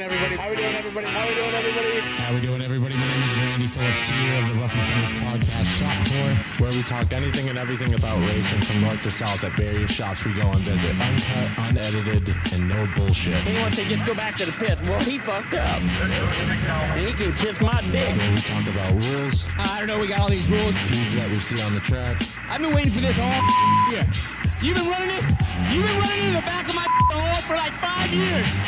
Everybody, how we doing, everybody? How we doing, everybody? How we doing, everybody? My name is Randy Phillips here of the Rough and Finish Podcast Shop Tour, where we talk anything and everything about racing from north to south at various shops we go and visit. Uncut, unedited, and no bullshit. Anyone say just go back to the pits? Well, he fucked up. And he can kiss my dick. Where we talk about rules, I don't know, we got all these rules. feuds that we see on the track. I've been waiting for this all year. You've been running it? You've been running in the back of my hole for like 5 years.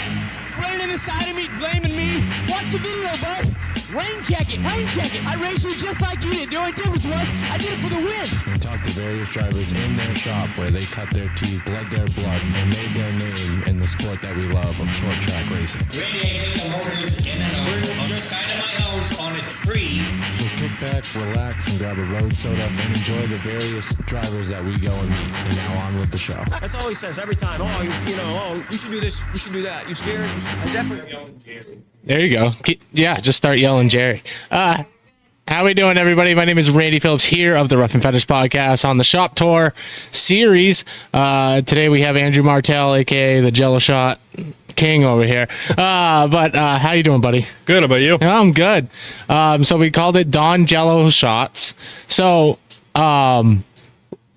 Running in the side of me, blaming me. Watch the video, bud. Rain check it, rain check it. I raced you just like you did. The only difference was I did it for the win. We talk to various drivers in their shop where they cut their teeth, bled their blood, and made their name in the sport that we love of short track racing. Radiating the motors in and out. Just side of my house on a tree. So kick back, relax, and grab a road soda and enjoy the various drivers that we go and meet. And now on with the show. That's all he says every time. Oh, we should do this, we should do that. You scared? I definitely yelling Jerry. There you go. Yeah, just start yelling Jerry. How we doing, everybody? My name is Randy Phillips here of the Rough and Finish Podcast on the Shop Tour series. Today we have Andrew Martell, a.k.a. the Jell-O Shot King over here. But how you doing, buddy? Good, about you? I'm good. So we called it Don Jell-O Shots. So,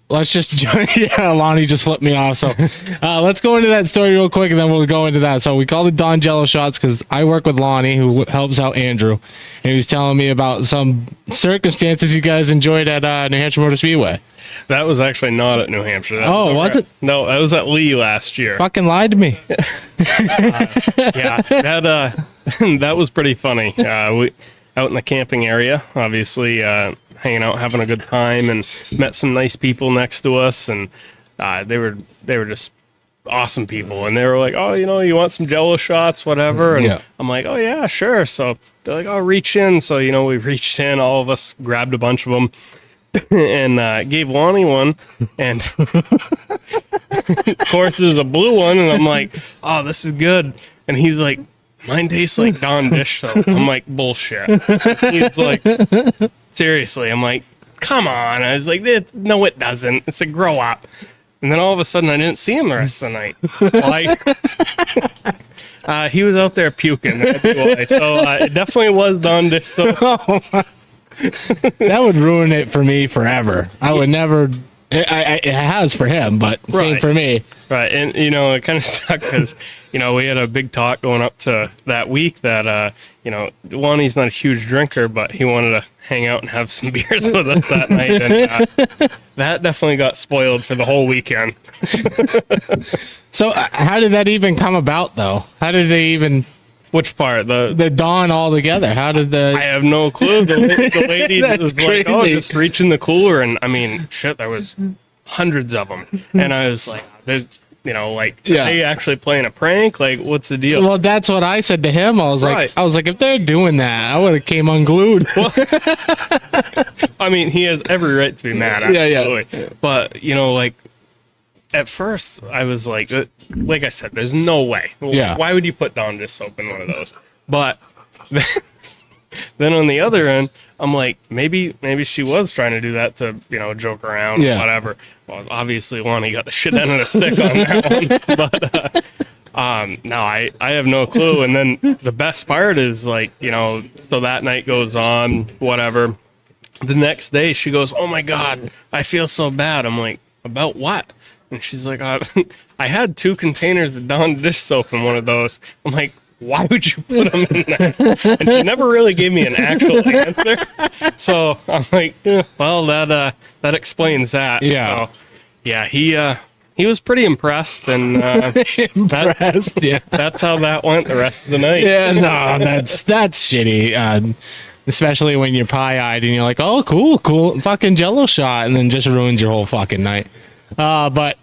let's just, yeah, Lonnie just flipped me off. So let's go into that story real quick and then we'll go into that. So we called it Don Jell-O Shots because I work with Lonnie, who helps out Andrew. And he was telling me about some circumstances you guys enjoyed at New Hampshire Motor Speedway. That was actually not at New Hampshire. Was it? No, that was at Lee last year. Fucking lied to me. Yeah, that was pretty funny. We out in the camping area, obviously, hanging out, having a good time, and met some nice people next to us, and they were just awesome people, and they were like, oh, you want some Jell-O shots, whatever, and I'm like, oh yeah, sure. So they're like, oh, reach in. So we reached in, all of us grabbed a bunch of them, and gave Lonnie one, and of course there's a blue one, and I'm like, oh, this is good, and he's like, mine tastes like Dawn dish soap. I'm like, bullshit. He's like, seriously. I'm like, come on. I was like, no, it doesn't. It's a grow up. And then all of a sudden, I didn't see him the rest of the night. He was out there puking. That's why. So it definitely was Dawn dish soap. That would ruin it for me forever. I would never. It has for him, but same for me. Right, and it kind of sucked because we had a big talk going up to that week that Lonnie's not a huge drinker, but he wanted to hang out and have some beers with us that night, and that definitely got spoiled for the whole weekend. So how did that even come about, though? How did they even? Which part? The dawn all together. How did I have no clue. The lady was crazy. like, oh, just reach in the cooler. And I mean, shit, there was hundreds of them. And I was like, are they actually playing a prank? Like, what's the deal? Well, that's what I said to him. I was like, if they're doing that, I would have came unglued. Well, I mean, he has every right to be mad. Absolutely. Yeah. But, at first, I was like I said, there's no way. Yeah. Why would you put Dawn dish soap in one of those? But then on the other end, I'm like, maybe she was trying to do that to, joke around or whatever. Well, obviously, Lonnie got the shit end of the stick on that one. But no, I have no clue. And then the best part is so that night goes on, whatever. The next day, she goes, oh my God, I feel so bad. I'm like, about what? And she's like, I had 2 containers of Dawn dish soap in one of those. I'm like, why would you put them in there? And she never really gave me an actual answer. So I'm like, well, that explains that. Yeah. So, yeah, he was pretty impressed, and impressed. That's how that went the rest of the night. Yeah, no, that's shitty. Especially when you're pie-eyed and you're like, oh, cool, fucking Jell-O shot, and then just ruins your whole fucking night. But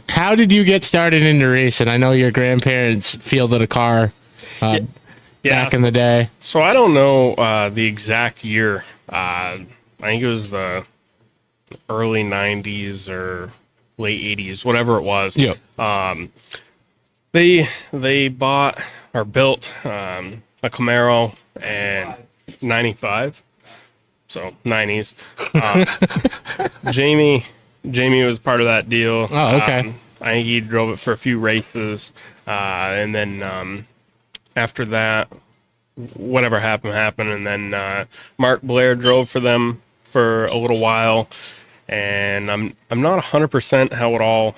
how did you get started into racing? I know your grandparents fielded a car back in the day. So I don't know the exact year. I think it was the early 90s or late 80s, whatever it was. Yeah. They bought or built a Camaro in 95. So 90s. Jamie was part of that deal. Oh, okay. I think he drove it for a few races, and then after that, whatever happened. And then Mark Blair drove for them for a little while, and I'm not 100% how it all,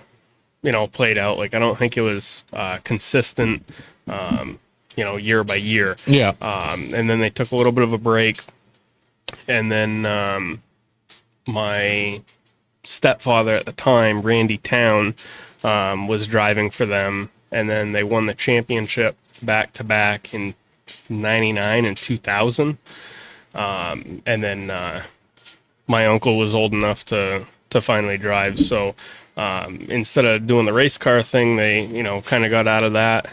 played out. Like, I don't think it was consistent, year by year. Yeah. And then they took a little bit of a break, and then my stepfather at the time, Randy Town, was driving for them, and then they won the championship back to back in 99 and 2000. And then my uncle was old enough to finally drive, so instead of doing the race car thing, they kind of got out of that.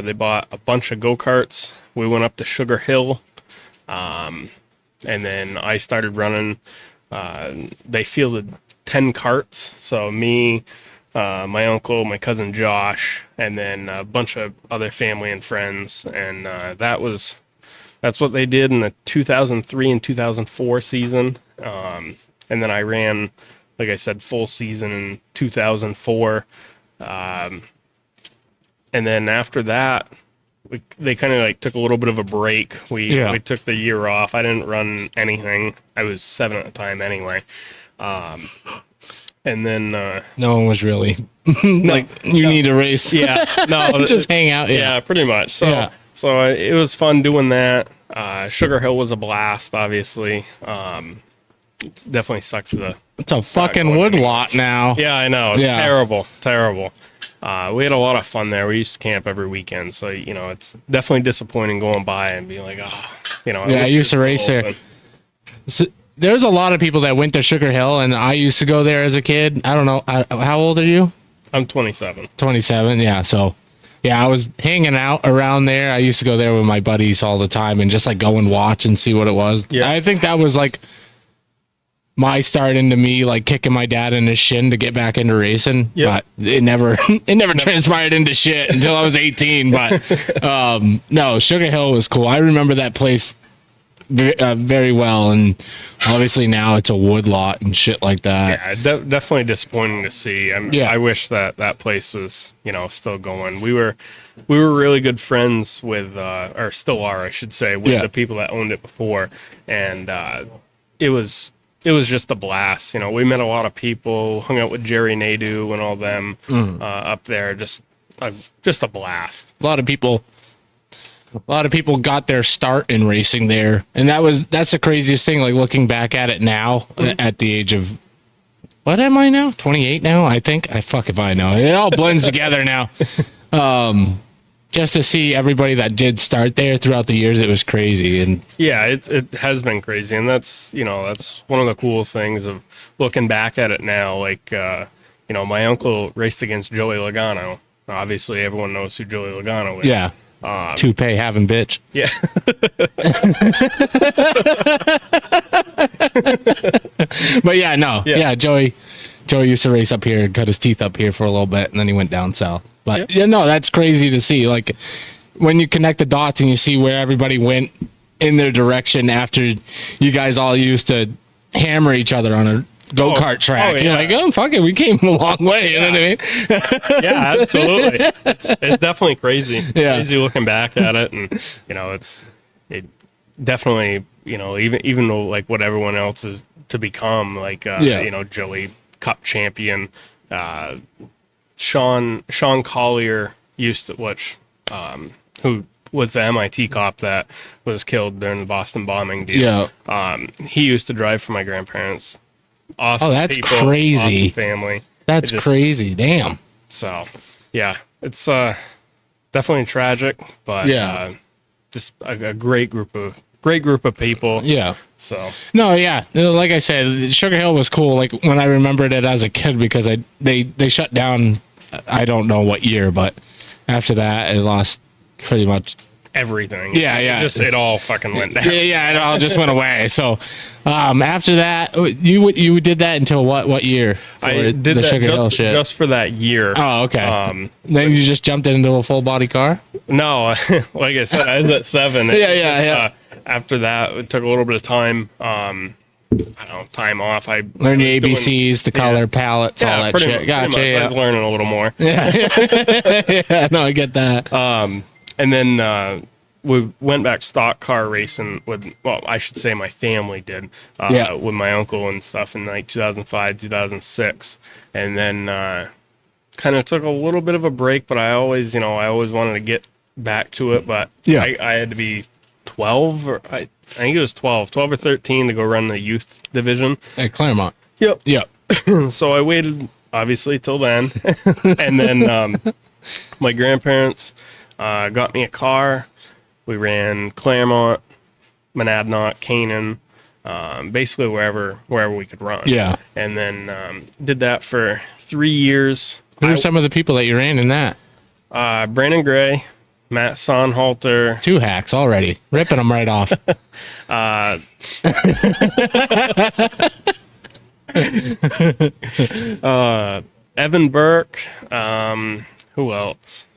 They bought a bunch of go-karts. We went up to Sugar Hill, and then I started running. They fielded 10 carts, so me, my uncle, my cousin Josh, and then a bunch of other family and friends, and that's what they did in the 2003 and 2004 season. And then I ran, like I said, full season in 2004. And then after that, they kind of like took a little bit of a break. We took the year off. I didn't run anything. I was 7 at the time anyway. And then no one was really like, you need a race. Yeah, no, just hang out. Yeah, pretty much. So so it was fun doing that. Sugar Hill was a blast, obviously. It definitely sucks it's a fucking wood lot now. Yeah, I know. It's terrible. We had a lot of fun there. We used to camp every weekend, so it's definitely disappointing going by and being like, I used to race there. So, there's a lot of people that went to Sugar Hill, and I used to go there as a kid. I don't know. How old are you? I'm 27. 27, yeah. So, yeah, I was hanging out around there. I used to go there with my buddies all the time and just like go and watch and see what it was. Yeah. I think that was like my start into me like kicking my dad in his shin to get back into racing. But it never transpired into shit until I was 18. But no, Sugar Hill was cool. I remember that place very well, and obviously now it's a wood lot and shit like that. Yeah, definitely disappointing to see. I wish that place was still going. We were really good friends with or still are, I should say, with the people that owned it before, and it was just a blast. We met a lot of people, hung out with Jerry Nadeau and all them up there. Just a blast. A lot of people got their start in racing there, and that's the craziest thing. Like looking back at it now, at the age of what am I now? 28 now, I think. Fuck if I know. It all blends together now. Just to see everybody that did start there throughout the years, it was crazy. And yeah, it has been crazy, and that's one of the cool things of looking back at it now. Like my uncle raced against Joey Logano. Obviously, everyone knows who Joey Logano is. Yeah. Toupee having bitch. Yeah. But yeah, no. Yeah, Joey used to race up here and cut his teeth up here for a little bit, and then he went down south. But no, that's crazy to see. Like when you connect the dots and you see where everybody went in their direction after you guys all used to hammer each other on a go-kart track. You're like, oh, fuck it, we came a long way. You know what I mean? Yeah, absolutely. It's definitely crazy. Yeah. Crazy looking back at it, and it definitely even though like what everyone else is to become, like Joey Cup champion, Sean Collier used to who was the MIT cop that was killed during the Boston bombing deal. Yeah. He used to drive for my grandparents. Awesome. Oh, that's people, crazy. Awesome family. That's crazy. Damn. So, yeah, it's definitely tragic, but just a great group of people. Yeah. So no, yeah, like I said, Sugar Hill was cool. Like when I remembered it as a kid, because they shut down. I don't know what year, but after that, it lost pretty much everything. Yeah. It all fucking went down. Yeah, it all just went away. So after that, you did that until what year? I did the Sugar Hill shit just for that year. Oh, okay. Then you just jumped into a full body car? No, like I said, I was at 7. Yeah. After that, it took a little bit of time. I don't know, time off. I learned the ABCs, the color palettes, all that shit. Gotcha. I was learning a little more. Yeah. No, I get that. And then we went back stock car racing I should say my family did, with my uncle and stuff in like 2005, 2006. And then kind of took a little bit of a break, but I always wanted to get back to it. But I had to be 12 or I think it was 12 or 13 to go run the youth division. At Claremont. Yep. Yep. So I waited obviously till then. And then my grandparents got me a car. We ran Claremont, Monadnock, Cannan, basically wherever we could run. Yeah. And then did that for 3 years. Who are some of the people that you ran in that? Brandon Gray, Matt Sonhalter. 2 hacks already. Ripping them right off. Evan Burke. Who else?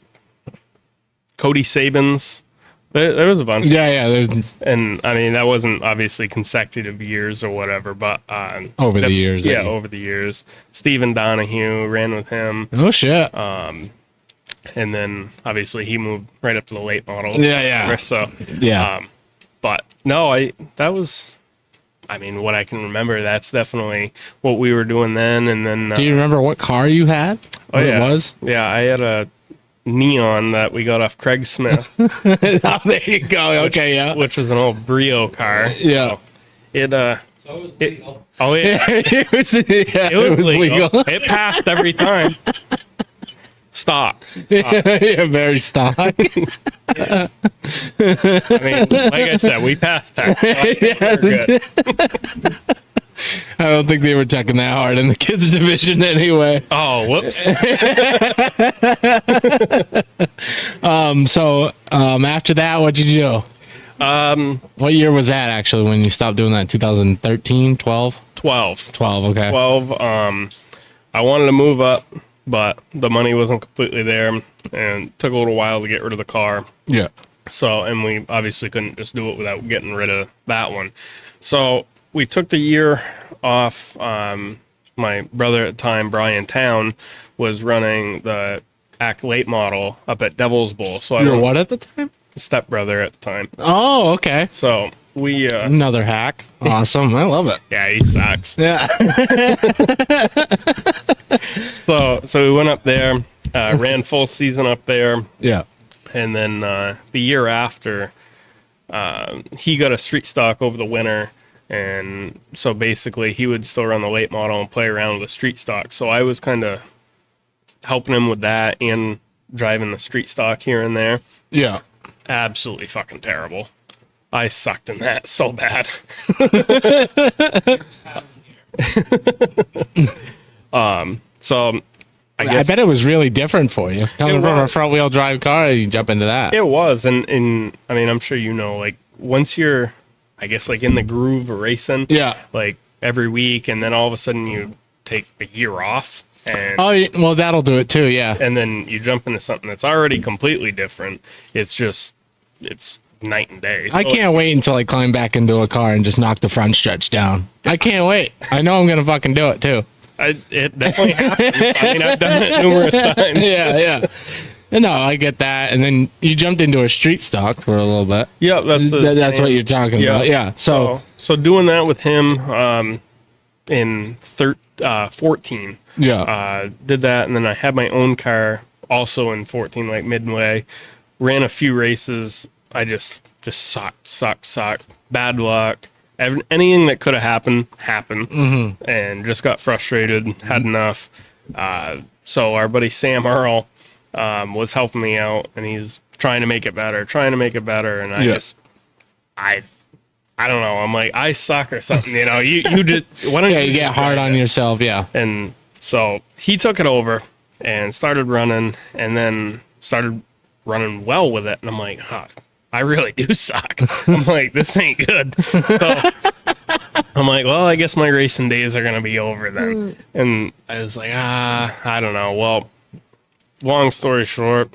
Cody Sabins. There was a bunch. Yeah. And I mean, that wasn't obviously consecutive years or whatever, but Over the years. Yeah, over the years. Stephen Donahue, ran with him. Oh, shit. And then obviously he moved right up to the late model. Yeah. So, Yeah. but no, what I can remember, that's definitely what we were doing then. And then, Do you remember what car you had? What it was? Yeah, I had a Neon that we got off Craig Smith. Oh, there you go. Okay, yeah. Which was an old Brio car. Yeah. So oh yeah. it was legal. It passed every time. Stock. Yeah, very stock. I mean, like I said, we passed that. I don't think they were checking that hard in the kids division anyway. Oh, whoops. So after that, what did you do? What year was that actually when you stopped doing that? 2013, 12? 12. 12, okay. 12. I wanted to move up, but the money wasn't completely there, and it took a little while to get rid of the car. Yeah. So, and we obviously couldn't just do it without getting rid of that one. So we took the year off. My brother at the time, Brian Town, was running the ACK late model up at Devil's Bowl. So You were what at the time? Stepbrother at the time. Oh, okay. So we Another hack. Awesome. I love it. yeah, he sucks. Yeah. So we went up there, ran full season up there, Yeah. and then the year after, he got a street stock over the winter. And so basically he would still run the late model and play around with the street stock. So I was kind of helping him with that and driving the street stock here and there. Yeah. Absolutely fucking terrible. I sucked in that so bad. So I guess bet it was really different for you. Coming from a was. front wheel drive car, you jump into that. it was. And I mean, I'm sure you know, like once you're, I guess, like in the groove of racing, Yeah. like every week, and then all of a sudden you take a year off, and Well, that'll do it too. Yeah. and then you jump into something that's already completely different. It's night and day. I So can't wait until I climb back into a car and just knock the front stretch down. I can't wait. I know I'm gonna fucking do it too. It definitely happens. I mean, I've done it numerous times. Yeah. No, I get that. And then you jumped into a street stock for a little bit. Yeah, That's what you're talking about. Yeah. So doing that with him in 14. Yeah. Did that, and then I had my own car also in 14, like midway. Ran a few races. I just sucked. Bad luck. Anything that could have happened, and just got frustrated, had enough. So our buddy Sam Earl was helping me out, and he's trying to make it better. And I I don't know. I'm like, I suck or something, you know. You just why don't you get hard on yourself, yeah. And so he took it over and started running, and then started running well with it. And I'm like, I really do suck. I'm like, this ain't good. So I'm like, well, I guess my racing days are gonna be over then. And I was like, I don't know. Well, long story short,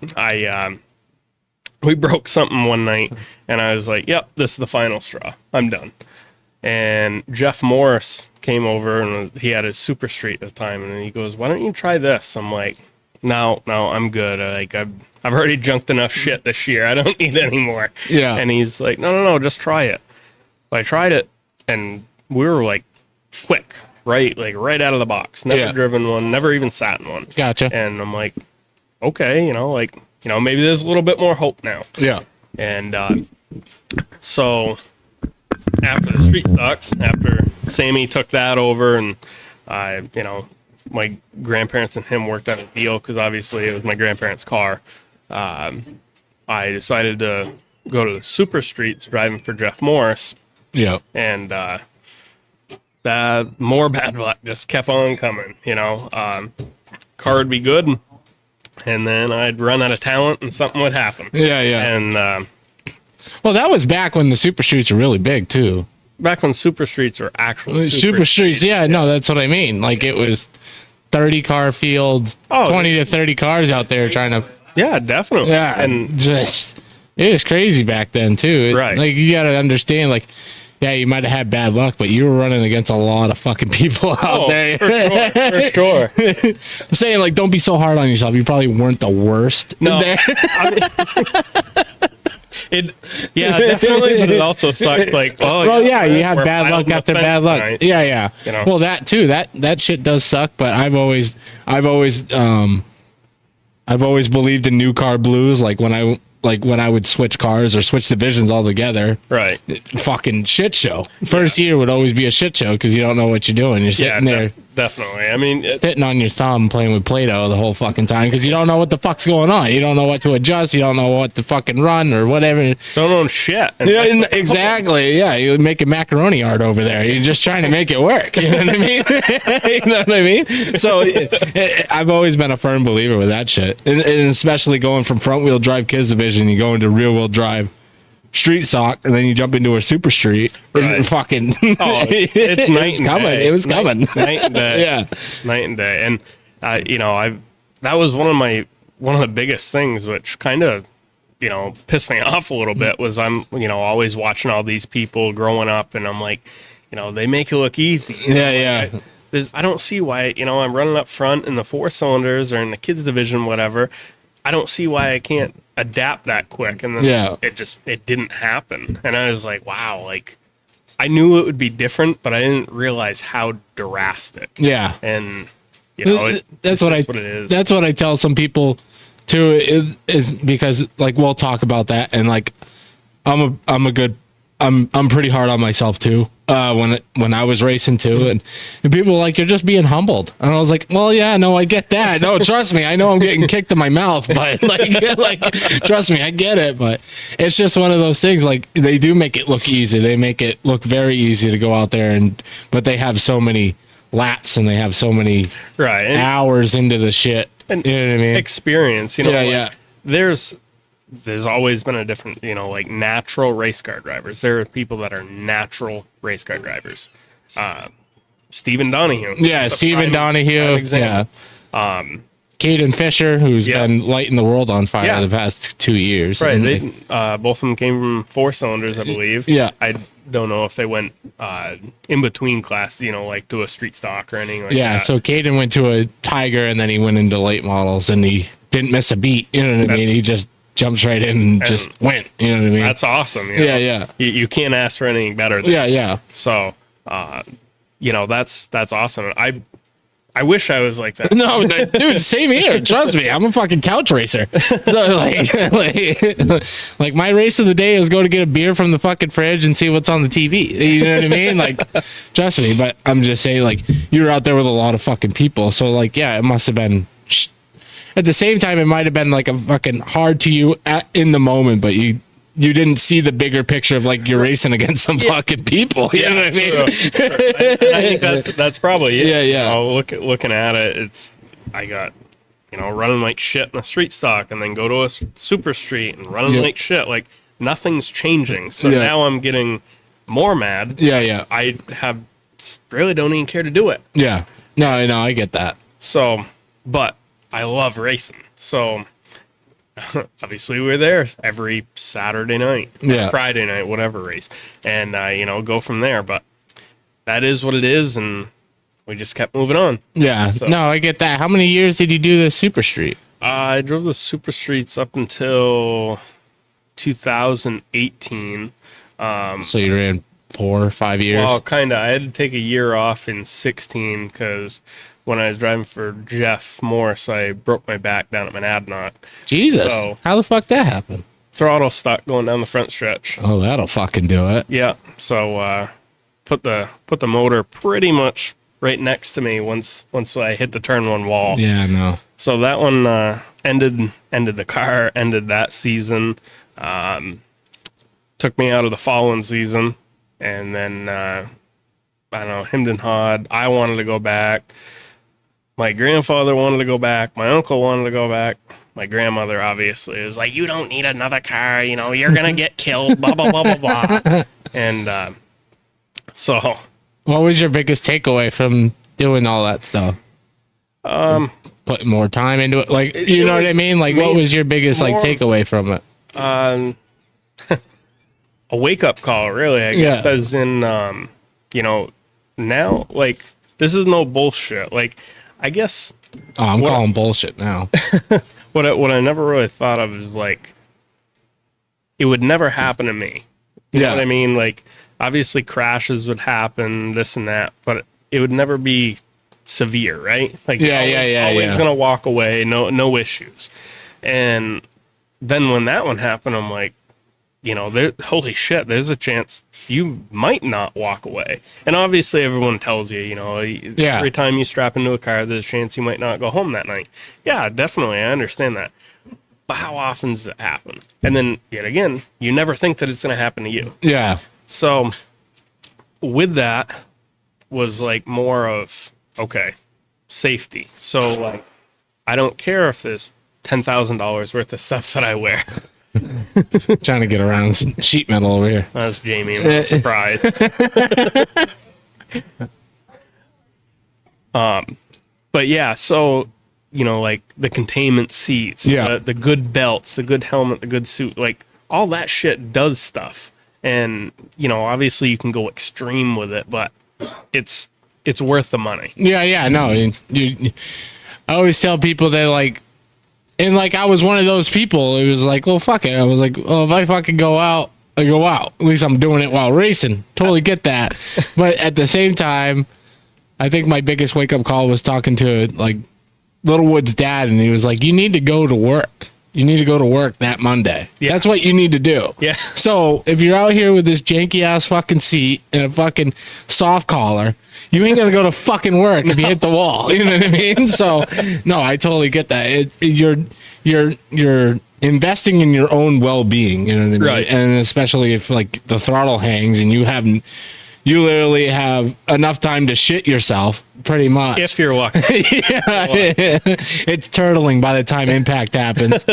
we broke something one night, and I was like, yep, this is the final straw. I'm done. And Jeff Morris came over, and he had his Super Street at the time, and he goes, why don't you try this? I'm like, no, I'm good. I've already junked enough shit this year. I don't need any more. Yeah. And he's like, no, just try it. I tried it, and we were like, quick, right out of the box. Never driven one, never even sat in one. Gotcha. And I'm like, okay, maybe there's a little bit more hope now. Yeah. And so after the street stocks, after Sammy took that over, and my grandparents and him worked out a deal because obviously it was my grandparents' car. I decided to go to the super streets driving for Jeff Morris. Yeah. And that more bad luck just kept on coming. Car would be good, and then I'd run out of talent, and something would happen. Yeah. And well, that was back when the super streets were really big too. Back when super streets were actual super streets. Yeah, no, that's what I mean. Like it was 30 car fields, 20 to 30 cars out there trying to. Yeah, definitely. Yeah, and just it was crazy back then too. Right. Like you got to understand, like. Yeah, you might have had bad luck, but you were running against a lot of fucking people out there. For sure. I'm saying, like, don't be so hard on yourself. You probably weren't the worst. No. There. Yeah, definitely, but it also sucks. Like, you have bad luck after bad luck. Tonight. Yeah. Well, that too. That shit does suck. But I've always believed in new car blues. Like when I would switch cars or switch divisions altogether. Right. Fucking shit show. First year would always be a shit show because you don't know what you're doing. You're sitting there. Definitely. I mean, sitting on your thumb playing with Play-Doh the whole fucking time because you don't know what the fuck's going on. You don't know what to adjust. You don't know what to fucking run or whatever. Don't know shit. Exactly. Yeah, you're making macaroni art over there. You're just trying to make it work. You know what I mean? You know what I mean? So I've always been a firm believer with that shit, and especially going from front-wheel drive kids division, you go into rear-wheel drive street stock, and then you jump into a super street. Right. It's fucking. It's night and coming. Day. It was coming. Night and day. Yeah, night and day. And that was one of the biggest things, which kind of pissed me off a little bit. Was I'm always watching all these people growing up, and I'm like, they make it look easy. Yeah. I don't see why I'm running up front in the 4 cylinders or in the kids division, whatever. I don't see why I can't adapt that quick. And then it didn't happen. And I was like, wow, like I knew it would be different, but I didn't realize how drastic. Yeah. And that's what it is. That's what I tell some people too, is because like, we'll talk about that. And like, I'm pretty hard on myself too. When I was racing too, and people were like, you're just being humbled, and I was like, well, yeah, no, I get that. No, trust me, I know I'm getting kicked in my mouth, but like, trust me, I get it. But it's just one of those things. Like they do make it look easy. They make it look very easy to go out there, but they have so many laps and they have so many hours into the shit. And you know what I mean? Experience. There's always been a different, like natural race car drivers. There are people that are natural race car drivers. Stephen Donahue. Yeah, Stephen Donahue. Yeah. Caden Fisher, who's been lighting the world on fire the past 2 years. Right. Both of them came from 4 cylinders, I believe. Yeah. I don't know if they went in between classes, like to a street stock or anything like that. Yeah, so Caden went to a Tiger and then he went into late models and he didn't miss a beat. You know what I mean? He just jumps right in and just went. You know what I mean? That's awesome. Yeah. You can't ask for anything better than that. Yeah. So, that's awesome. I wish I was like that. No, dude, same here. Trust me, I'm a fucking couch racer. So like my race of the day is go to get a beer from the fucking fridge and see what's on the TV. You know what I mean? Like, trust me. But I'm just saying, like, you were out there with a lot of fucking people. So like, yeah, it must have been. At the same time, it might have been like a fucking hard to you in the moment, but you didn't see the bigger picture of like you're racing against some fucking people. You know what I mean? True. I think that's probably it. Yeah. Looking at it, I got running like shit in a street stock, and then go to a super street and running like shit. Like nothing's changing. So now I'm getting more mad. Yeah. I really don't even care to do it. Yeah. No, I get that. So, but I love racing. So obviously we're there every Saturday night, Friday night, whatever race, and go from there. But that is what it is, and we just kept moving on. Yeah. So. No, I get that. How many years did you do the super street? I drove the Super Streets up until 2018. So you ran 4 or 5 years? Well, kind of. I had to take a year off in 16 because when I was driving for Jeff Morse, I broke my back down at Monadnock. Jesus. So, how the fuck that happened? throttle stuck going down the front stretch. Oh, that'll fucking do it. Yeah. So put the motor pretty much right next to me once I hit the turn one wall. Yeah, no. So that one ended the car, ended that season. Took me out of the following season, and then I don't know, hemmed and hawed. I wanted to go back. My grandfather wanted to go back. My uncle wanted to go back. My grandmother obviously was like, "You don't need another car. You know, you're gonna get killed." Blah blah blah blah blah. And so, what was your biggest takeaway from doing all that stuff? Putting more time into it, like, you know what I mean? Like, what was your biggest like takeaway from it? A wake up call, really. I guess, as in, you know, now, like, this is no bullshit. Like, I guess. Oh, I'm calling bullshit now. What I never really thought of is, like, it would never happen to me. You know what I mean? Like, obviously crashes would happen, this and that, but it would never be severe, right? Like, always gonna walk away, no issues. And then when that one happened, I'm like, you know, holy shit, there's a chance you might not walk away. And obviously everyone tells you, you know, every time you strap into a car, there's a chance you might not go home that night. Yeah, definitely, I understand that. But how often does it happen? And then, yet again, you never think that it's going to happen to you. Yeah. So with that was like more of, okay, safety. So, like, I don't care if there's $10,000 worth of stuff that I wear. Trying to get around sheet metal over here. That's Jamie. I'm not surprised. But yeah, so, you know, like the containment seats, the good belts, the good helmet, the good suit, like all that shit does stuff. And, you know, obviously you can go extreme with it, but it's worth the money. Yeah, no. I always tell people that, like, and like I was one of those people. It was like, well, fuck it. I was like, well, if I fucking go out, I go out. At least I'm doing it while racing. Totally get that. But at the same time, I think my biggest wake up call was talking to like Littlewood's dad, and he was like, you need to go to work. You need to go to work that Monday. Yeah. That's what you need to do. Yeah. So if you're out here with this janky ass fucking seat and a fucking soft collar, you ain't gonna go to fucking work if you hit the wall. You know what I mean? So no, I totally get that. You're investing in your own well being. You know what I mean? Right. And especially if like the throttle hangs and you literally have enough time to shit yourself, pretty much. If you're lucky. It's turtling by the time impact happens.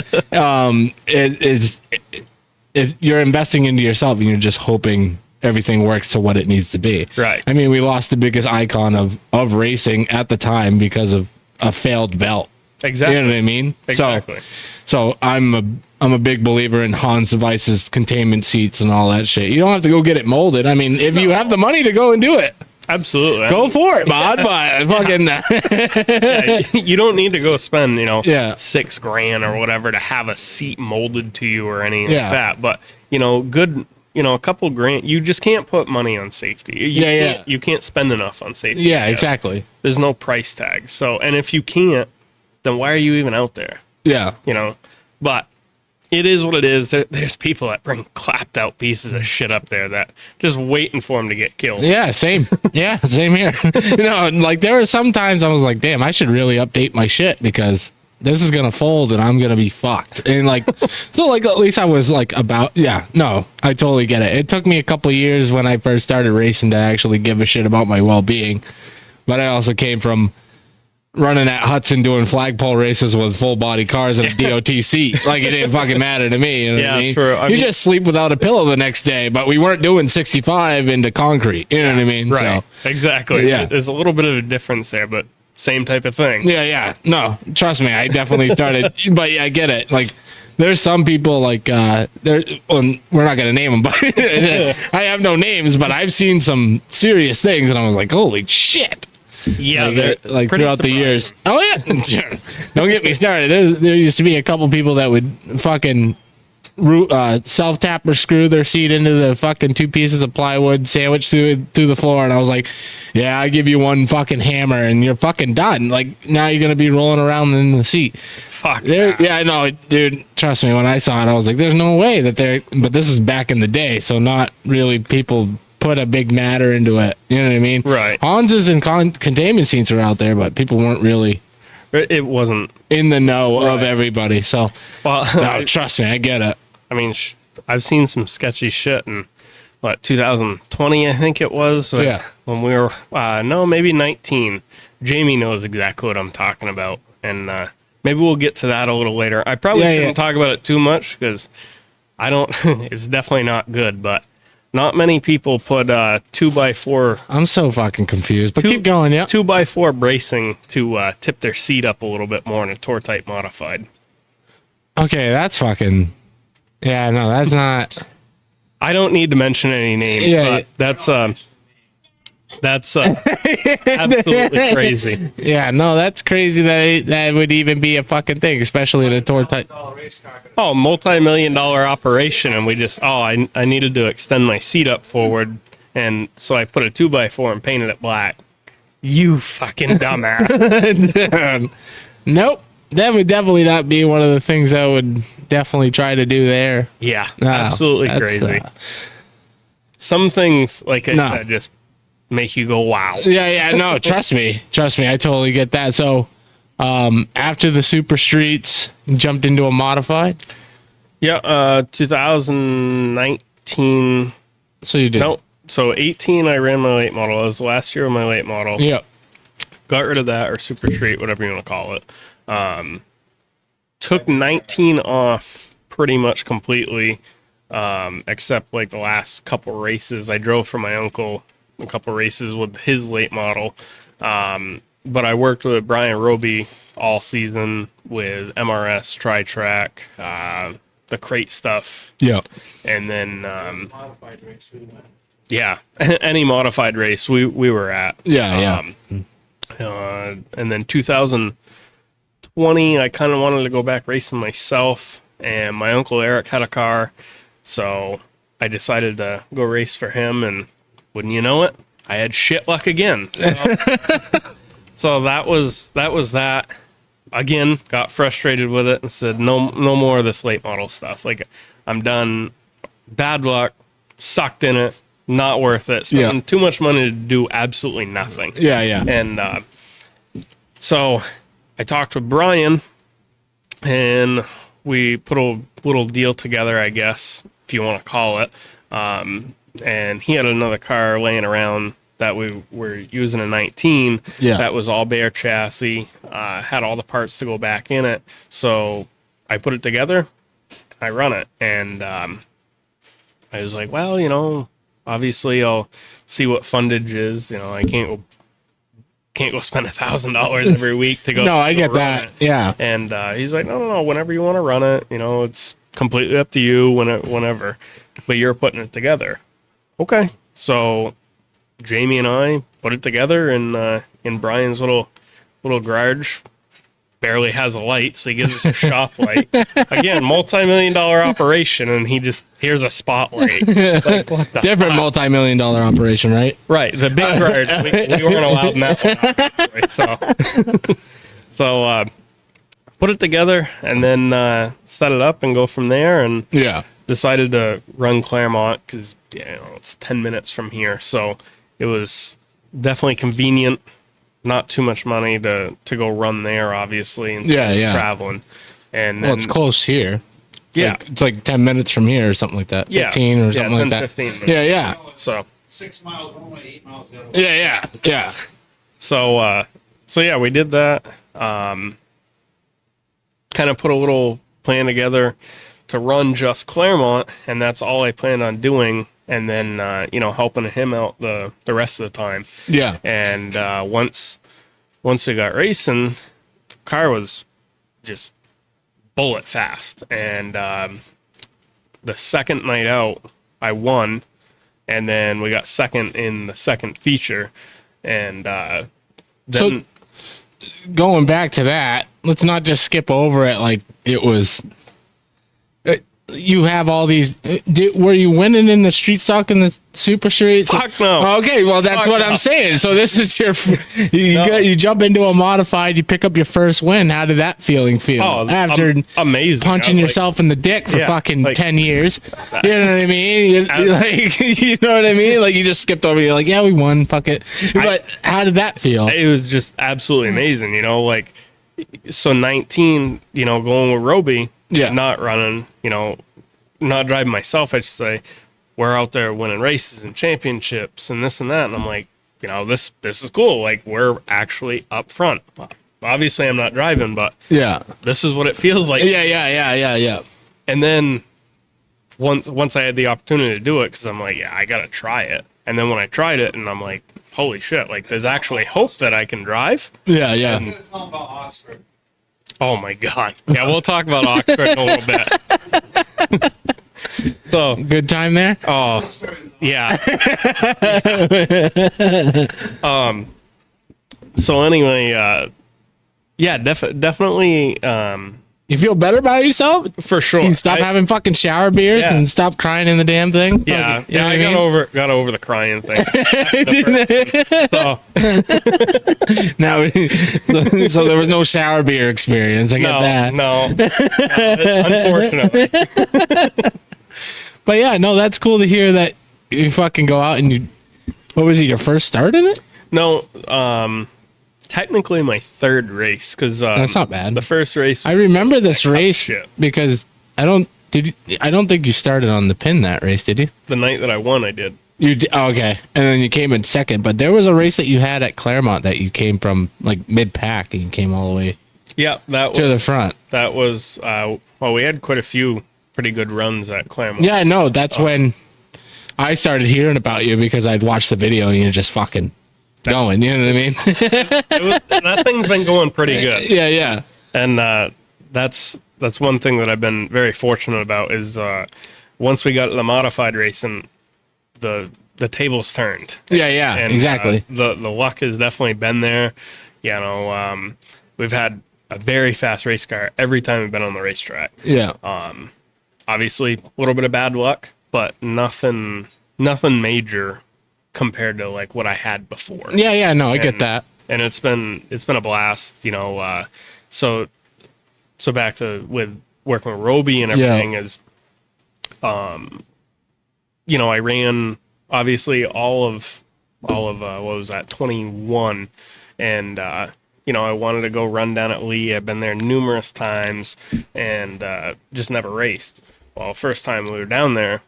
You're investing into yourself, and you're just hoping everything works to what it needs to be. Right. I mean, we lost the biggest icon of racing at the time because of a failed belt. Exactly. You know what I mean? Exactly. So I'm a big believer in Hans Weiss's containment seats and all that shit. You don't have to go get it molded. I mean, if you have the money to go and do it, absolutely, go for it, bud. But fucking, you don't need to go spend $6,000 or whatever to have a seat molded to you or anything like that. But a couple grand. You just can't put money on safety. You can't spend enough on safety. Yeah, exactly. There's no price tag. So, and if you can't, then why are you even out there? Yeah. You know, but it is what it is. There's people that bring clapped out pieces of shit up there that just waiting for them to get killed. Yeah, same. Yeah, same here. Like there were some times I was like, damn, I should really update my shit because this is going to fold and I'm going to be fucked. And like, so like at least I was like I totally get it. It took me a couple years when I first started racing to actually give a shit about my well-being. But I also came from running at Hudson doing flagpole races with full body cars and a DOT seat. Like it didn't fucking matter to me. You know what I mean? True. You just sleep without a pillow the next day, but we weren't doing 65 into concrete. You know what I mean? Right. So, exactly. Yeah. There's a little bit of a difference there, but same type of thing. Yeah. No, trust me. I definitely started, but yeah, I get it. Like there's some people like, we're not going to name them, but I have no names, but I've seen some serious things and I was like, holy shit. Yeah, like pretty throughout the surprising. years. Oh yeah, don't get me started. There used to be a couple people that would fucking self tap or screw their seat into the fucking 2 pieces of plywood sandwich through the floor, and I was like, yeah, I give you one fucking hammer and you're fucking done. Like now you're gonna be rolling around in the seat. Fuck. Yeah, I know, dude. Trust me, when I saw it, I was like, there's no way that they're. But this is back in the day, so not really people put a big matter into it. You know what I mean? Right. Hans's and containment seats were out there, but people weren't really It wasn't. in the know of Right. everybody. So, Well, no, trust me, I get it. I mean, I've seen some sketchy shit in, 2020, I think it was. Yeah. When we were, no, maybe 19. Jamie knows exactly what I'm talking about. And maybe we'll get to that a little later. I probably shouldn't talk about it too much because I don't, it's definitely not good, but not many people put 2x4. I'm so fucking confused, but keep going, yeah. 2x4 bracing to tip their seat up a little bit more in a tour type modified. Okay, that's fucking. Yeah, no, that's not. I don't need to mention any names, Yeah, but that's absolutely crazy. Yeah, no, that's crazy that would even be a fucking thing, especially in a tour type. Oh, multi-million-dollar operation, and we just I needed to extend my seat up forward, and so I put a 2x4 and painted it black. You fucking dumbass. Nope, that would definitely not be one of the things I would definitely try to do there. Yeah, No, absolutely that's, crazy. Some things like No. that just make you go, wow. Yeah, no, trust me, I totally get that. So, after the super streets, you jumped into a modified. Yeah, 2019. So you did. No, so 18 I ran my late model. It was last year of my late model. Yeah. Got rid of that, or super street, whatever you want to call it. Took 19 off pretty much completely, except the last couple races. I drove for my uncle a couple races with his late model, but I worked with Brian Roby all season with MRS, Tri-Track, the crate stuff, Yeah. and then yeah, any modified race we were at. Yeah. And then 2020, I kind of wanted to go back racing myself, and my uncle Eric had a car, so I decided to go race for him, and wouldn't you know it, I had shit luck again. So that was that. Again, got frustrated with it and said, no more of this late model stuff. I'm done. Bad luck. Sucked in it. Not worth it. Spending too much money to do absolutely nothing. Yeah. And so I talked with Brian, and we put a little deal together, I guess, if you want to call it. And he had another car laying around that we were using a 19 that was all bare chassis, had all the parts to go back in it. So I put it together, I run it, and I was like, well, obviously I'll see what fundage is. I can't go spend $1,000 every week to go. No, I get run that. it. Yeah. And he's like, no, whenever you want to run it, it's completely up to you whenever, but you're putting it together. Okay. So Jamie and I put it together in Brian's little garage. Barely has a light, so he gives us a shop light. Again, multi-million-dollar operation, and here's a spotlight. What the Different fuck? multi-million-dollar operation, right? Right, the big garage. We weren't allowed in that one, obviously. So put it together, and then set it up and go from there. And decided to run Claremont because it's 10 minutes from here, so it was definitely convenient. Not too much money to go run there, obviously, instead of traveling. And Well, it's close here. It's like 10 minutes from here or something like that. 15 or something 10, like that. 15 minutes. Yeah. So 6 miles one way, 8 miles the other. Yeah. So yeah, we did that. Kind of put a little plan together to run just Claremont, and that's all I planned on doing. And then, helping him out the rest of the time. Yeah. And once we got racing, the car was just bullet fast. And the second night out, I won. And then we got second in the second feature. And then Going back to that, let's not just skip over it like it was. You have all these. Were you winning in the street stock in the super streets? fuck no. Okay, well that's Fuck what no. I'm saying. So this is your. No. You jump into a modified. You pick up your first win. How did that feeling feel Oh, after amazing. punching I was like- yourself in the dick for Yeah, fucking like- 10 years? You know what I mean? Like you know what I mean? Like you just skipped over. You're like, yeah, we won. Fuck it. But how did that feel? It was just absolutely amazing, like, so 19, going with Roby, Yeah. not running, not driving myself, I should say. We're out there winning races and championships and this and that. And I'm like, this is cool. Like, we're actually up front. Obviously, I'm not driving, but Yeah. this is what it feels like. Yeah. And then once I had the opportunity to do it, because I'm like, yeah, I got to try it. And then when I tried it, and I'm like, holy shit, like, there's actually hope that I can drive. Yeah. I'm gonna tell them about Oxford. Oh my god. Yeah, we'll talk about Oxford in a little bit. So, Good time there. oh yeah. So anyway, yeah, definitely You feel better about yourself? for sure. You stop having fucking shower beers Yeah. and stop crying in the damn thing. Yeah, Fucking- you know I what got over the crying thing. So Now, so there was no shower beer experience. I get that. no, unfortunately. But yeah, no, that's cool to hear that you fucking go out and you. What was it? Your first start in it? No, technically my third race because That's not bad. The first race, I remember this race shit. because I don't think you started on the pin that race, did you? the night that I won, I did. You did, oh, okay, and then you came in second. But there was a race that you had at Claremont that you came from like mid pack and you came all the way Yeah, that to was the front. that was well, we had quite a few pretty good runs at Claremont. Yeah, I know. That's when I started hearing about you because I'd watched the video and you're just fucking going. You know what I mean? That thing's been going pretty good. yeah. And that's one thing that I've been very fortunate about is once we got to the modified racing, the tables turned. Yeah, And, exactly. The luck has definitely been there. We've had a very fast race car every time we've been on the racetrack. Yeah. Obviously, a little bit of bad luck, but nothing major compared to like what I had before. Yeah, no, I get And- that. And it's been a blast, so back to with working with Roby and everything is I ran obviously all of what was that, 21, and I wanted to go run down at Lee. I've been there numerous times and just never raced. Well, first time we were down there,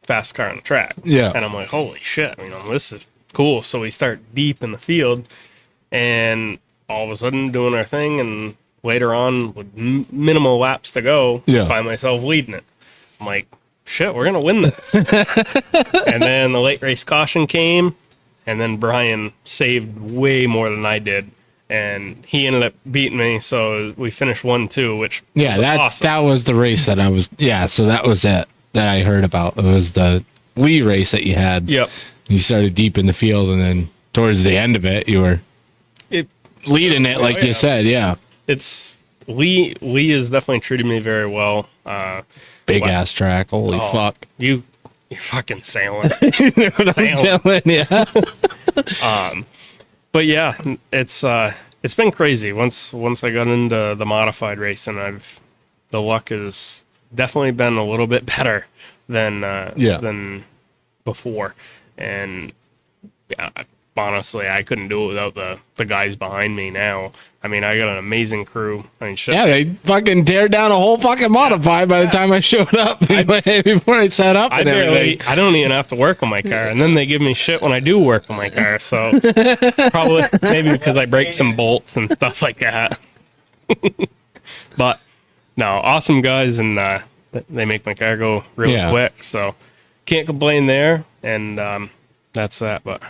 fast car on the track. Yeah. And I'm like, holy shit, this is cool. So we start deep in the field and all of a sudden doing our thing, and later on with minimal laps to go, Yeah. find myself leading it. I'm like, shit, we're gonna win this. And then the late race caution came, and then Brian saved way more than I did, and he ended up beating me, so we finished 1-2, which Yeah, was awesome. that was the race that I was. Yeah, so that was it that I heard about. It was the Lee race that you had. Yep. You started deep in the field, and then towards the end of it, you were It leading it, like yeah. you said. Yeah, it's Lee has definitely treated me very well. big Wow. ass track. Holy Oh, fuck! you're fucking sailing. Yeah. But yeah, it's been crazy. Once I got into the modified racing, the luck has definitely been a little bit better than than before. And yeah, honestly, I couldn't do it without the guys behind me now. I mean, I got an amazing crew. I mean, shit. Yeah, they fucking teared down a whole fucking modified by the time I showed up before I set up and everything. I don't even have to work on my car, and then they give me shit when I do work on my car. So probably maybe because I break some bolts and stuff like that. But no, awesome guys, and they make my car go really quick. So can't complain there, and that's that. But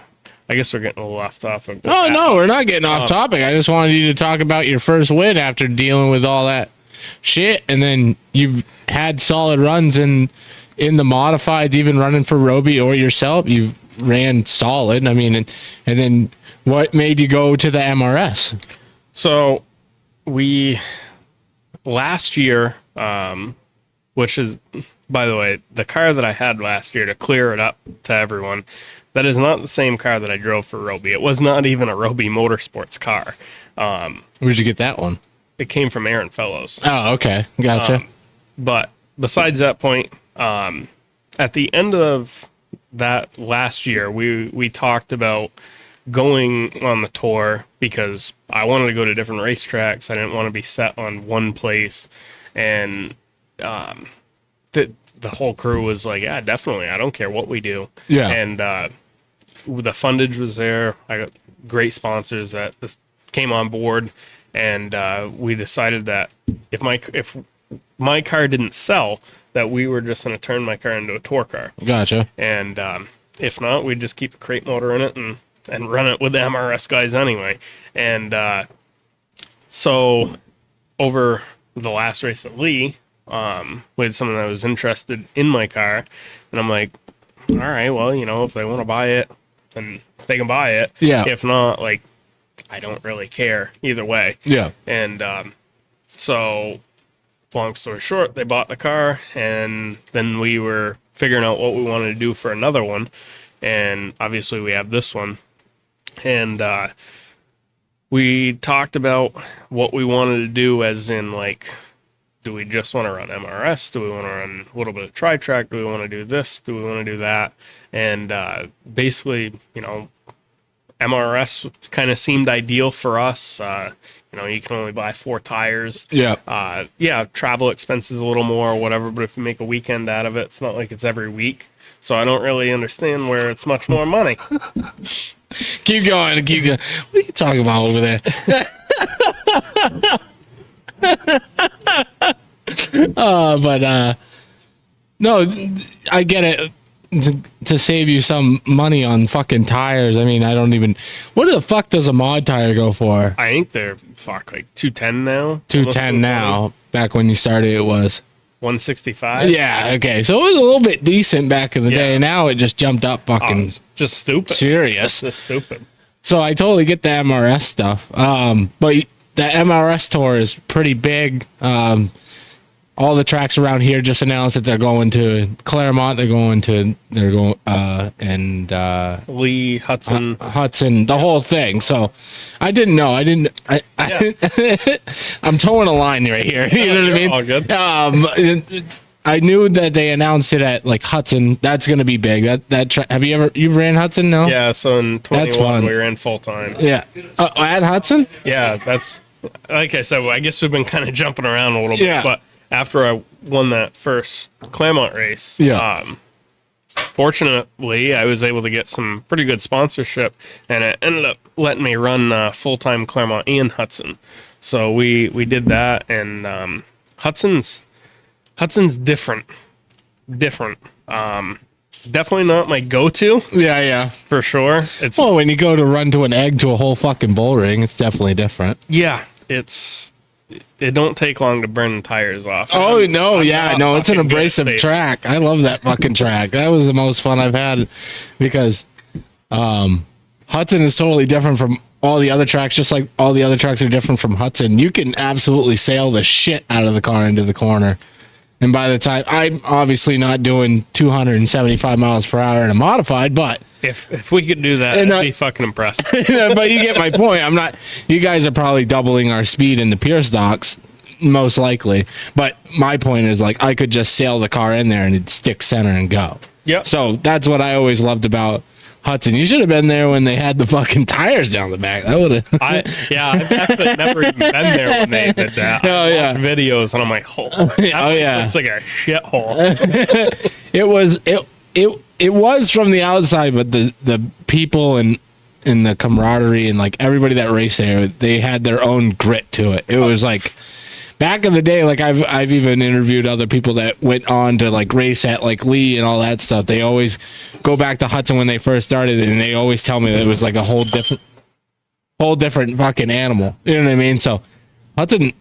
I guess we're getting a little off topic. Oh, no, we're not getting off topic. I just wanted you to talk about your first win after dealing with all that shit. And then you've had solid runs in the modifieds, even running for Roby or yourself. You've ran solid. I mean, and then what made you go to the MRS? So last year, which is, by the way, the car that I had last year, to clear it up to everyone, that is not the same car that I drove for Roby. It was not even a Roby Motorsports car. Where'd you get that one? It came from Aaron Fellows. Oh, okay. Gotcha. But besides that point, at the end of that last year, we talked about going on the tour because I wanted to go to different racetracks. I didn't want to be set on one place. And the whole crew was like, yeah, definitely. I don't care what we do. Yeah. And the fundage was there. I got great sponsors that just came on board. And we decided that if my car didn't sell, that we were just going to turn my car into a tour car. Gotcha. And if not, we'd just keep a crate motor in it and run it with the MRS guys anyway. And so over the last race at Lee, we had someone that was interested in my car. And I'm like, all right, well, if they want to buy it, then they can buy it. Yeah. If not, like, I don't really care either way. Yeah. And so long story short, they bought the car, and then we were figuring out what we wanted to do for another one. And obviously we have this one. And we talked about what we wanted to do, as in, like, do we just want to run MRS? Do we want to run a little bit of tri-track? Do we want to do this? Do we want to do that? And basically, MRS kind of seemed ideal for us. You can only buy 4 tires. Yeah. Travel expenses a little more or whatever, but if you make a weekend out of it, it's not like it's every week. So I don't really understand where it's much more money. Keep going. What are you talking about over there? No, I get it. To save you some money on fucking tires. I mean, I don't even. What the fuck does a mod tire go for? I think they're like 210 now. 210 now. Back when you started, it was 165. Yeah. Okay. So it was a little bit decent back in the day. Now it just jumped up fucking. It's just stupid. Serious. Just stupid. So I totally get the MRS stuff. But the MRS tour is pretty big. All the tracks around here just announced that they're going to Claremont. They're going Lee, Hudson, the whole thing. So I didn't know. I'm towing a line right here. You know what I mean? All good. I knew that they announced it at like Hudson. That's going to be big. Have you ran Hudson? No. Yeah. So in 21 we ran full time. Yeah. At Hudson. Yeah. That's like I said. I guess we've been kind of jumping around a little bit, but after I won that first Claremont race, fortunately, I was able to get some pretty good sponsorship, and it ended up letting me run full-time Claremont and Hudson. So we did that, and Hudson's different. Definitely not my go-to. Yeah. For sure. When you go to run to an egg to a whole fucking bull ring, it's definitely different. Yeah, it don't take long to burn the tires off. Oh, no, it's an abrasive track. I love that fucking track. That was the most fun I've had because Hudson is totally different from all the other tracks, just like all the other tracks are different from Hudson. You can absolutely sail the shit out of the car into the corner. And by the time, I'm obviously not doing 275 miles per hour in a modified, but if we could do that, it'd be fucking impressive. But you get my point. You guys are probably doubling our speed in the pure stocks, most likely. But my point is, like, I could just sail the car in there and it'd stick center and go. Yep. So that's what I always loved about Hudson. You should have been there when they had the fucking tires down the back. That would have. I've actually never even been there when they did that. I watched videos and I'm like, it's like a shithole. It was from the outside, but the people and the camaraderie and like everybody that raced there, they had their own grit to it. It was like back in the day, like I've even interviewed other people that went on to like race at like Lee and all that stuff. They always go back to Hudson when they first started, and they always tell me that it was like a whole different fucking animal. You know what I mean? So Hudson,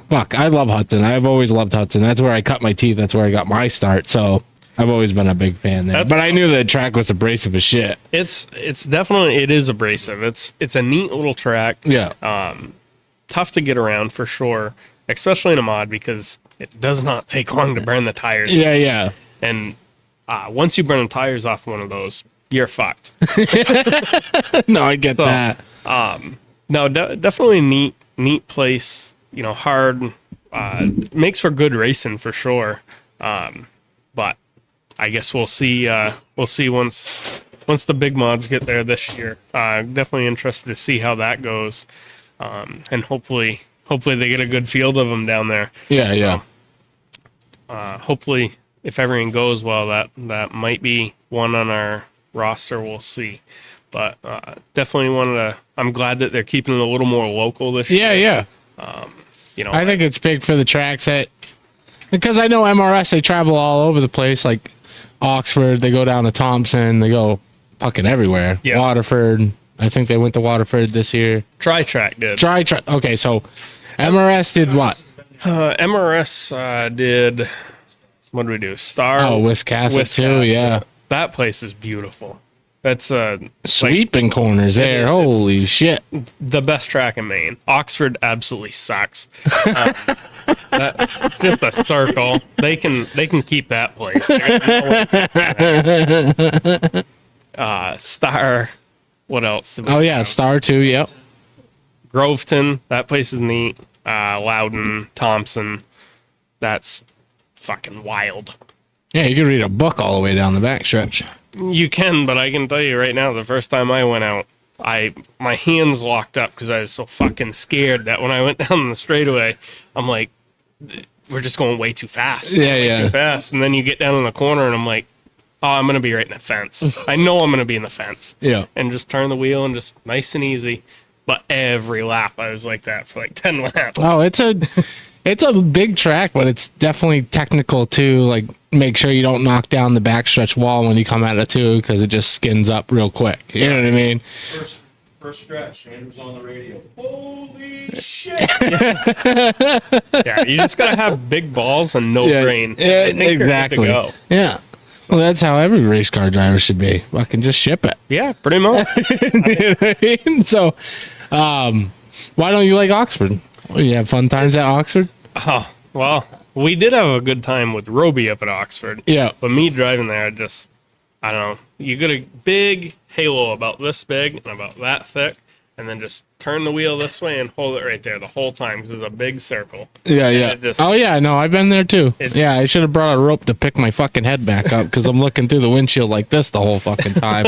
I love Hudson. I've always loved Hudson. That's where I cut my teeth. That's where I got my start. So I've always been a big fan there. But I knew the track was abrasive as shit. It's definitely, it is abrasive. It's a neat little track. Yeah. Tough to get around for sure, especially in a mod because it does not take long to burn the tires. Yeah. And once you burn the tires off one of those, you're fucked. No, I get that. No, definitely a neat place. You know, hard. Makes for good racing for sure. But I guess we'll see. We'll see once the big mods get there this year. Definitely interested to see how that goes. And hopefully they get a good field of them down there. Yeah. Hopefully, if everything goes well, that might be one on our roster. We'll see. But definitely I'm glad that they're keeping it a little more local this year. Yeah. You know, I think it's big for the tracks because I know MRS, they travel all over the place, like Oxford, they go down to Thompson, they go fucking everywhere. Yeah. Waterford, I think they went to Waterford this year. Tri-Track did. Okay, so MRS did what? MRS did, what did we do? Star. Oh, Wiscasset too, yeah. That place is beautiful. That's sweeping corners there. Holy shit. The best track in Maine. Oxford absolutely sucks. That's just a circle. They can keep that place. Star. What else? Oh yeah, Star too. Yep. Groveton. That place is neat. Loudon, Thompson. That's fucking wild. Yeah, you could read a book all the way down the back stretch. You can, but I can tell you right now, the first time I went out, my hands locked up because I was so fucking scared that when I went down the straightaway, I'm like, we're just going way too fast. Yeah. Too fast. And then you get down in the corner and I'm like, oh, I'm going to be right in the fence. I know I'm going to be in the fence. Yeah. And just turn the wheel and just nice and easy. But every lap, I was like that for like 10 laps. Oh, it's a big track, but it's definitely technical too. Like, make sure you don't knock down the backstretch wall when you come at it too, because it just skins up real quick. You know what I mean? First stretch, Andrew's on the radio. Holy shit! Yeah, you just gotta have big balls and no brain. Yeah, I think you're good to exactly. go. Yeah. Well, that's how every race car driver should be. Fucking just ship it. Yeah, pretty much. You know what I mean? So, why don't you like Oxford? You have fun times at Oxford? Oh, well, we did have a good time with Roby up at Oxford. Yeah. But me driving there, I don't know. You get a big halo about this big and about that thick, and then just turn the wheel this way and hold it right there the whole time because it's a big circle. Yeah. Oh, yeah, no, I've been there too. Yeah, I should have brought a rope to pick my fucking head back up because I'm looking through the windshield like this the whole fucking time.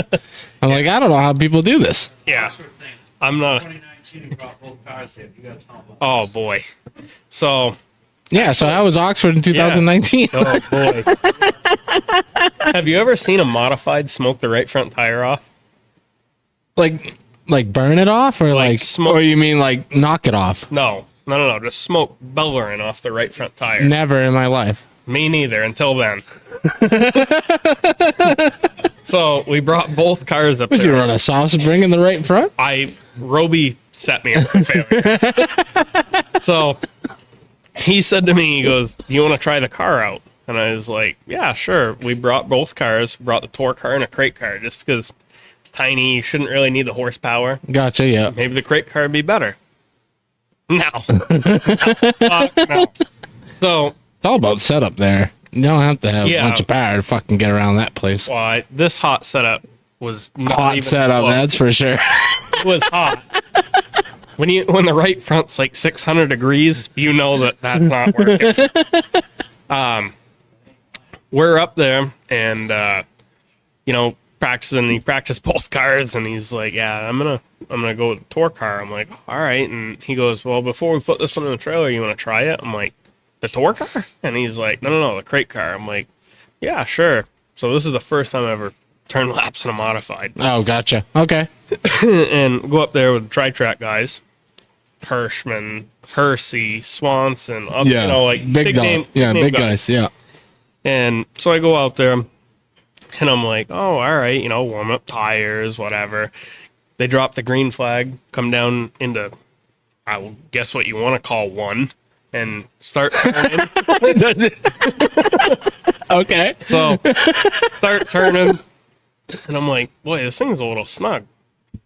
I'm like, I don't know how people do this. Yeah. Sort of thing. I'm not. 2019, we brought both cars here. You got to tell them. Oh, boy. So. Yeah, so how was Oxford in 2019? Oh, boy. Have you ever seen a modified smoke the right front tire off? Like burn it off, or like smoke? or you mean like knock it off? No. Just smoke bellowing off the right front tire. Never in my life. Me neither, until then. So we brought both cars up Would there. you run a soft spring in the right front? Roby set me up for failure. So he said to me, he goes, you want to try the car out? And I was like, yeah, sure. We brought both cars, brought the tour car and a crate car, just because tiny, you shouldn't really need the horsepower. Gotcha, yeah. Maybe the crate car would be better. No. No. So It's all about setup there. You don't have to have a bunch of power to fucking get around that place. well, this hot setup was not Hot even setup, close. that's for sure. It was hot. When the right front's like 600 degrees, you know that's not working. We're up there and practicing. He practiced both cars and he's like, "Yeah, I'm gonna go with the tour car." I'm like, "All right." And he goes, "Well, before we put this one in the trailer, you want to try it?" I'm like, "The tour car?" And he's like, "No, the crate car." I'm like, "Yeah, sure." So this is the first time I ever turned laps in a modified. Oh, gotcha. Okay. And go up there with the tri-track guys. Hirschman, Hersey, Swanson, big name guys. Yeah. And so I go out there and I'm like, oh, all right, warm up tires, whatever. They drop the green flag, come down into, I will guess what you want to call one. and start turning. Okay. So start turning, and I'm like, boy, this thing's a little snug. I'm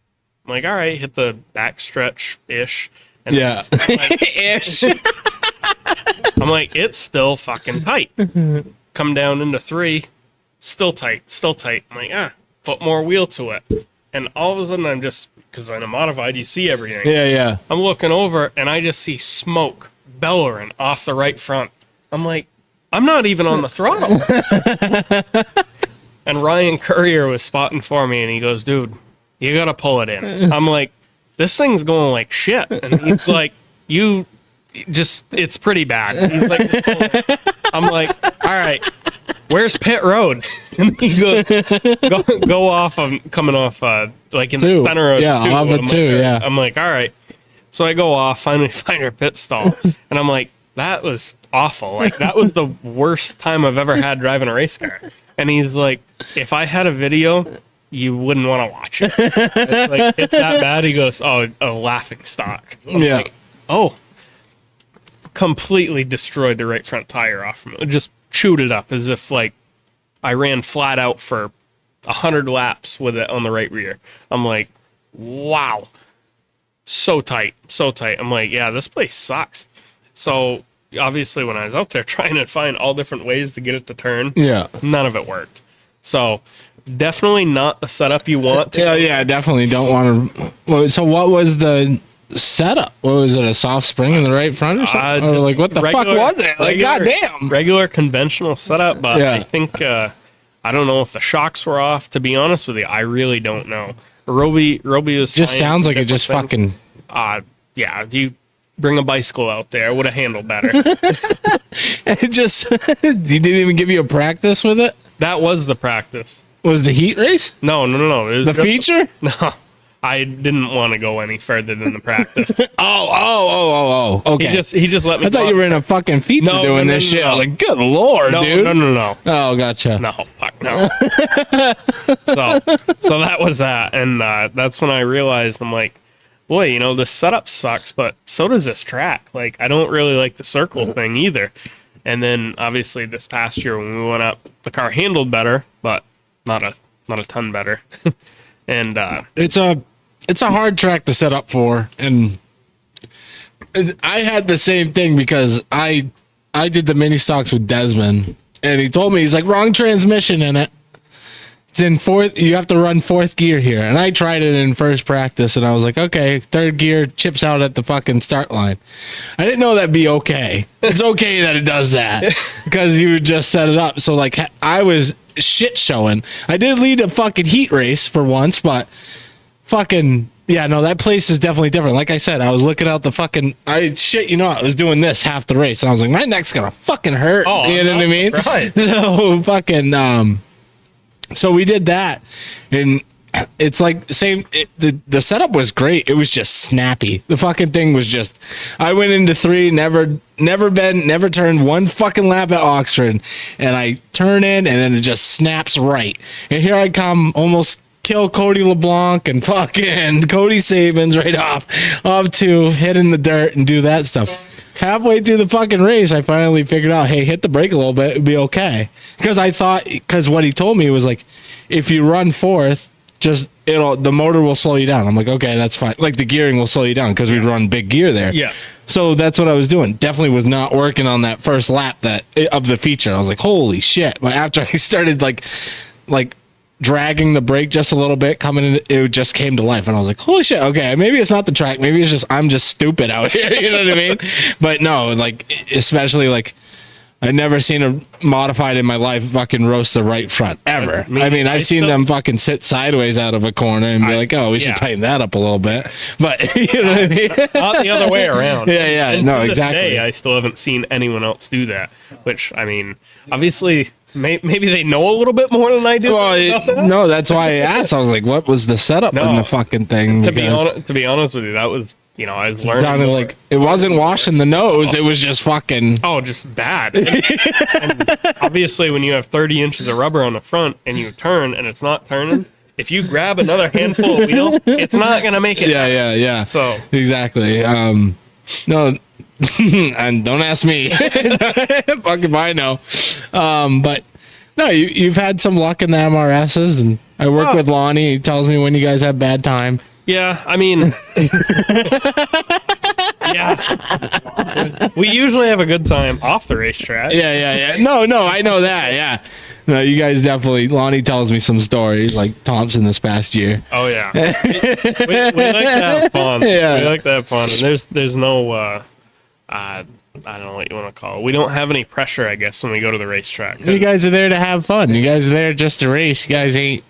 like, all right, hit the back stretch ish. And Yeah. Ish. I'm like, it's still fucking tight. Come down into 3, still tight. I'm like, put more wheel to it. And all of a sudden, I'm just, because in a modified, you see everything. Yeah. I'm looking over, and I just see smoke bellowing off the right front. I'm like, I'm not even on the throttle. And Ryan Courier was spotting for me, and he goes, dude, you got to pull it in. I'm like, this thing's going like shit. And he's like, it's pretty bad. He's like, just pull it. I'm like, all right, where's pit road? And he goes, go off of coming off like in the center of off of 2, yeah. I'm like, all right. So I go off, finally find our pit stall, and I'm like, that was awful. Like, that was the worst time I've ever had driving a race car. And he's like, if I had a video, you wouldn't want to watch it. It's that bad. He goes, oh, a laughing stock. I'm like, oh. Completely destroyed the right front tire off from it. Just chewed it up as if like I ran flat out for 100 laps with it on the right rear. I'm like, wow. So tight. I'm like, yeah, this place sucks. So obviously when I was out there trying to find all different ways to get it to turn, none of it worked. So definitely not the setup you want. Yeah, definitely don't want to. So what was the setup? What was it? A soft spring in the right front or something? Or like what the fuck was it? Like goddamn. Regular conventional setup, but I think I don't know if the shocks were off. To be honest with you, I really don't know. Roby was just sounds like it just things. Fucking. Yeah, you bring a bicycle out there, would have handled better. It just he didn't even give you a practice with it. That was the practice. Was the heat race? No. It was the feature? No. I didn't want to go any further than the practice. Oh. Okay. He just let me. I thought you were in a fucking feature doing this shit. I was like, good lord, dude. No. Oh, gotcha. No, fuck no. so that was that, and that's when I realized I'm like, boy, this setup sucks, but so does this track. Like, I don't really like the circle thing either. And then obviously this past year when we went up, the car handled better, but not a ton better. And it's a hard track to set up for, and I had the same thing because I did the mini stocks with Desmond, and he told me, he's like, wrong transmission in it. It's in 4th. You have to run 4th gear here, and I tried it in first practice, and I was like, okay, 3rd gear chips out at the fucking start line. I didn't know that'd be okay. It's okay that it does that because you would just set it up. So like I was shit showing. I did lead a fucking heat race for once, but fucking yeah, no, that place is definitely different. Like I said, I was looking out the fucking I was doing this half the race, and I was like, my neck's gonna fucking hurt. Oh, you know what I mean? Right. So fucking so we did that, and it's like the setup was great. It was just snappy. The fucking thing was just, I went into 3, never turned one fucking lap at Oxford, and I turn in, and then it just snaps right. And here I come, almost kill Cody LeBlanc and fucking Cody Sabins right off to hit in the dirt and do that stuff. Halfway through the fucking race, I finally figured out, hey, hit the brake a little bit, it'd be okay. Because what he told me was like, if you run 4th, the motor will slow you down. I'm like, okay, that's fine. Like the gearing will slow you down because we'd run big gear there. Yeah. So that's what I was doing. Definitely was not working on that first lap of the feature. I was like, holy shit. But after I started like dragging the brake just a little bit coming in, it just came to life, and I was like, holy shit, okay, maybe it's not the track, maybe it's just I'm just stupid out here. You know what I mean? But no, like, especially like, I've never seen a modified in my life fucking roast the right front ever. I've seen them fucking sit sideways out of a corner and be like, oh, we should tighten that up a little bit. But you know what I mean? Not the other way around. Yeah, and no, to this exactly. day, I still haven't seen anyone else do that, which, I mean, obviously maybe they know a little bit more than I do. Well, no, that's why I asked. I was like, what was the setup in the fucking thing? To be honest with you, that was, I was learning. Sounded like it wasn't washing the nose. It was just fucking. Oh, just bad. And obviously, when you have 30 inches of rubber on the front and you turn and it's not turning, if you grab another handful of wheel, it's not going to make it. Yeah. So exactly. No, And don't ask me. Fuck if I know. But no, you've had some luck in the MRSs, and I work with Lonnie. He tells me when you guys have bad time. Yeah, I mean, yeah, we usually have a good time off the racetrack. Yeah. No, I know that. Yeah, no, you guys definitely. Lonnie tells me some stories like Thompson this past year. Oh yeah, we like to have fun. Yeah. We like to have fun, and there's no I don't know what you want to call it. We don't have any pressure, I guess, when we go to the racetrack. You guys are there to have fun. You guys are there just to race. You guys ain't.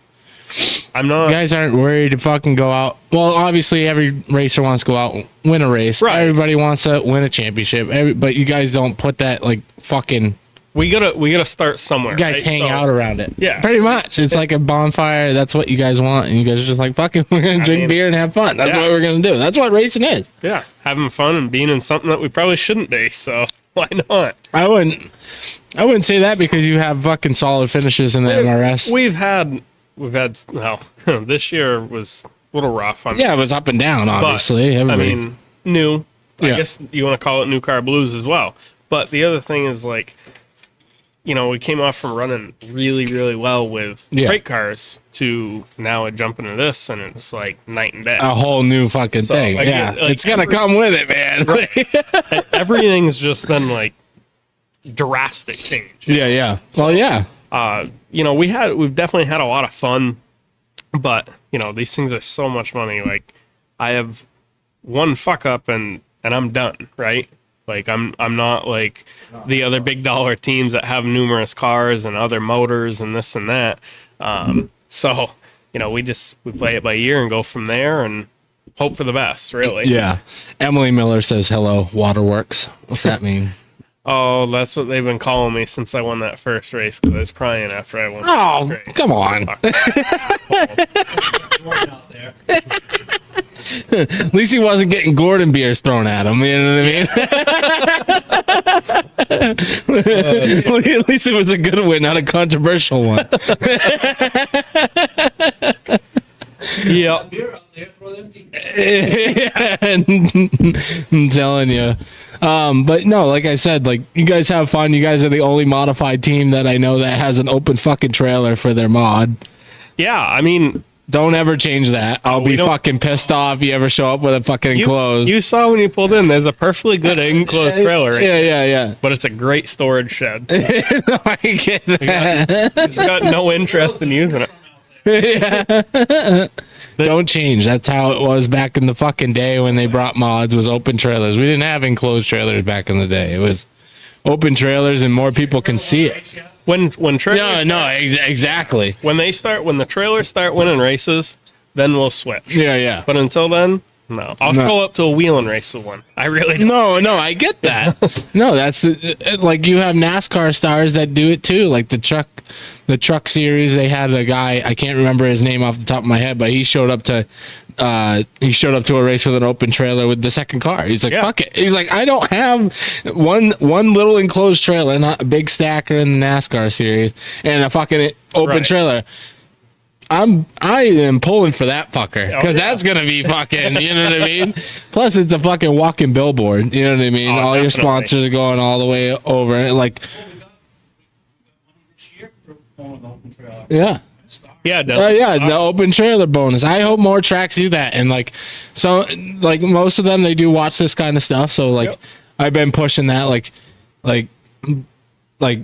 I'm not. You guys aren't worried to fucking go out. Well, obviously, every racer wants to go out and win a race. Right. Everybody wants to win a championship. But you guys don't put that like fucking. We gotta start somewhere. You guys right? hang So- out around it. Yeah. Pretty much. It's like a bonfire. That's what you guys want. And you guys are just like, fucking, we're going to drink beer and have fun. That's Yeah. what we're going to do. That's what racing is. Yeah, having fun and being in something that we probably shouldn't be. So why not? I wouldn't say that because you have fucking solid finishes in the MRS. We've had well, this year was a little rough. Yeah, it was up and down, but, obviously. Everybody. I mean, new. Yeah. I guess you want to call it new car blues as well. But the other thing is like, we came off from running really, really well with crate cars to now jumping into this, and it's like night and day. A whole new fucking So, thing. like, Yeah. like It's going to come with it, man. And everything's just been like drastic change. Yeah. Well, yeah. We've definitely had a lot of fun, but these things are so much money. Like, I have one fuck up and I'm done, right? Like, I'm not like the other big dollar teams that have numerous cars and other motors and this and that. So we play it by ear and go from there and hope for the best, really. Yeah. Emily Miller says, hello, Waterworks. What's that mean? Oh, that's what they've been calling me since I won that first race, because I was crying after I won. Oh, the first race. come on. At least he wasn't getting Gordon beers thrown at him. You know what I mean? At least it was a good win, not a controversial one. Yeah. Beer out there, throw them empty. I'm telling you. But no, like I said, like you guys have fun. You guys are the only modified team that I know that has an open fucking trailer for their mod. Yeah, I mean, Don't ever change that. I'll be don't- fucking pissed off if you ever show up with a fucking enclosed. you saw when you pulled in, there's a perfectly good enclosed trailer, right? Yeah. But it's a great storage shed. No, I get that. It's got no interest in using it. Don't change. That's how it was back in the fucking day when they brought mods, was open trailers. We didn't have enclosed trailers back in the day. It was open trailers and more people can see it. When trailers, Exactly. when the trailers start winning races, then we'll switch. Yeah. But until then, no. I'll No. show up to a wheel and race with one. I really don't. No, I get that. No, that's like you have NASCAR stars that do it too. Like the truck series, they had a guy, I can't remember his name off the top of my head, but he showed up to a race with an open trailer with the second car. He's like, fuck it. He's like, I don't have one little enclosed trailer, not a big stacker in the NASCAR series, and a fucking open Right. trailer. I am pulling for that fucker because that's gonna be fucking. You know what I mean? Plus, it's a fucking walking billboard. You know what I mean? Oh, all your definitely. sponsors are going all the way over, and like, yeah. Yeah, The open trailer bonus. I hope more tracks do that, and like most of them, they do watch this kind of stuff. So like, I've been pushing that, like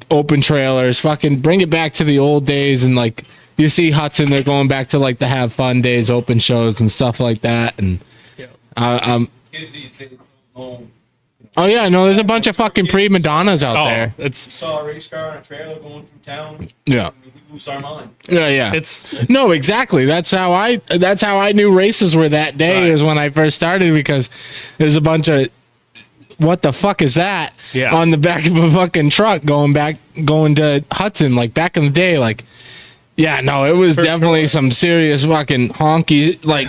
open trailers, fucking bring it back to the old days, and like you see Hudson, they're going back to like the have fun days, open shows and stuff like that, and Kids these days don't know. oh yeah, no, there's a bunch of fucking prima donnas out there. You saw a race car on a trailer going through town. Yeah. We lose our mind. Yeah. It's No, exactly. That's how I knew races were that day. Right. Is when I first started, because there's a bunch of what the fuck is that on the back of a fucking truck going to Hudson, like back in the day, like. Yeah, no, it was definitely some serious fucking honky, like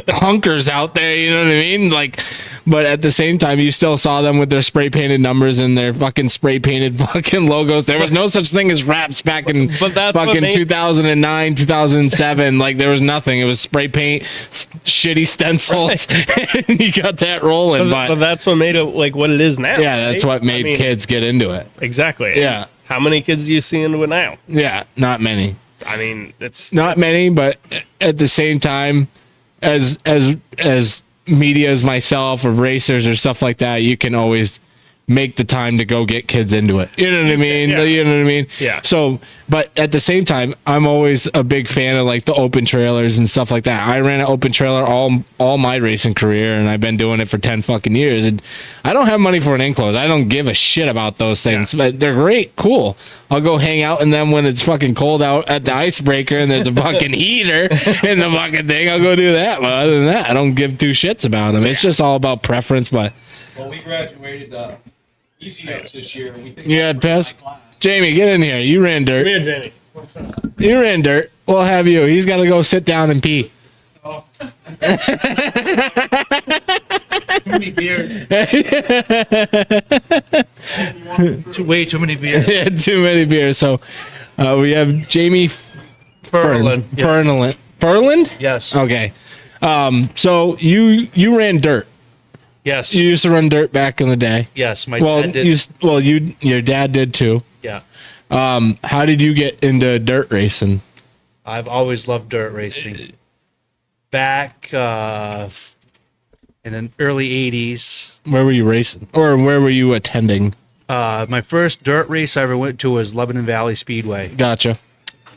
hunkers out there, you know what I mean? Like, but at the same time, you still saw them with their spray painted numbers and their fucking spray painted fucking logos. There was no such thing as wraps back in But that's what fucking made- 2009, 2007. Like there was nothing. It was spray paint, shitty stencils. And you got that rolling. But But that's what made it like what it is now. yeah, that's right? what made I mean, kids get into it. Exactly. Yeah. How many kids do you see into it now? Yeah, not many. I mean, it's Not many, but at the same time, as media as myself or racers or stuff like that, you can always make the time to go get kids into it. You know what I mean? Yeah. You know what I mean? Yeah. So, but at the same time, I'm always a big fan of like the open trailers and stuff like that. I ran an open trailer all my racing career, and I've been doing it for 10 fucking years. And I don't have money for an enclosed. I don't give a shit about those things, but they're great, cool. I'll go hang out in them when it's fucking cold out at the icebreaker and there's a fucking heater in the fucking thing. I'll go do that. But other than that, I don't give two shits about them. It's just all about preference. But Well, we graduated Easy Ups this year. And we think you had piss. Jamie, get in here. You ran dirt. Here, Jamie. You ran dirt. We'll have you. He's got to go sit down and pee. Too many beers. Way too many beers. He had too many beers. So we have Jamie Furlan. Yeah. Furlan. Furland? Yes. Okay. So you ran dirt. Yes. You used to run dirt back in the day. Yes. My Well, dad did. your dad did too. Yeah. How did you get into dirt racing? I've always loved dirt racing. Back in the early 80s, Where were you racing, or where were you attending? my first dirt race I ever went to was Lebanon Valley Speedway. Gotcha.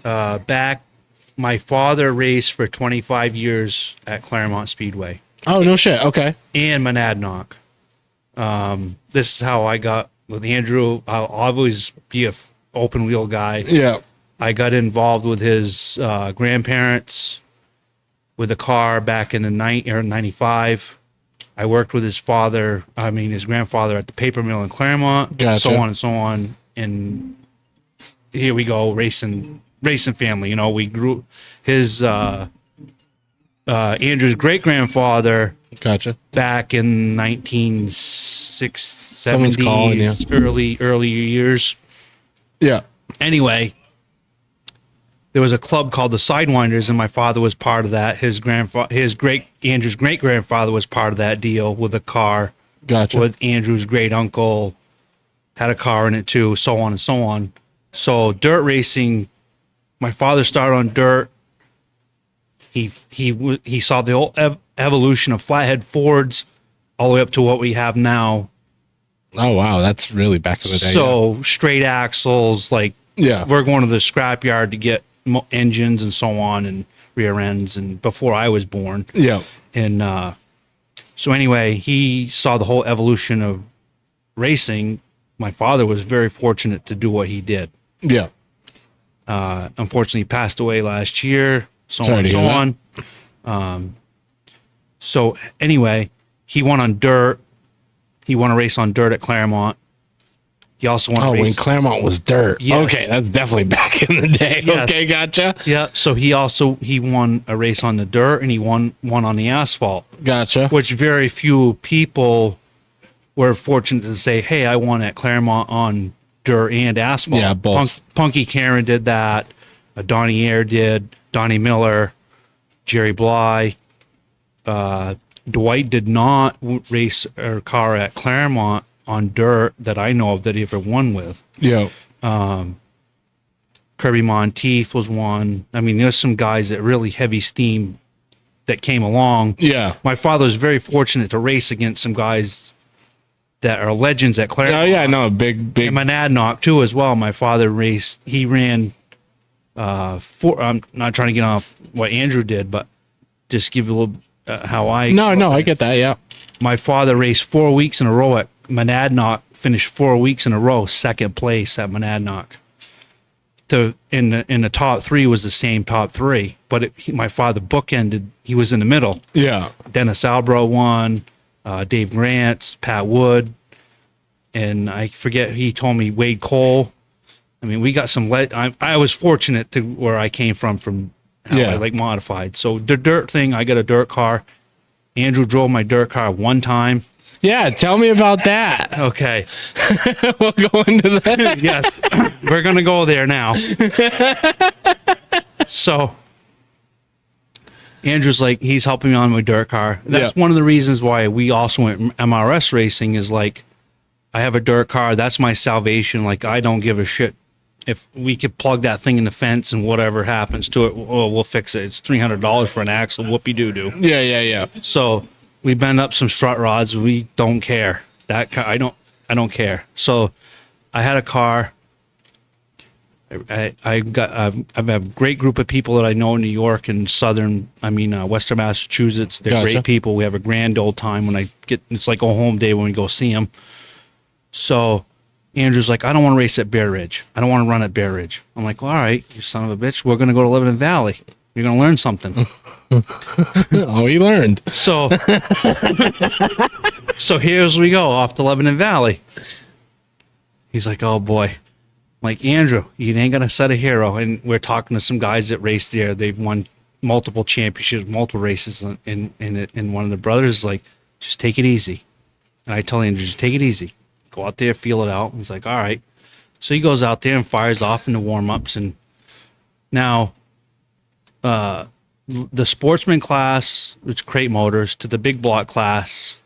Back, my father raced for 25 years at Claremont Speedway Oh no shit. Okay. and Monadnock. This is how I got with Andrew. I'll always be a open wheel guy. Yeah. I got involved with his grandparents with a car back in the 95. I worked with his grandfather at the paper mill in Claremont, Gotcha. so on and so on. And here we go, racing family. You know, we grew his Andrew's great grandfather Gotcha. back in Someone's calling you. 1970s, early years. Yeah. Anyway, there was a club called the Sidewinders, and my father was part of that. Andrew's great grandfather was part of that deal with a car. Gotcha. With Andrew's great uncle had a car in it too, so on and so on. So dirt racing, my father started on dirt. He saw the whole evolution of flathead Fords all the way up to what we have now. Oh wow, that's really back in the day. So straight axles, like Yeah. we're going to the scrapyard to get engines and so on, and rear ends, and before I was born. Yeah. And so anyway, he saw the whole evolution of racing. My father was very fortunate to do what he did. Yeah. Unfortunately, he passed away last year. So Sorry on to and so hear on. So anyway, he won on dirt. He won a race on dirt at Claremont. He also won a Oh, when race. Claremont was dirt. Yes. Okay, that's definitely back in the day. Yes. Okay, gotcha. Yeah, so he won a race on the dirt, and he won one on the asphalt, Gotcha. which very few people were fortunate to say, "Hey, I won at Claremont on dirt and asphalt." Yeah, both. Punky Karen did that. Donnie Air did. Donnie Miller, Jerry Bly. Dwight did not race a car at Claremont on dirt that I know of that he ever won with. Yeah. Kirby Monteith was one. I mean, there's some guys that really heavy steam that came along. Yeah. My father was very fortunate to race against some guys that are legends at Claremont. Oh yeah, no, big. And Monadnock too as well. My father raced. He ran. I'm not trying to get off what Andrew did, but just give you a little how I. No, I get that. Yeah. My father raced 4 weeks in a row at Monadnock. Finished 4 weeks in a row, second place at Monadnock. In the top three was the same top three, but my father bookended. He was in the middle. Yeah. Dennis Albro won, Dave Grant, Pat Wood, and I forget. He told me Wade Cole. I mean, we got some. I was fortunate to where I came from how Yeah. I like modified. So the dirt thing, I got a dirt car. Andrew drove my dirt car one time. Yeah, tell me about that. Okay. We'll go into that. Yes, we're gonna go there now. So Andrew's like, he's helping me on my dirt car. That's one of the reasons why we also went MRS racing, is like, I have a dirt car. That's my salvation. Like, I don't give a shit if we could plug that thing in the fence and whatever happens to it. We'll fix it. It's $300 for an axle. Whoopie doo doo. Yeah. So we bend up some strut rods. We don't care. That car, I don't care. So I had a car. I have a great group of people that I know in New York and Western Massachusetts. They're Gotcha. great people. We have a grand old time when it's like a home day when we go see them. So Andrew's like, I don't want to race at Bear Ridge. I don't want to run at Bear Ridge. I'm like, well, all right, you son of a bitch. We're going to go to Lebanon Valley. You're going to learn something. Oh, he learned. So here's we go off to Lebanon Valley. He's like, oh boy. I'm like, Andrew, you ain't gonna set a hero. And we're talking to some guys that race there. They've won multiple championships, multiple races, and one of the brothers is like, just take it easy. And I tell Andrew, just take it easy. Go out there, feel it out. And he's like, all right. So he goes out there and fires off into warm-ups. And now the sportsman class, which crate motors, to the big block class,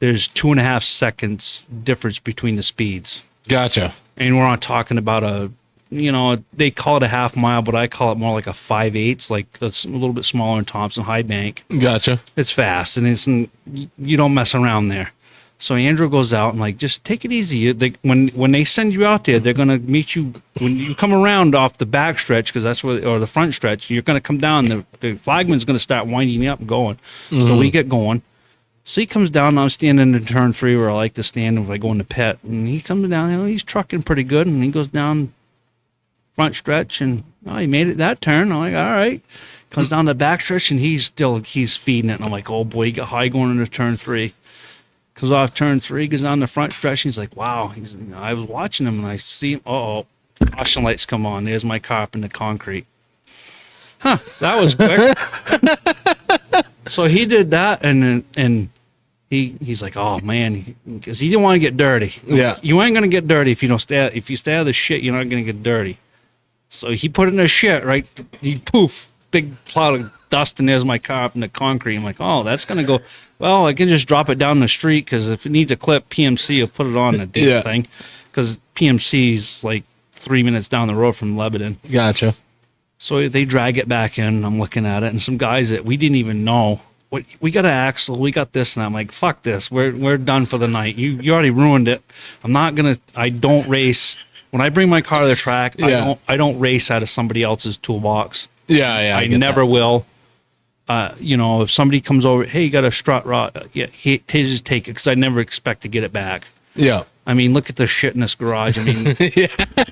there's 2.5 seconds difference between the speeds. Gotcha. And we're not talking about they call it a half mile, but I call it more like a 5/8, like it's a little bit smaller in Thompson High Bank. Gotcha. It's fast, and you don't mess around there. So Andrew goes out and like, just take it easy. When they send you out there, they're gonna meet you when you come around off the back stretch, because that's or the front stretch. You're gonna come down. The flagman's gonna start winding you up and going. Mm-hmm. So we get going. So he comes down, and I'm standing in turn 3 where I like to stand if I go in the pit. And he comes down, he's trucking pretty good, and he goes down front stretch, and he made it that turn. I'm like, all right. Comes down the back stretch, and he's feeding it. And I'm like, oh boy, he got high going into turn 3. Comes off turn 3, goes down the front stretch, and he's like, wow. I was watching him, and I see him, caution lights come on. There's my car up in the concrete. Huh, that was quick. So he did that, and he's like, oh man, because he didn't want to get dirty. Yeah, you ain't gonna get dirty if you don't stay. If you stay out of the shit, you're not gonna get dirty. So he put it in the shit, right? He poof, big cloud of dust, and there's my car up in the concrete. I'm like, oh, that's gonna go. Well, I can just drop it down the street, because if it needs a clip, PMC will put it on the damn thing, because PMC's like 3 minutes down the road from Lebanon. Gotcha. So they drag it back in. I'm looking at it, and some guys that we didn't even know. We got an axle, we got this, and I'm like, fuck this. We're done for the night. You already ruined it. I don't race. When I bring my car to the track, I don't race out of somebody else's toolbox. Yeah. I never will. If somebody comes over, hey, you got a strut rod, just take it, because I never expect to get it back. Yeah. I mean, look at the shit in this garage. I mean,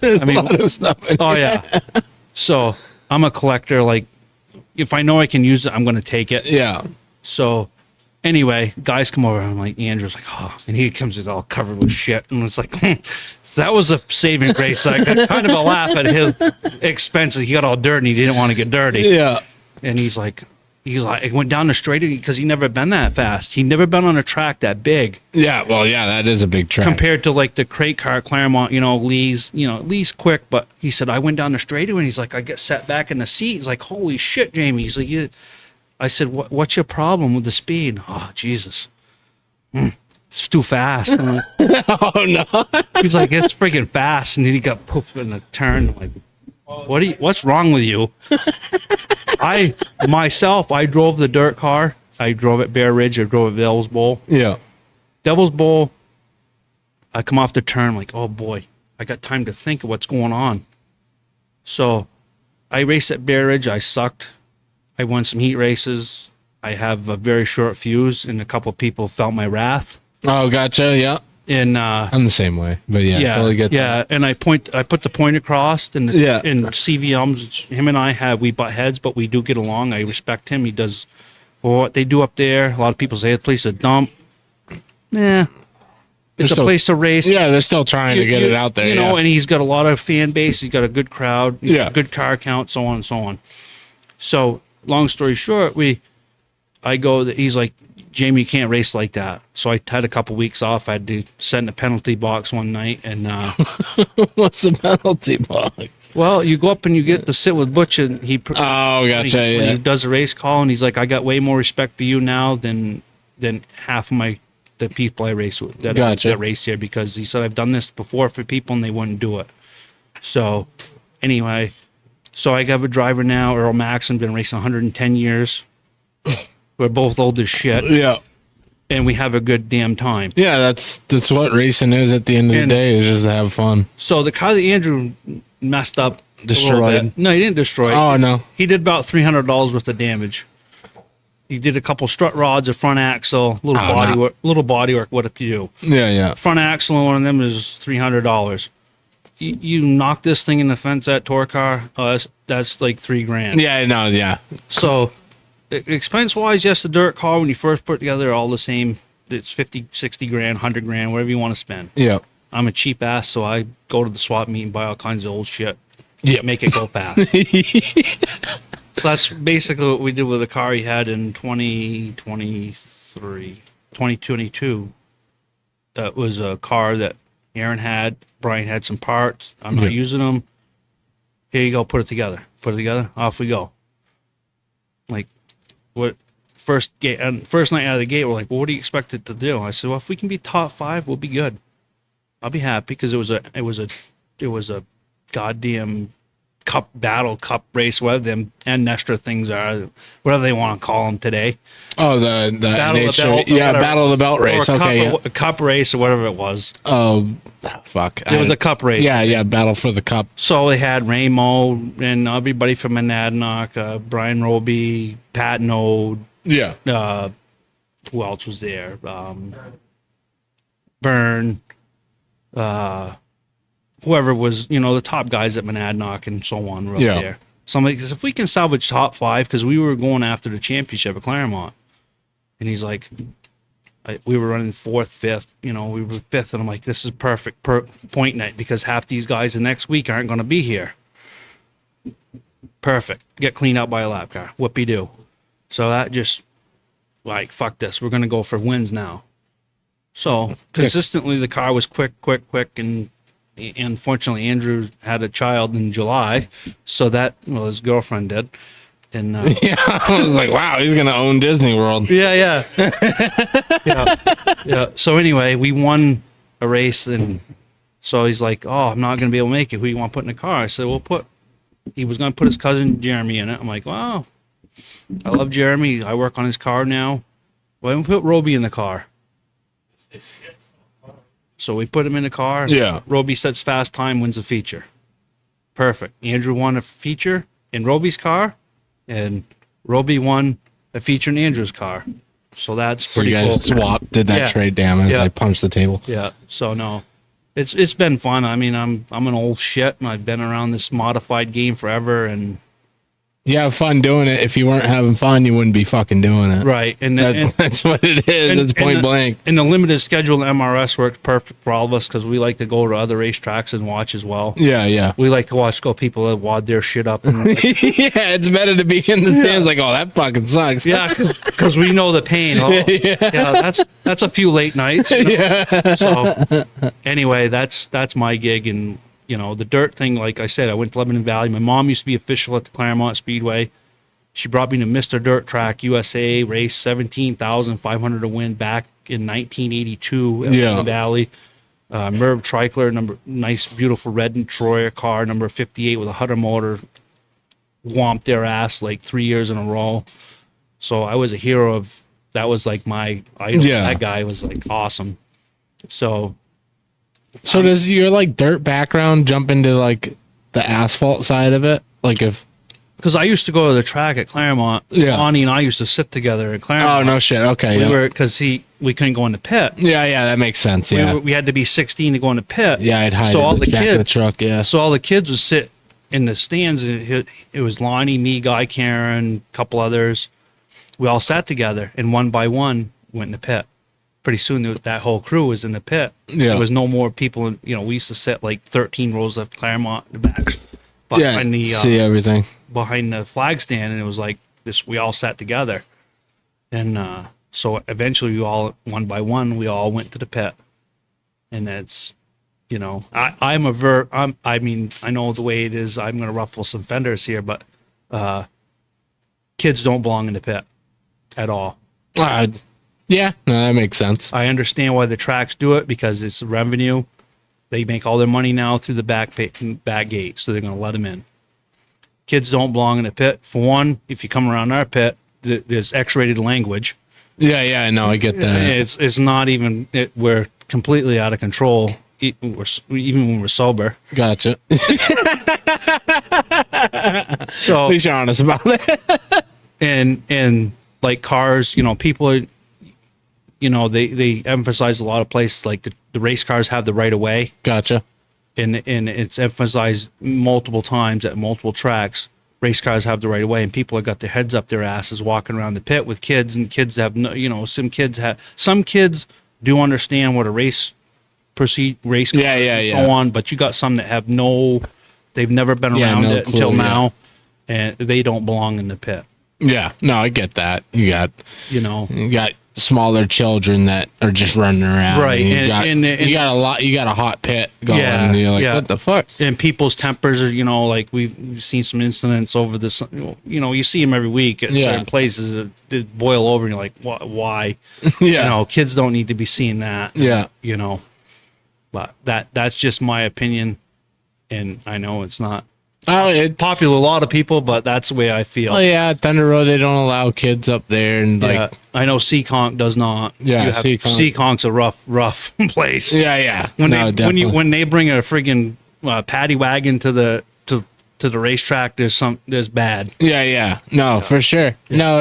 there's a lot of stuff in here. yeah. So I'm a collector. Like, if I know I can use it, I'm going to take it. Yeah. So anyway, guys come over. I'm like, Andrew's like, oh, and he comes in all covered with shit. And it's like, so that was a saving grace. I got kind of a laugh at his expense. He got all dirty and he didn't want to get dirty. Yeah. And he's like, I went down the straight because he never been that fast. He never been on a track that big. Yeah. Well, yeah, that is a big track. Compared to like the crate car, Claremont, Lee's quick. But he said, I went down the straightaway, and he's like, I get set back in the seat. He's like, holy shit, Jamie. He's like, I said, what's your problem with the speed? Oh, Jesus. It's too fast. I'm like, oh, no. He's like, it's freaking fast. And then he got pooped in a turn. I'm like, what's wrong with you? I drove the dirt car. I drove at Bear Ridge. I drove at Devil's Bowl. Yeah. Devil's Bowl, I come off the turn, I'm like, oh boy, I got time to think of what's going on. So I raced at Bear Ridge. I sucked. I won some heat races. I have a very short fuse, and a couple of people felt my wrath. Oh, gotcha. Yeah. And I'm the same way, but totally get that. Yeah, and I put the point across, and and CVMs, him and I we butt heads, but we do get along. I respect him. He does what they do up there. A lot of people say the place is a dump. Nah, it's a place to race. Yeah, they're still trying to get it out there. And he's got a lot of fan base. He's got a good crowd. Yeah, good car count, so on and so on. So long story short, he's like, Jamie, you can't race like that. So I had a couple weeks off. I had to sit in the penalty box one night, and What's the penalty box? well, you go up and you get to sit with Butch, and Oh, gotcha. when he does a race call, and he's like, I got way more respect for you now than half of the people I race with that race here, because he said I've done this before for people and they wouldn't do it. So anyway, so I have a driver now, Earl Maxon, been racing 110 years. We're both old as shit. Yeah. And we have a good damn time. Yeah, that's what racing is at the end of the day, is just to have fun. So the car that Andrew messed up, Destroyed. No, he didn't destroy it. Oh, no. He did about $300 worth of damage. He did a couple strut rods, a front axle, little body work. What if you do? Yeah, yeah. Front axle on one of them is $300. You knock this thing in the fence at tour car, that's like $3,000. Yeah, no, yeah. So expense wise, yes, the dirt car when you first put it together, all the same. It's 50, 60 grand, 100 grand, whatever you want to spend. Yeah. I'm a cheap ass, so I go to the swap meet and buy all kinds of old shit. Yeah. Make it go fast. So that's basically what we did with the car he had in 2022. That was a car that Aaron had. Brian had some parts. I'm not using them. Here you go. Put it together. Off we go. Like, what? First night out of the gate, we're like, well, what do you expect it to do? I said, well, if we can be top 5, we'll be good. I'll be happy, because it was a goddamn cup race, whatever them and Nestra things are, whatever they want to call them today. Oh, the Battle of the Belt, Battle of the Belt race. Okay, a cup race or whatever it was. Oh, fuck. It was a cup race. Yeah, Battle for the Cup. So they had Ramo and everybody from Monadnock, Brian Roby, Pat Node. Yeah. Who else was there? Byrne. Whoever was, the top guys at Monadnock and so on were up there. So I'm like, if we can salvage top 5, because we were going after the championship at Claremont. And he's like, we were running 4th, 5th, we were 5th. And I'm like, this is perfect point night, because half these guys the next week aren't going to be here. Perfect. Get cleaned out by a lap car. Whoopie-doo. So that just, like, fuck this. We're going to go for wins now. So consistently, the car was quick, and unfortunately, Andrew had a child in July, so his girlfriend did, and yeah, I was like, wow, he's gonna own Disney World. Yeah. So anyway, we won a race, and so he's like, oh, I'm not gonna be able to make it. Who you want to put in the car? I said, he was gonna put his cousin Jeremy in it. I'm like, wow, I love Jeremy. I work on his car now. Why don't we put Roby in the car? So we put him in the car. Yeah. Roby sets fast time, wins the feature. Perfect. Andrew won a feature in Roby's car, and Roby won a feature in Andrew's car. So that's pretty cool. You guys swapped, did that trade damage, like punched the table. Yeah. So no, it's been fun. I mean, I'm an old shit, and I've been around this modified game forever, and you have fun doing it. If you weren't having fun, you wouldn't be fucking doing it. Right. And that's what it is. It's point blank. And the limited schedule in MRS works perfect for all of us, because we like to go to other racetracks and watch as well. Yeah. We like to watch people that wad their shit up. And yeah, it's better to be in the stands like, oh, that fucking sucks. Yeah, because we know the pain. Oh, yeah, that's a few late nights. Yeah. So anyway, that's my gig. And the dirt thing, like I said, I went to Lebanon Valley. My mom used to be official at the Claremont Speedway. She brought me to Mr. Dirt Track USA, race 17,500 to win back in 1982 at Lebanon Valley. Merv Trichler, nice, beautiful red and Troyer car, number 58 with a Hutter motor, whomped their ass like 3 years in a row. So I was a hero of, that was like my idol. Yeah. That guy was like awesome. So does your like dirt background jump into like the asphalt side of it? Like because I used to go to the track at Claremont. Yeah. Lonnie and I used to sit together at Claremont. Oh, no shit. Okay. We were, because we couldn't go in the pit. Yeah, that makes sense. Yeah. We had to be 16 to go in the pit. Yeah, I'd hide so in the back of the truck. Yeah. So all the kids would sit in the stands, and it was Lonnie, me, Guy, Karen, a couple others. We all sat together, and one by one went in the pit. Pretty soon that whole crew was in the pit. Yeah. There was no more people. We used to sit like 13 rows of Claremont in the back. See everything behind the flag stand, and it was like this. We all sat together, And so eventually, we all, one by one, we all went to the pit. And that's, you know, I mean, I know the way it is. I'm going to ruffle some fenders here, but kids don't belong in the pit at all. Yeah, no, that makes sense. I understand why the tracks do it because it's revenue. They make all their money now through the back gate, so they're going to let them in. Kids don't belong in the pit. For one, if you come around our pit, there's X-rated language. Yeah, no, I get that. It's not even. We're completely out of control. Even when we're sober. Gotcha. So at least you're honest about it. and like cars, you know, people are, you know, they emphasize a lot of places like the race cars have the right of way. Gotcha. And it's emphasized multiple times at multiple tracks. Race cars have the right of way, and people have got their heads up their asses walking around the pit with kids, and kids have no, you know, some kids do understand what a race car and so on, but you got some that have they've never been around it until now, and they don't belong in the pit. Yeah, no, I get that. You got smaller children that are just running around, right? And you got a hot pit going, and you're like, what the fuck? And people's tempers are, you know, like we've seen some incidents over this, you know, you see them every week at certain places that boil over, and you're like, why? You know, kids don't need to be seeing that. Yeah, you know, but that's just my opinion, and I know it's not popular with a lot of people, but that's the way I feel. Oh yeah, at Thunder Road they don't allow kids up there, and like I know Seekonk does not. Yeah, Seekonk's a rough place. Yeah. When they bring a friggin' paddy wagon to the racetrack, there's bad. Yeah. No, for sure. Yeah. No,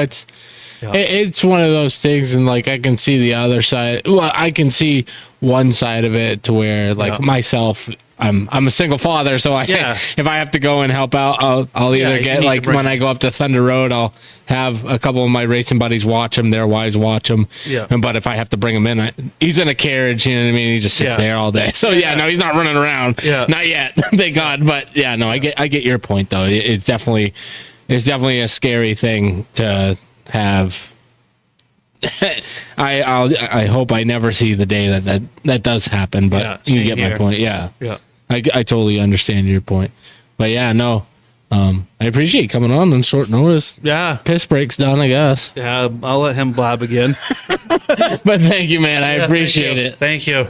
it's one of those things, and like I can see the other side. Well, I can see one side of it to where like myself. I'm a single father, so if I have to go and help out, I'll either get like when I go up to Thunder Road, I'll have a couple of my racing buddies watch him, their wives watch him. Yeah. But if I have to bring him in, he's in a carriage, you know what I mean? He just sits there all day. So no, he's not running around. Yeah. Not yet, thank God. But yeah, no, I get your point though. It's definitely a scary thing to have. I hope I never see the day that does happen, but you get my point. Yeah. I totally understand your point, but no, I appreciate you coming on short notice. Yeah, piss break's done, I guess. Yeah, I'll let him blab again. But thank you, man. I appreciate it. Thank you.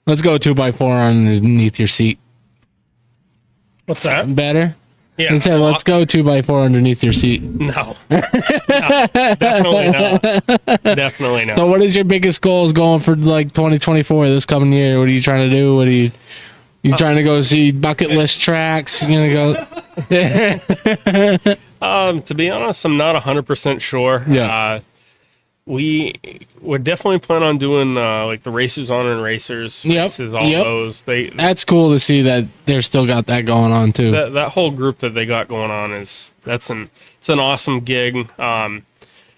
Let's go 2x4 underneath your seat. What's that? Better? Yeah. And say, let's go 2x4 underneath your seat. No. Definitely not. Definitely not. So what is your biggest goals going for like 2024 this coming year? What are you trying to do? What are you trying to go see bucket list tracks? You gonna go? To be honest, I'm not 100% sure. Yeah. We're definitely planning on doing like the Racers on and Racers. Races, all those. That's cool to see that they're still got that going on too. That whole group that they got going on it's an awesome gig.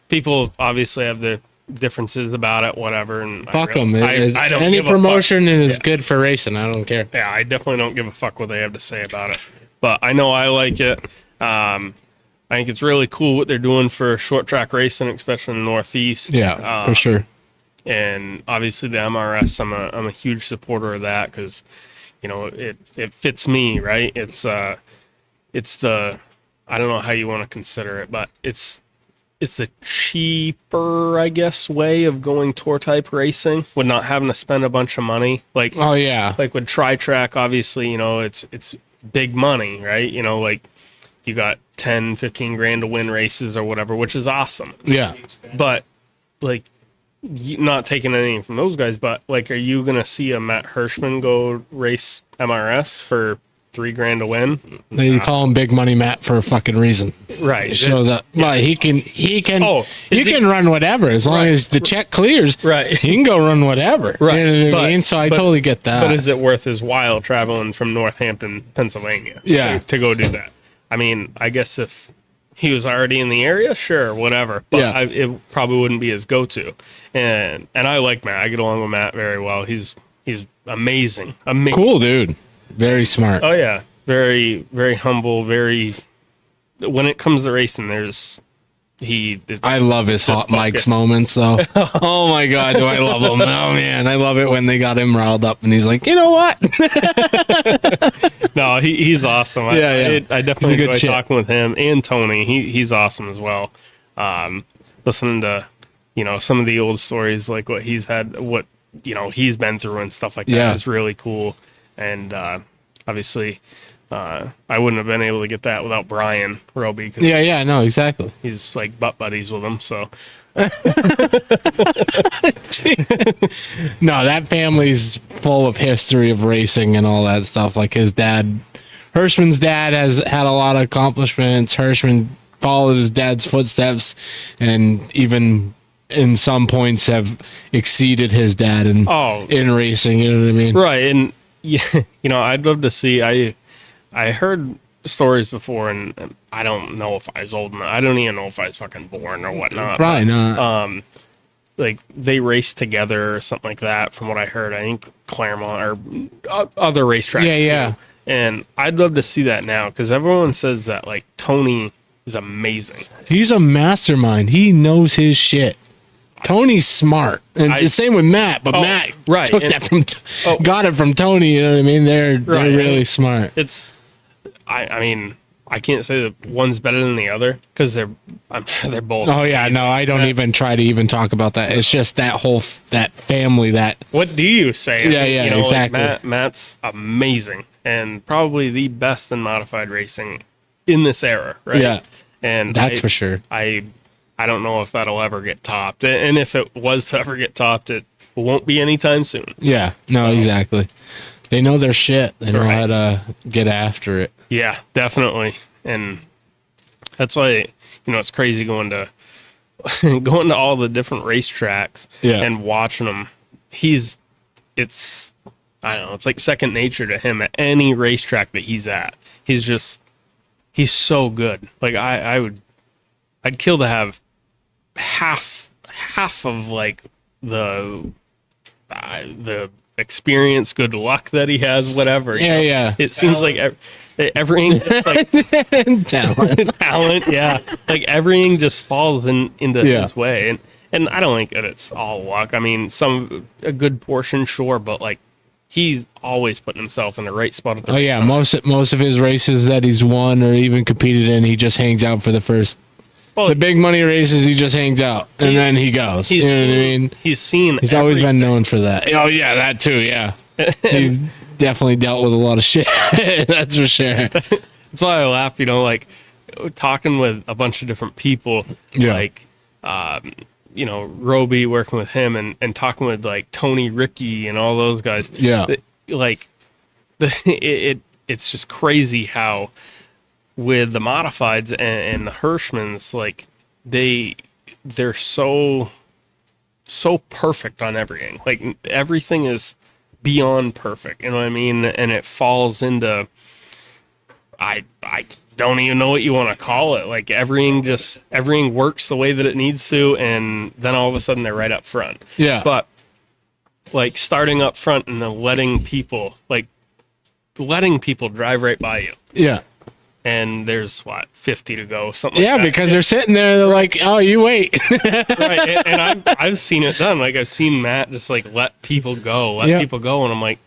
People obviously have their differences about it, whatever. And fuck them. I don't any give promotion a fuck. is good for racing. I don't care. Yeah, I definitely don't give a fuck what they have to say about it. But I know I like it. I think it's really cool what they're doing for short track racing, especially in the Northeast. Yeah, for sure. And obviously the MRS, I'm a huge supporter of that because, you know, it fits me, right? It's the, I don't know how you want to consider it, but it's the cheaper, I guess, way of going tour type racing with not having to spend a bunch of money. Like, like with Tri-Track, obviously, you know, it's big money, right? You know, like you got 10, 15 grand to win races or whatever, which is awesome. Yeah. But like, not taking anything from those guys, but like, are you going to see a Matt Hirschman go race MRS for $3 grand to win? They call him Big Money Matt for a fucking reason. Right. He shows up. Yeah. Well, he can run whatever as long as the check clears. Right. He can go run whatever. Right. You know what I mean? So I totally get that. But is it worth his while traveling from Northampton, Pennsylvania? Yeah. To go do that? I mean, I guess if he was already in the area, sure, whatever. But it probably wouldn't be his go-to. And I like Matt. I get along with Matt very well. He's amazing. Cool dude. Very smart. Oh yeah. very, very humble. Very. When it comes to racing, I love his hot mics moments, though. Oh my god, do I love him? Oh man, I love it when they got him riled up, and he's like, you know what? No, he's awesome. Yeah. I definitely enjoy shit. talking with him and Tony. He's awesome as well. Listening to some of the old stories, like what he's had, what he's been through and stuff like that Yeah. is really cool. And obviously, I wouldn't have been able to get that without Brian Roby. Yeah, no, exactly. He's like butt buddies with him. So No, that family's full of history of racing and all that stuff. Like his dad, Hirschman's dad has had a lot of accomplishments. Hirschman followed his dad's footsteps and even in some points have exceeded his dad in racing. You know what I mean? right, and I'd love to see. I heard stories before, and I don't know if I was old enough. I don't even know if I was fucking born or whatnot. Probably not. Like they raced together or something like that. From what I heard, I think Claremont or other racetracks. Yeah. too. And I'd love to see that now because everyone says that like Tony is amazing. He's a mastermind. He knows his shit. Tony's smart, and the same with Matt. But Matt took that from, got it from Tony. You know what I mean? They're really smart. It's, I mean, I can't say that one's better than the other because I'm sure they're both. Oh yeah, amazing. no, I don't even try to even talk about that. It's just that whole that family that. What do you say? Yeah, like, exactly. Matt's amazing and probably the best in modified racing in this era, right? Yeah, and that's for sure. I don't know if that'll ever get topped, and if it was to ever get topped, it won't be anytime soon. Yeah, no, exactly. They know their shit. They know how to get after it. Yeah, definitely, and that's why it's crazy going to all the different racetracks and watching them. It's I don't know, it's like second nature to him at any racetrack that he's at. He's so good. Like I'd kill to have half of like the experience, good luck that he has, whatever. Yeah. It seems like everything just like talent. Yeah, like everything just falls into his way, and I don't think that it's all luck. I mean, a good portion, sure, but like he's always putting himself in the right spot at the right time. most of his races that he's won or even competed in, he just hangs out for the first. Well, the big money races, he just hangs out and then he goes. You know what I mean? He's always been known for that. Oh yeah, that too. Yeah, he's definitely dealt with a lot of shit. That's for sure. That's why I laugh. Like talking with a bunch of different people. Yeah. Like, Roby working with him and talking with like Tony, Ricky, and all those guys. Yeah. Like, it's just crazy how. With the modifieds and the Hirschmans, like they're so perfect on everything. Like everything is beyond perfect. You know what I mean? And it falls into I don't even know what you want to call it. Like everything works the way that it needs to, and then all of a sudden they're right up front. Yeah. But like starting up front and then letting people drive right by you. Yeah. And there's 50 to go, something. Yeah, like that. because they're sitting there. They're like, "Oh, you wait." Right, and I've seen it done. Like I've seen Matt just like let people go, and I'm like,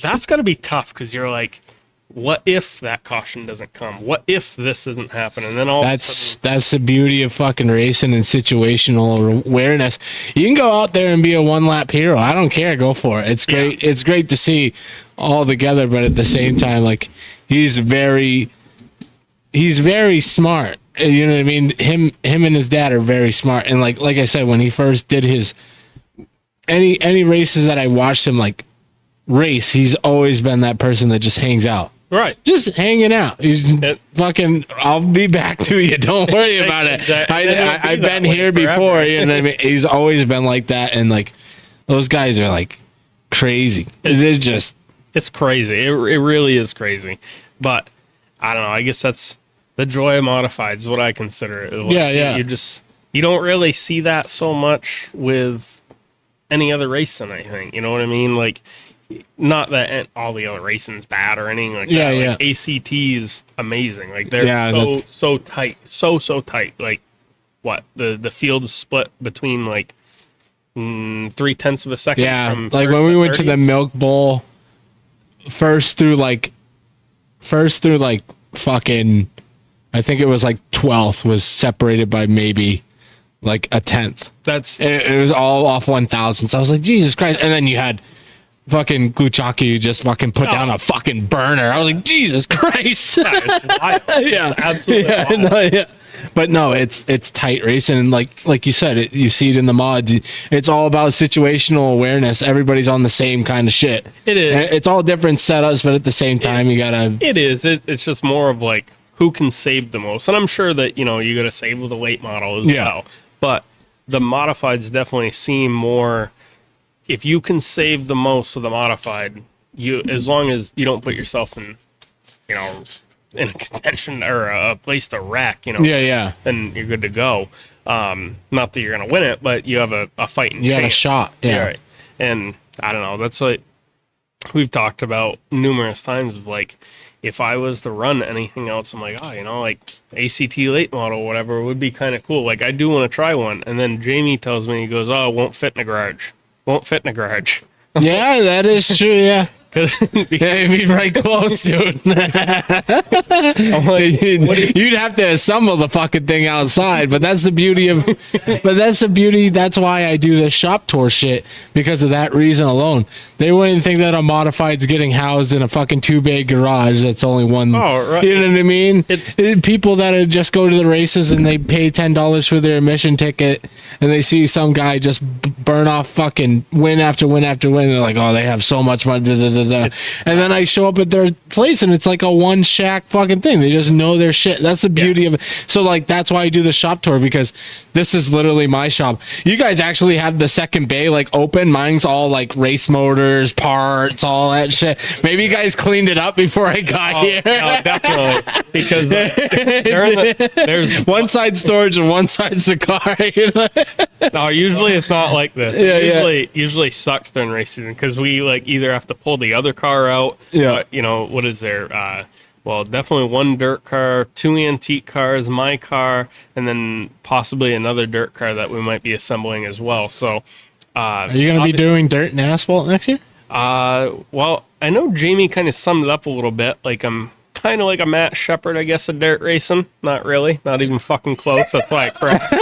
that's got to be tough because you're like, what if that caution doesn't come? What if this doesn't happen? And then that's the beauty of fucking racing and situational awareness. You can go out there and be a one lap hero. I don't care. Go for it. It's great. Yeah. It's great to see all together, but at the same time, like he's very smart. You know what I mean? Him and his dad are very smart. And like I said, when he first did his any races that I watched him like race, he's always been that person that just hangs out. Right. Just hanging out. He's fucking, I'll be back to you. Don't worry about it. I've been here before. You know what I mean? He's always been like that. And like, those guys are like crazy. It's crazy. It really is crazy. But I don't know. I guess that's the joy of modified is what I consider it. Like, yeah. You don't really see that so much with any other racing, I think. You know what I mean? Like, not that all the other racing's bad or anything like Yeah, that. Like, ACT is amazing. Like they're Yeah, so tight, so tight. Like what the field is split between like 0.3 of a second. Yeah, from like first when we went to 30. the Milk Bowl, first through like fucking, I think it was like 12th was separated by maybe like a tenth. That's It was all off 1,000. So I was like, Jesus Christ! And then you had fucking Gluchaki just fucking put down a fucking burner. I was like, Jesus Christ! it's wild. Yeah, Absolutely yeah, wild. no, yeah. But no, it's tight racing, and like you said, you see it in the mods. It's all about situational awareness. Everybody's on the same kind of shit. It is. And it's all different setups, but at the same time, you gotta. It is. It's just more of like who can save the most. And I'm sure that, you know, you got to save with a late model as well. But the modifieds definitely seem more, if you can save the most with the modified, you, as long as you don't put yourself in, you know, in a contention or a place to wreck, you know, Yeah. then you're good to go. Not that you're going to win it, but you have a fighting You chance. got a shot. Yeah. Right. And I don't know. That's like we've talked about numerous times of like, if I was to run anything else, I'm like, oh, you know, like ACT late model, whatever, would be kind of cool. Like, I do want to try one. And then Jamie tells me, he goes, oh, it won't fit in the garage. Won't fit in the garage. Yeah, that is true. Yeah. Because Yeah, you'd be right close, dude. I'm like, You'd have to assemble the fucking thing outside, but that's the beauty of. But that's the beauty. That's why I do this shop tour shit, because of that reason alone. They wouldn't think that a modified's getting housed in a fucking 2-bay garage that's only one. Oh, right. You know what I mean? It's- People that just go to the races and they pay $10 for their admission ticket, and they see some guy just burn off fucking win after win after win. They're like, oh, they have so much money. And then I show up at their place and it's like a one shack fucking thing. They just know their shit. That's the beauty of it. So like, that's why I do the shop tour, because this is literally my shop. You guys actually have the second bay like open. Mine's all like race motors, parts, all that shit. Maybe you guys cleaned it up before I got here. no, definitely. Because there's One side storage and one side's the car. You know? no, usually it's not like this. Yeah, Usually sucks during race season because we like either have to pull the other car out. Yeah. You know, what is there? Well, definitely one dirt car, 2 antique cars, my car, and then possibly another dirt car that we might be assembling as well. So, Are you going to be doing dirt and asphalt next year? well, I know Jamie kind of summed it up a little bit. Like I'm kind of like a Matt Shepard, I guess, of dirt racing. Not really, not even fucking close. That's why I cracked.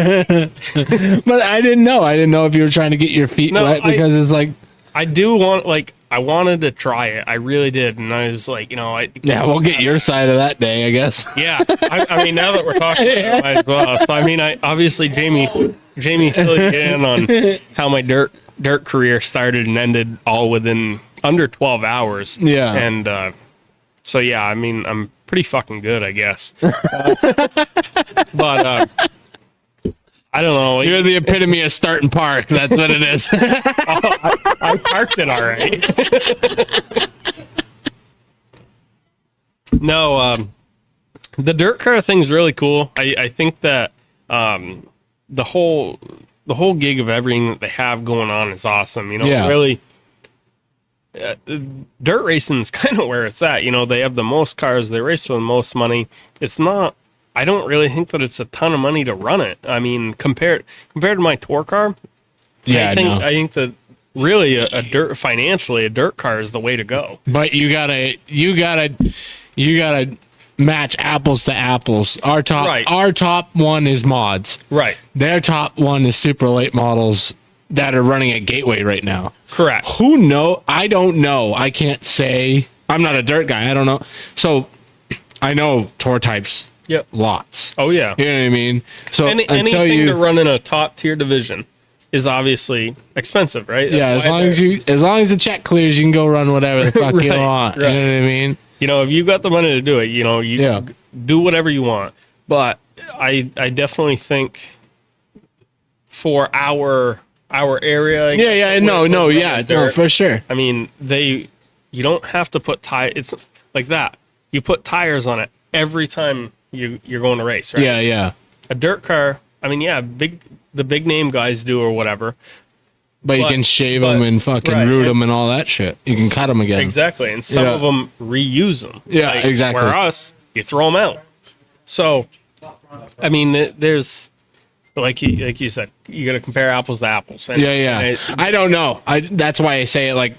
But I didn't know. I didn't know if you were trying to get your feet No, wet, because it's like, I do want, like, I wanted to try it. I really did. And I was like, you know, yeah, we'll get your side of that day, I guess. yeah. I mean, now that we're talking about it, might as well. So, I mean, obviously Jamie filled you in on how my dirt career started and ended all within under 12 hours. Yeah. And, so yeah, I mean, I'm pretty fucking good, I guess. But, I don't know. You're the epitome of start and park. That's what it is. I parked it all right. No, the dirt car thing's really cool. I think that the whole gig of everything that they have going on is awesome. You know, Yeah. really, dirt racing is kind of where it's at. You know, they have the most cars, they race for the most money. It's not. I don't really think that it's a ton of money to run it. I mean, compared to my tour car, Yeah, I think that really a dirt car is the way to go. But you gotta match apples to apples. Our top one is mods. Right. Their top one is super late models that are running at Gateway right now. Correct. Who know? I don't know. I can't say. I'm not a dirt guy. I don't know. So I know tour types. Yep. Lots. Oh yeah. You know what I mean? So until Anything to run in a top tier division is obviously expensive, right? yeah, That's as long as the check clears, you can go run whatever the fuck you Right, want. right. You know what I mean? You know, if you got the money to do it, you know, you do whatever you want. But I definitely think for our area. No, for sure. I mean, you don't have to put it's like that. You put tires on it every time you're going to race, right? Yeah, yeah. A dirt car, I mean, yeah, the big name guys do or whatever. But you can shave them and fucking root them and all that shit. You can cut them again. Exactly, and some of them reuse them. Yeah, exactly. Where us, you throw them out. So, I mean, there's like you said, you got to compare apples to apples. And, Yeah. I don't know. That's why I say it. Like,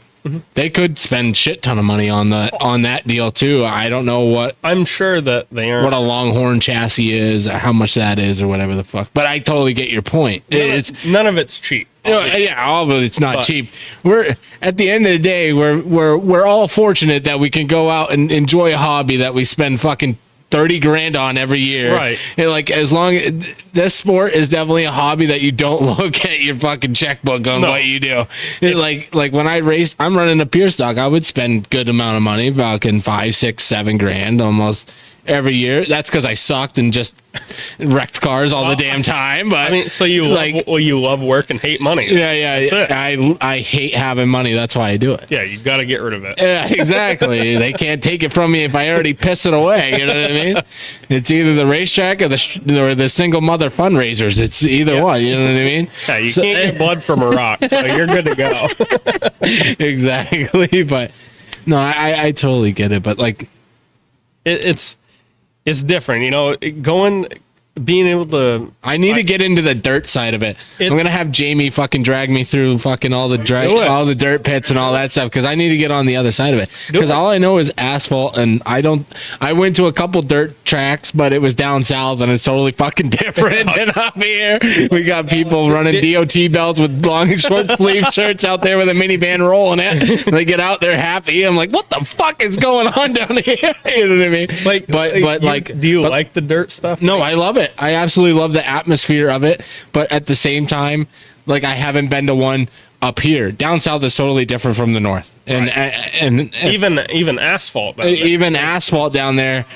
they could spend shit ton of money on that deal too. I don't know what. I'm sure that they aren't. What a Longhorn chassis is, or how much that is, or whatever the fuck. But I totally get your point. None of it's cheap. Yeah, all of it's not cheap. We're at the end of the day, we're all fortunate that we can go out and enjoy a hobby that we spend fucking 30 grand on every year. Right. And like, as long as this sport is definitely a hobby that you don't look at your fucking checkbook on what you do. Like when I raced, I'm running a pure stock. I would spend good amount of money, fucking 5, 6, 7 grand almost every year. That's because I sucked and just wrecked cars all the damn time. But I mean, so you love work and hate money. Yeah. I hate having money. That's why I do it. Yeah, you got to get rid of it. Yeah, exactly. They can't take it from me if I already piss it away. You know what I mean? It's either the racetrack or the single mother fundraisers. It's either one. You know what I mean? Yeah, you can't get blood from a rock, so you're good to go. Exactly. But no, I totally get it. But like, it's different, you know. Being able to. I need to get into the dirt side of it. I'm gonna have Jamie fucking drag me through fucking all the dirt pits and all that stuff because I need to get on the other side of it. Because all I know is asphalt, and I went to a couple dirt tracks, but it was down south, and it's totally fucking different than up here. We got people running DOT belts with long and short sleeve shirts out there with a minivan rolling it. They get out there happy. I'm like, what the fuck is going on down here? You know what I mean? Do you like the dirt stuff? No, I love it. I absolutely love the atmosphere of it, but at the same time, like, I haven't been to one up here. Down south is totally different from the north, and even asphalt. Even asphalt down there.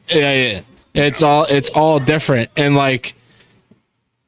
Yeah. It's all different, and like,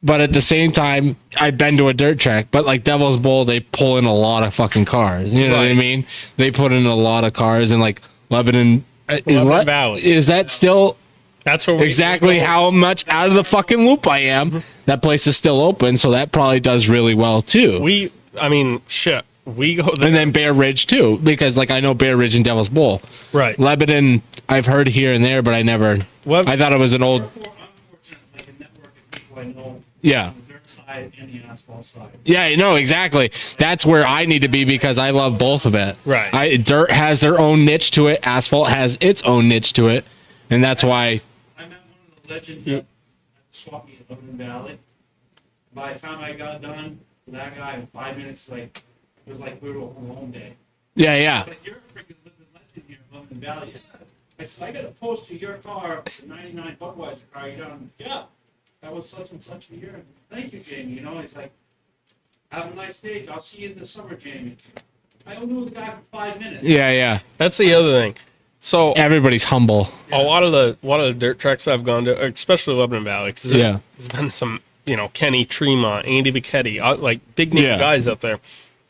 but at the same time, I've been to a dirt track, but like Devil's Bowl, they pull in a lot of fucking cars. You know what I mean? They put in a lot of cars, and like Lebanon Valley. Is that still? That's what exactly how much out of the fucking loop I am. That place is still open, so that probably does really well too. We go there. And then Bear Ridge too, because like I know Bear Ridge and Devil's Bowl. Right. Lebanon, I've heard here and there, but I never. I thought it was an old. Like a network of people I know. Yeah. On the dirt side and the asphalt side. Yeah, no, exactly. That's where I need to be because I love both of it. Right. Dirt has their own niche to it. Asphalt has its own niche to it, and that's why. I met one of the legends at the swap meet in Lebanon Valley. By the time I got done with that guy in 5 minutes, like it was like we were on home day. Yeah. It's like, you're a freaking living legend here in Lebanon Valley. I said, I got a poster of your car, the 99 Budweiser car. You done? Yeah. That was such and such a year. Thank you, Jamie. You know, he's like, have a nice day. I'll see you in the summer, Jamie. I only knew the guy for 5 minutes. Yeah. That's the other thing. So everybody's humble. A lot of the dirt tracks I've gone to, especially Lebanon Valley, because there's been some, Kenny Tremont, Andy Bichetti, like big name guys out there.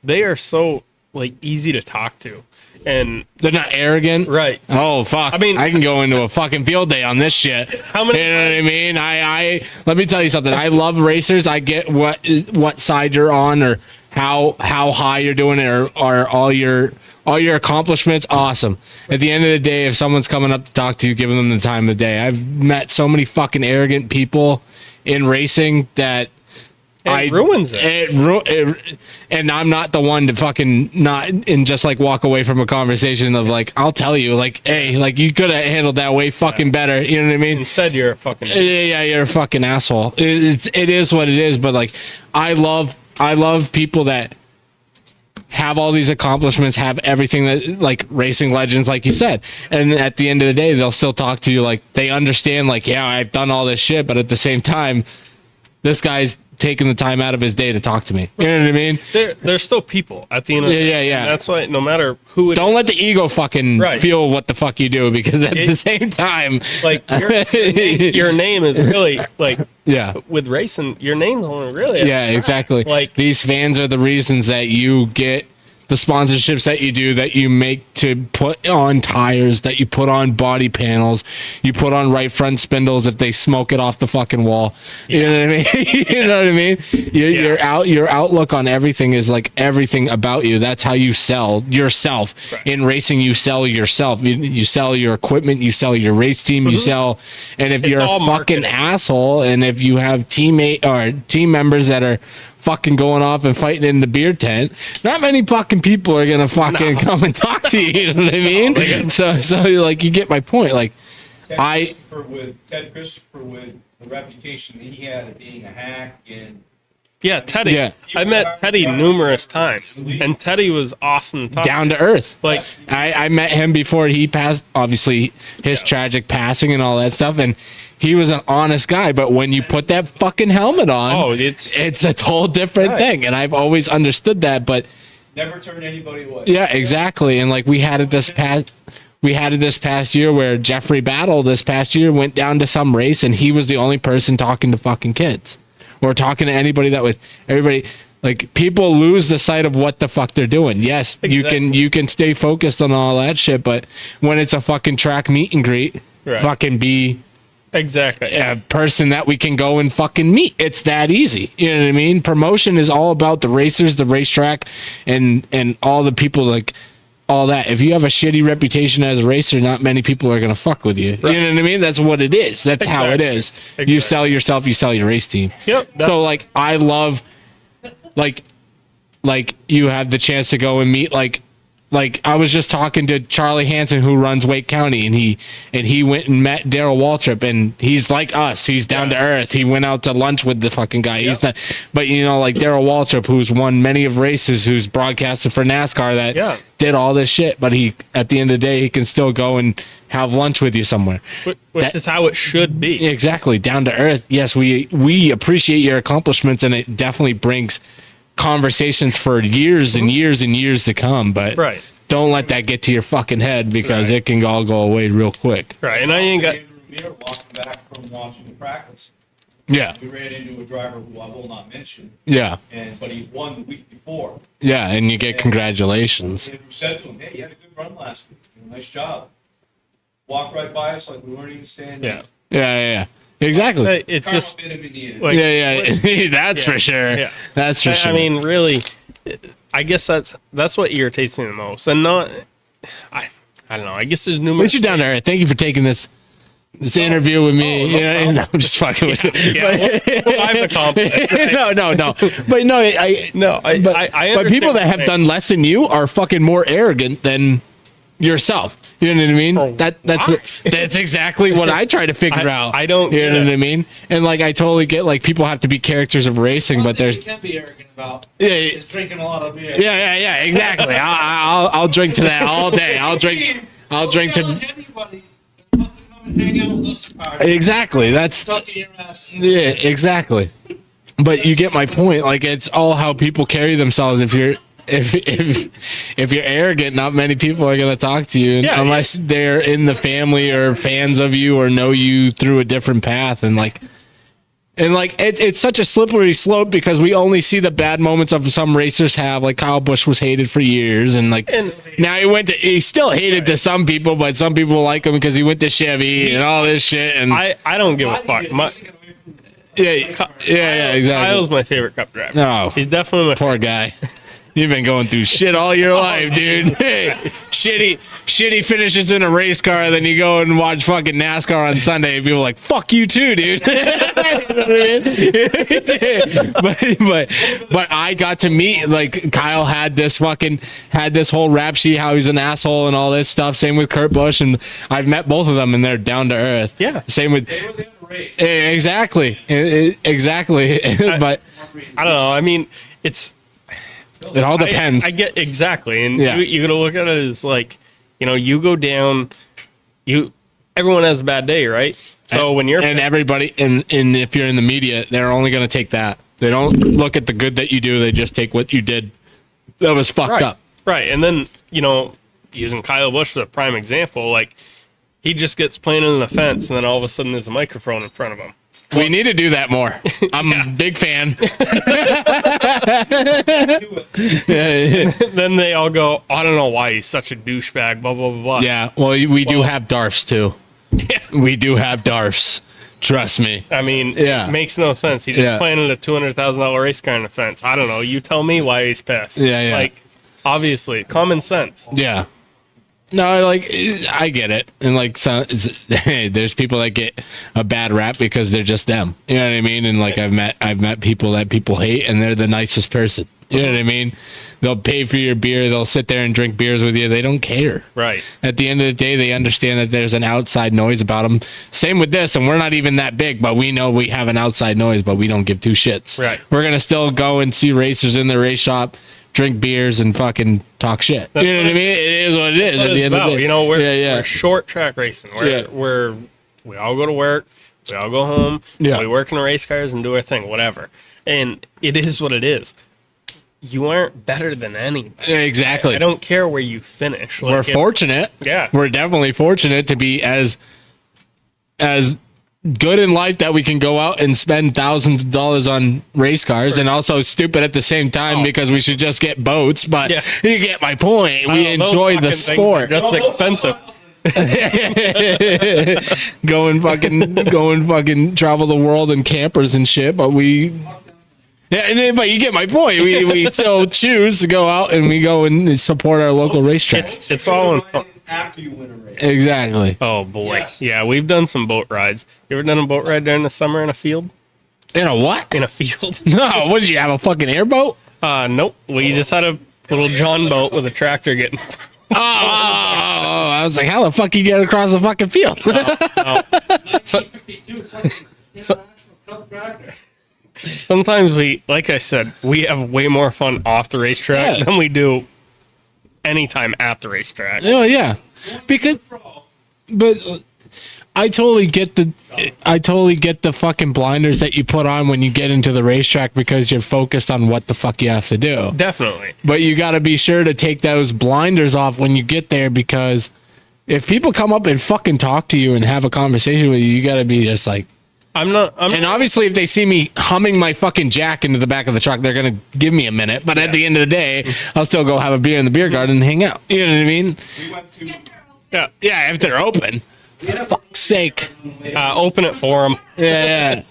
They are so like easy to talk to, and they're not arrogant, right? Oh fuck! I mean, I can go into a fucking field day on this shit. How many? You know what I mean? I let me tell you something. I love racers. I get what side you're on, or how high you're doing it, or all your accomplishments. Awesome. At the end of the day, if someone's coming up to talk to you, giving them the time of day. I've met so many fucking arrogant people in racing that it ruins it. And I'm not the one to fucking not and just like walk away from a conversation of like, I'll tell you, like, hey, like you could have handled that way fucking better. You know what I mean? Instead, you're a fucking yeah, you're a fucking asshole. It is what it is. But like, I love people that have all these accomplishments, have everything that like racing legends, like you said. And at the end of the day, they'll still talk to you like they understand, like, yeah, I've done all this shit, but at the same time, this guy's taking the time out of his day to talk to me. You know what I mean? They're still people at the end of the day. Yeah. And that's why no matter who don't let the ego fucking feel what the fuck you do, because at the same time, like your name is really like with racing, your name's only really exactly. like these fans are the reasons that you get the sponsorships that you do, that you make to put on tires, that you put on body panels, you put on right front spindles if they smoke it off the fucking wall. You know what I mean? You know what I mean? Your outlook on everything is like everything about you. That's how you sell yourself. Right. In racing, you sell yourself. You sell your equipment, you sell your race team, you sell, and if you're a fucking marketing asshole, and if you have team members that are fucking going off and fighting in the beer tent, not many fucking people are gonna fucking come and talk to you. You know what I mean? So like, you get my point. Like, Ted Christopher, with the reputation that he had of being a hack and. Yeah, Teddy. Yeah. I met Teddy numerous times, and Teddy was awesome. Down to earth. Like, I met him before he passed, obviously, his tragic passing and all that stuff, and he was an honest guy. But when you put that fucking helmet on, it's a whole different thing, and I've always understood that. But never turn anybody away. Yeah, exactly. And like, we had it this past year where Jeffrey Battle this past year went down to some race, and he was the only person talking to fucking kids. Or talking to anybody everybody, like, people lose the sight of what the fuck they're doing. Yes, exactly. you can stay focused on all that shit, but when it's a fucking track meet and greet, fucking be a person that we can go and fucking meet. It's that easy. You know what I mean? Promotion is all about the racers, the racetrack, and all the people, like, all that. If you have a shitty reputation as a racer, not many people are gonna fuck with you. Right. You know what I mean? That's what it is. That's how it is. Exactly. You sell yourself, you sell your race team. Yep. So like, I love, like you have the chance to go and meet, like I was just talking to Charlie Hansen, who runs Wake County, and he went and met Daryl Waltrip, and he's like us. He's down to earth. He went out to lunch with the fucking guy. He's not, but you know, like Daryl Waltrip, who's won many of races, who's broadcasted for NASCAR, that did all this shit, but he, at the end of the day, he can still go and have lunch with you somewhere. Which is how it should be. Exactly, down to earth. Yes, we appreciate your accomplishments, and it definitely brings conversations for years and years and years to come, but don't let that get to your fucking head, because it can all go away real quick. Right, and I ain't got. Walking back from watching the practice. Yeah. We ran into a driver who I will not mention. Yeah. But he won the week before. Yeah, and you get congratulations. And we said to him, "Hey, you had a good run last week. Nice job." Walked right by us like we weren't even standing. Yeah. Exactly. It's just like, that's for sure. Yeah. That's for sure. I mean, really, I guess that's what irritates me the most, and not. I don't know. I guess there's numerous. At least you're down there. Thank you for taking this interview with me. No, I'm just fucking with you. I'm the compliment. Right? No. But but people that have done less than you are fucking more arrogant than yourself. You know what I mean? That's exactly what I try to figure out. I don't. You know what I mean? And like, I totally get, like, people have to be characters of racing, but there's. You can't be arrogant about. Is drinking a lot of beer. Yeah. Exactly. I'll drink to that all day. I'll drink to. Anybody that wants to come and hang out with us. Exactly. That's. Yeah. Exactly. But you get my point. Like, it's all how people carry themselves. If you're arrogant, not many people are going to talk to you unless they're in the family or fans of you or know you through a different path. And it's such a slippery slope, because we only see the bad moments of some racers have. Like, Kyle Busch was hated for years, and now he's still hated to some people, but some people like him because he went to Chevy and all this shit. And I don't give a fuck. Exactly. Kyle's my favorite Cup driver. No, he's definitely my poor guy. You've been going through shit all your life, dude. Shitty finishes in a race car, then you go and watch fucking NASCAR on Sunday, and people are like, fuck you too, dude. You know what I mean? but I got to meet, like, Kyle had this whole rap sheet, how he's an asshole and all this stuff. Same with Kurt Busch, and I've met both of them, and they're down to earth. Yeah. Same with. They were there to race. Exactly. But I don't know. I mean, it all depends. I get exactly, and you gotta look at it as, like, you go down. Everyone has a bad day, right? So when you're everybody, and if you're in the media, they're only gonna take that. They don't look at the good that you do. They just take what you did that was fucked up. Right, and then using Kyle Busch as a prime example, like, he just gets planted in the fence, and then all of a sudden there's a microphone in front of him. We need to do that more. I'm a big fan. Then they all go, I don't know why he's such a douchebag, blah, blah, blah, blah. Yeah, well, we do have DARFs, too. We do have DARFs. Trust me. I mean, Yeah. it makes no sense. He just planted a $200,000 race car in the fence. I don't know. You tell me why he's pissed. Yeah. Like, obviously, common sense. Yeah. No, like, I get it. And, like, there's people that get a bad rap because they're just them. You know what I mean? And, like, I've met people that people hate, and they're the nicest person. You know what I mean? They'll pay for your beer. They'll sit there and drink beers with you. They don't care. Right. At the end of the day, they understand that there's an outside noise about them. Same with this, and we're not even that big, but we know we have an outside noise, but we don't give two shits. Right. We're going to still go and see racers in the race shop, drink beers, and fucking talk shit. You know what I mean? It is what it is at the end of the day. You know, we're short track racing. We all go to work. We all go home. Yeah. We work in the race cars and do our thing, whatever. And it is what it is. You aren't better than any. Exactly. I don't care where you finish. Like, We're fortunate. Yeah. We're definitely fortunate to be as good in life that we can go out and spend thousands of dollars on race cars, and also stupid at the same time because we should just get boats. But you get my point. We enjoy the sport. Just expensive. Go and fucking travel the world in campers and shit, but we. Yeah, but you get my point. We still choose to go out and we go and support our local racetrack. It's all in fun. After you win a race. Exactly. Oh boy. Yes. Yeah, we've done some boat rides. You ever done a boat ride during the summer in a field? In a what? In a field. No, what did you have, a fucking airboat? Nope. We just had a little John boat with a tractor getting. Oh, I was like, how the fuck you get across the fucking field? No. 1952 International Cup tractor. Sometimes like I said, we have way more fun off the racetrack than we do anytime at the racetrack. Oh yeah, but I totally get the fucking blinders that you put on when you get into the racetrack because you're focused on what the fuck you have to do. Definitely. But you got to be sure to take those blinders off when you get there, because if people come up and fucking talk to you and have a conversation with you, you got to be just like. And obviously, if they see me humming my fucking jack into the back of the truck, they're gonna give me a minute. But at the end of the day, I'll still go have a beer in the beer garden and hang out. You know what I mean? We went to Yeah, if they're open. For fuck's sake. Open it for them. Yeah.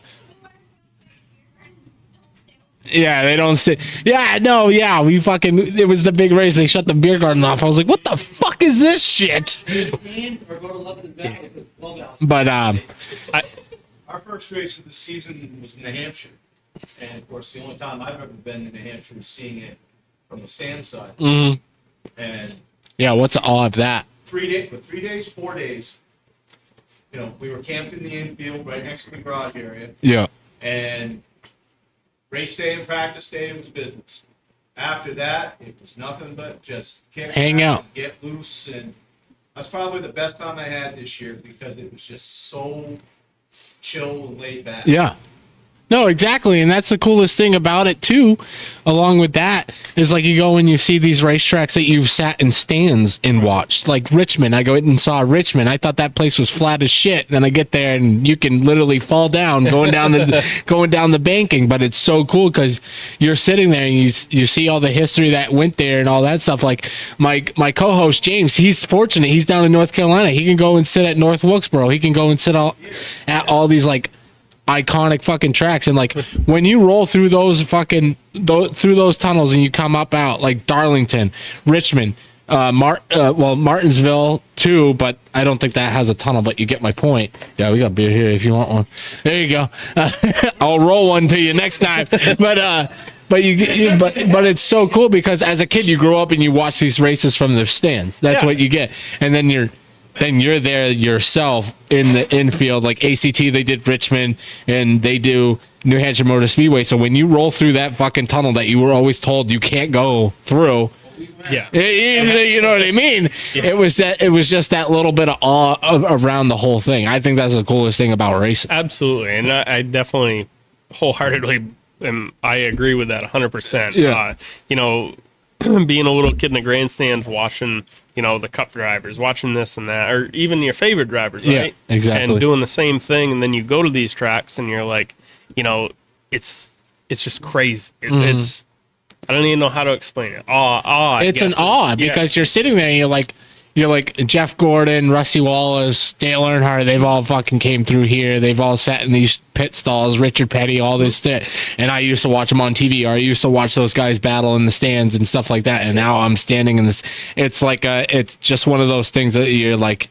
Yeah, they don't say. Yeah, no, yeah, we fucking. It was the big race. They shut the beer garden off. I was like, what the fuck is this shit? But our first race of the season was in New Hampshire, and of course, the only time I've ever been to New Hampshire was seeing it from the stand side. Mm-hmm. And yeah, what's the awe of that? 4 days. You know, we were camped in the infield right next to the garage area. Yeah. And race day and practice day was business. After that, it was nothing but just hang out, and get loose, and that's probably the best time I had this year because it was just so chill and laid back. Yeah. No, exactly. And that's the coolest thing about it, too. Along with that is like you go and you see these racetracks that you've sat in stands and watched. Like Richmond. I go in and saw Richmond. I thought that place was flat as shit. And then I get there and you can literally fall down going down the banking. But it's so cool because you're sitting there and you see all the history that went there and all that stuff. Like my co-host, James, he's fortunate. He's down in North Carolina. He can go and sit at North Wilkesboro. He can go and sit at all these like iconic fucking tracks, and like when you roll through those fucking through those tunnels and you come up out like Darlington, Richmond, Martinsville too, but I don't think that has a tunnel, but you get my point. Yeah, we got beer here if you want one. There you go. I'll roll one to you next time. But it's so cool because as a kid you grow up and you watch these races from the stands. That's what you get, and then you're there yourself in the infield. Like ACT, they did Richmond, and they do New Hampshire Motor Speedway. So when you roll through that fucking tunnel that you were always told you can't go through, you know what I mean? Yeah. It was just that little bit of awe around the whole thing. I think that's the coolest thing about racing. Absolutely, and I definitely wholeheartedly I agree with that 100%. Yeah. being a little kid in the grandstand, watching, you know, the cup drivers, watching this and that, or even your favorite drivers, Yeah, right? exactly. And doing the same thing, and then you go to these tracks, and you're like, you know, it's just crazy. It's I don't even know how to explain it. Awe. It's an awe because you're sitting there and you're like Jeff Gordon, Rusty Wallace, Dale Earnhardt. They've all fucking came through here. They've all sat in these pit stalls. Richard Petty, all this shit. And I used to watch them on TV, or I used to watch those guys battle in the stands and stuff like that. And now I'm standing in this. It's like it's just one of those things that you're like,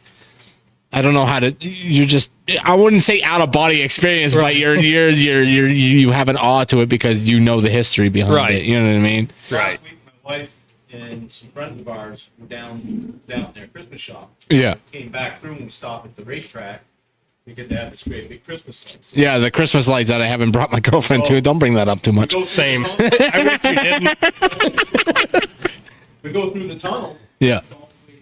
I don't know how to. You're just. I wouldn't say out of body experience, but you have an awe to it because you know the history behind it. You know what I mean? Right. Last week, my wife and some friends of ours were down their Christmas shop. Yeah. Came back through and we stopped at the racetrack because they have this great big Christmas lights. Yeah, the Christmas lights that I haven't brought my girlfriend to. Don't bring that up too much. Same. I wish you didn't. We go through the tunnel. Yeah.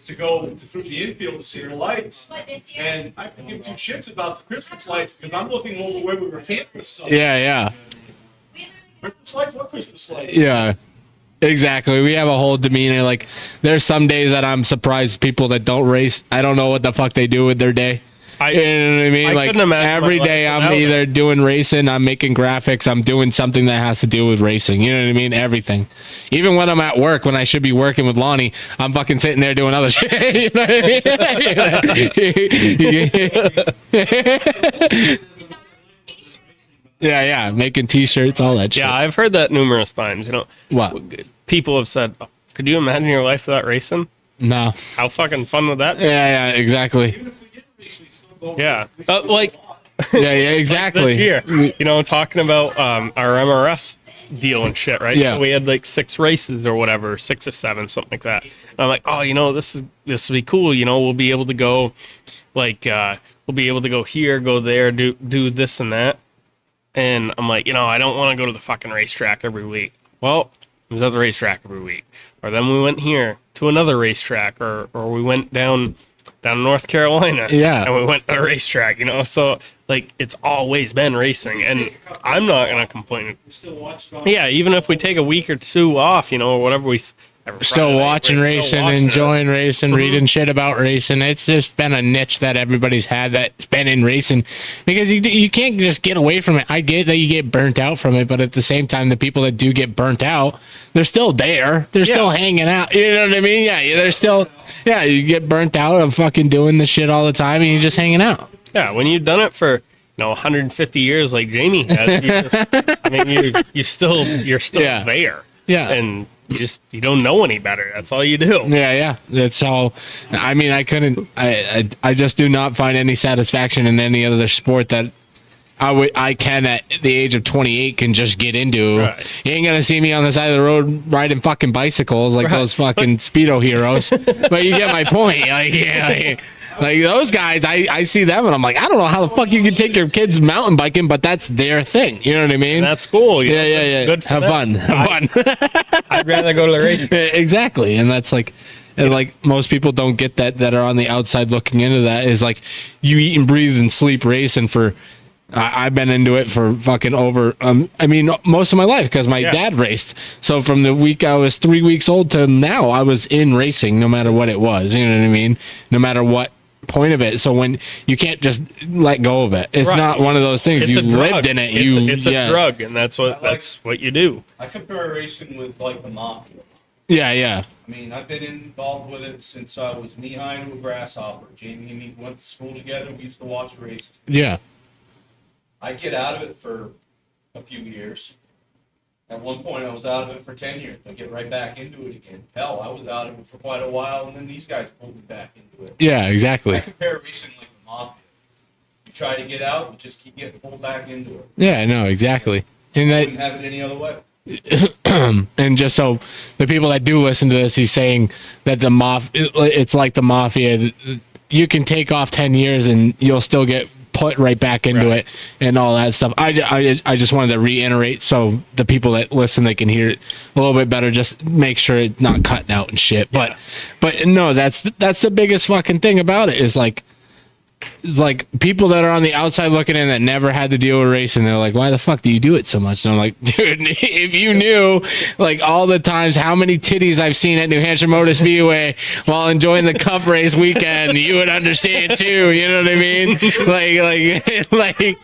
To go through the infield to see the lights. And I could give two shits about the Christmas lights because I'm looking over where we were camping this summer. Yeah. Christmas lights? What Christmas lights? Yeah. Exactly. We have a whole demeanor. Like, there's some days that I'm surprised people that don't race. I don't know what the fuck they do with their day. You know what I mean? I Like, couldn't imagine every my life day I'm without either it. doing racing, I'm making graphics, I'm doing something that has to do with racing. You know what I mean? Everything. Even when I'm at work, when I should be working with Lonnie, I'm fucking sitting there doing other shit. You know what I mean? Yeah. Making t-shirts, all that shit. Yeah, I've heard that numerous times. You know, What? people have said, oh, "Could you imagine your life without racing? No. How fucking fun would that be?" Yeah, exactly. Even if we didn't race, we'd still go. Yeah, we'd still like go on. Yeah, exactly. this year, you know, talking about our MRS deal and shit, right? Yeah. So we had like 6 races or whatever, 6 or 7, something like that. And I'm like, oh, you know, this will be cool. You know, we'll be able to go, like, we'll be able to go here, go there, do this and that. And I'm like, you know, I don't want to go to the fucking racetrack every week. Well, I was at the racetrack every week. Or then we went here to another racetrack, or we went down in North Carolina. Yeah. And we went to a racetrack, you know. So like it's always been racing, and I'm not gonna complain. We still watch it on. Yeah, even if we take a week or 2 off, you know, or whatever Still watching racing, enjoying racing, reading shit about racing. It's just been a niche that everybody's had that's been in racing because you can't just get away from it. I get that you get burnt out from it, but at the same time, the people that do get burnt out, they're still there. They're still hanging out. You know what I mean? Yeah, they're still, you get burnt out of fucking doing the shit all the time and you're just hanging out. Yeah, when you've done it for 150 years like Jamie has, you're still there. Yeah. And you don't know any better. That's all you do. Yeah. That's all. I mean, I just do not find any satisfaction in any other sport that I can at the age of 28 can just get into. Right. You ain't gonna see me on the side of the road riding fucking bicycles like those fucking Speedo heroes. But you get my point. Like those guys, I see them and I'm like, I don't know how the fuck you can take your kids mountain biking, but that's their thing. You know what I mean? And that's cool. Yeah. Good for Have them. fun. I'd rather go to the race. Exactly. And that's like, and like most people don't get that are on the outside looking into that is like you eat and breathe and sleep racing for. I've been into it for fucking over. Most of my life because my dad raced. So from the week I was 3 weeks old to now, I was in racing, no matter what it was. You know what I mean? No matter what point of it. So when you can't just let go of it, it's not one of those things. It's you a drug. lived in it. It's a drug, and that's what you do. I compare racing with like the Mafia. Yeah. I mean, I've been involved with it since I was knee-high to a grasshopper. Jamie and me went to school together. We used to watch races. Yeah. I get out of it for a few years. At one point, I was out of it for 10 years. I get right back into it again. Hell, I was out of it for quite a while, and then these guys pulled me back into it. Yeah, exactly. I compare racing like the Mafia. You try to get out, you just keep getting pulled back into it. Yeah, no, exactly. And I that, wouldn't have it any other way. and just so the people that do listen to this, he's saying that it's like the Mafia. You can take off 10 years and you'll still get put right back into it and all that stuff. I just wanted to reiterate so the people that listen, they can hear it a little bit better. Just make sure it's not cutting out and shit. But no, that's the biggest fucking thing about it is like, it's like people that are on the outside looking in that never had to deal with racing. They're like, why the fuck do you do it so much? And I'm like, dude, if you knew like all the times how many titties I've seen at New Hampshire Motor Speedway while enjoying the cup race weekend, you would understand too. You know what I mean? Like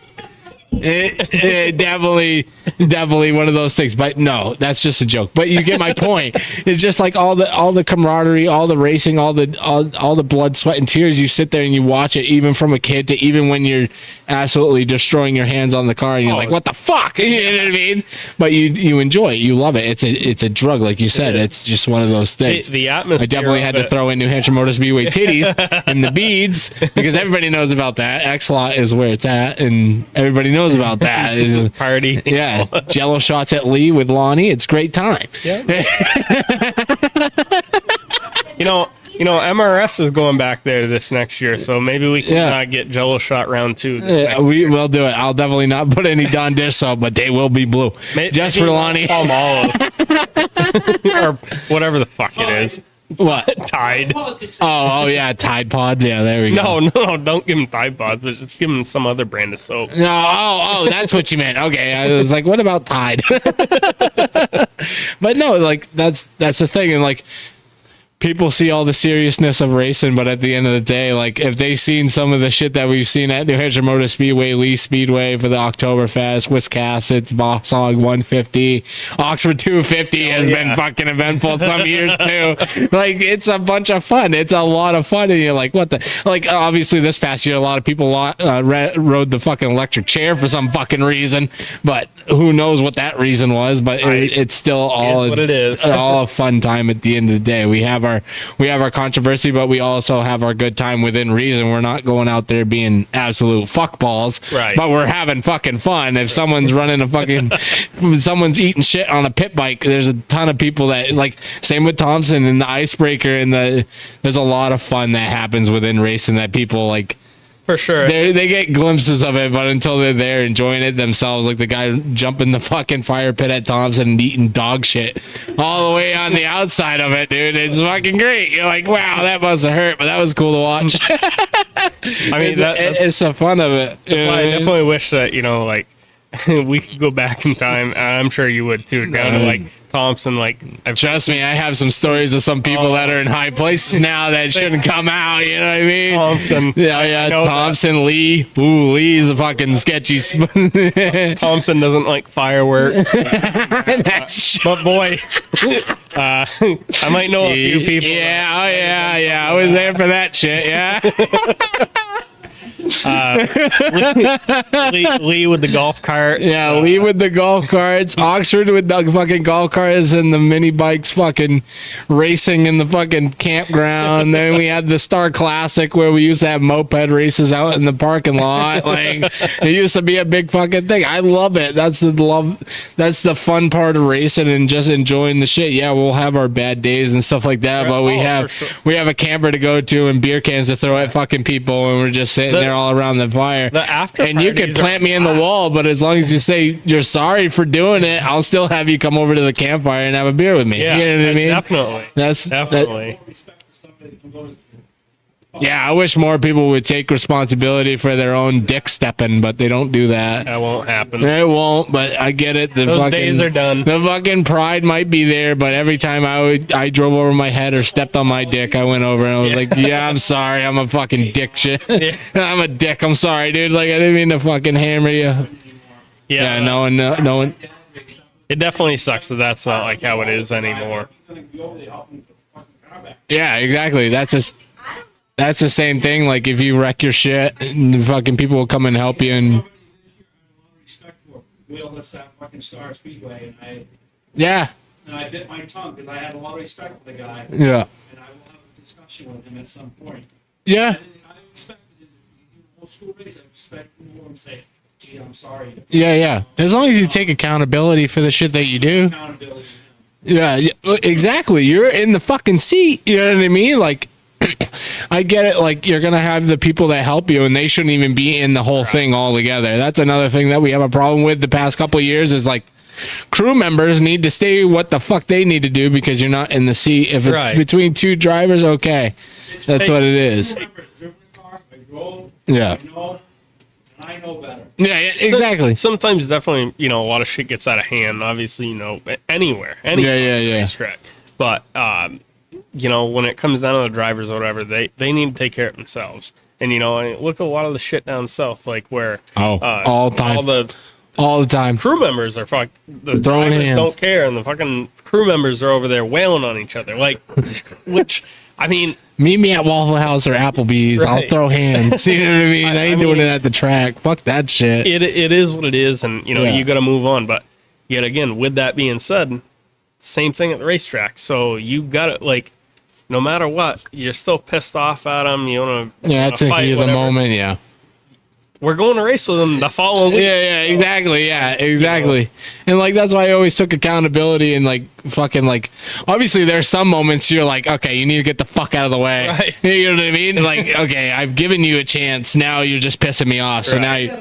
it definitely one of those things. But no, that's just a joke. But you get my point. It's just like all the camaraderie, all the racing, all the blood, sweat, and tears. You sit there and you watch it, even from a kid to even when you're absolutely destroying your hands on the car, and you're like, "What the fuck?" You know what I mean? But you enjoy it. You love it. It's a drug, like you said. It's just one of those things. The atmosphere. I definitely had to throw in New Hampshire Motor Speedway titties and the beads because everybody knows about that. X-Lot is where it's at, and everybody knows about that. Party. Yeah. Jell-O shots at Lee with Lonnie. It's great time. Yeah. you know, MRS is going back there this next year, so maybe we can get Jell-O shot round 2. We will do it. I'll definitely not put any Don Dish up, but they will be blue. Just for Lonnie. All or whatever the fuck it is. What? Tide. Oh yeah, Tide Pods. Yeah, there we go. No, don't give him Tide Pods, but just give him some other brand of soap. No, that's what you meant. Okay, I was like, what about Tide? But no, like that's the thing, and like people see all the seriousness of racing, but at the end of the day, like if they seen some of the shit that we've seen at New Hampshire Motor Speedway, Lee Speedway for the Oktoberfest, Wiscasset, Boss Hog 150, Oxford 250 has been fucking eventful some years too. Like it's a bunch of fun. It's a lot of fun, and you're like, what the? Like obviously this past year, a lot of people rode the fucking electric chair for some fucking reason, but who knows what that reason was? But it's still all what it is. all a fun time at the end of the day. We have our controversy, but we also have our good time within reason. We're not going out there being absolute fuckballs, right? But we're having fucking fun. If someone's running a fucking, someone's eating shit on a pit bike, there's a ton of people that like. Same with Thompson and the icebreaker, and there's a lot of fun that happens within racing that people like. For sure. They get glimpses of it, but until they're there enjoying it themselves, like the guy jumping the fucking fire pit at Thompson and eating dog shit all the way on the outside of it, dude. It's fucking great. You're like, wow, that must have hurt, but that was cool to watch. I mean, it's the fun of it. I definitely wish that, like, we could go back in time. I'm sure you would too, down to like Thompson. Like, trust me, I have some stories of some people that are in high places now that shouldn't come out. You know what I mean? Thompson. Yeah, Thompson, Lee. Ooh, Lee's a fucking sketchy. Thompson doesn't like fireworks. But boy, I might know a few people. Yeah, yeah. I was there for that shit. Yeah. Lee with the golf cart. Yeah, Lee with the golf carts. Oxford with the fucking golf carts and the mini bikes fucking racing in the fucking campground. Then we had the Star Classic where we used to have moped races out in the parking lot. Like it used to be a big fucking thing. I love it. That's the fun part of racing and just enjoying the shit. Yeah, we'll have our bad days and stuff like that, but we have a camper to go to and beer cans to throw at fucking people, and we're just sitting there all around the fire. The after and you can plant me in the wall, but as long as you say you're sorry for doing it, I'll still have you come over to the campfire and have a beer with me. Yeah, you know what I mean? Definitely. That's definitely. Yeah, I wish more people would take responsibility for their own dick stepping, but they don't do that. That won't happen. It won't, but I get it. Those days are done. The fucking pride might be there, but every time I drove over my head or stepped on my dick, I went over and I was like, yeah, I'm sorry. I'm a fucking dick shit. I'm a dick. I'm sorry, dude. Like, I didn't mean to fucking hammer you. Yeah, no one. It definitely sucks that that's not like how it is anymore. Yeah, exactly. That's the same thing. Like if you wreck your shit, the fucking people will come and help you. And we all that fucking Star Speedway, and I bit my tongue because I had a lot of respect for the guy. Yeah. And I will have a discussion with him at some point. Yeah. I expected him to do old school race. I expected him to say, "Gee, I'm sorry." Yeah. As long as you take accountability for the shit that you do. Accountability. Yeah, exactly. You're in the fucking seat. You know what I mean? Like. I get it. Like you're gonna have the people that help you, and they shouldn't even be in the whole thing altogether. That's another thing that we have a problem with the past couple of years. Is like crew members need to stay what the fuck they need to do because you're not in the seat. If it's between two drivers, okay, that's what it is. I drove Yeah. You know, and I know better. Yeah, exactly. Sometimes definitely, a lot of shit gets out of hand. Obviously, anywhere, Yeah. racetrack. But when it comes down to the drivers or whatever, they need to take care of themselves. And look at a lot of the shit down south, like where all the time, all the time. Crew members are the Throwing drivers hands. don't care, and the fucking crew members are over there wailing on each other. Like, which I mean, meet me at Waffle House or Applebee's. I'll Right. throw hands. You know what I mean? I ain't doing it at the track. Fuck that shit. it is what it is, and you got to move on. But yet again, with that being said, same thing at the racetrack. So you got to no matter what, you're still pissed off at them. You want to That's a heat of the moment. Yeah. We're going to race with them the following week. Yeah, exactly. Yeah, exactly. And that's why I always took accountability and obviously there's some moments you're like, okay, you need to get the fuck out of the way. Right. You know what I mean? Okay, I've given you a chance. Now you're just pissing me off. So now In you,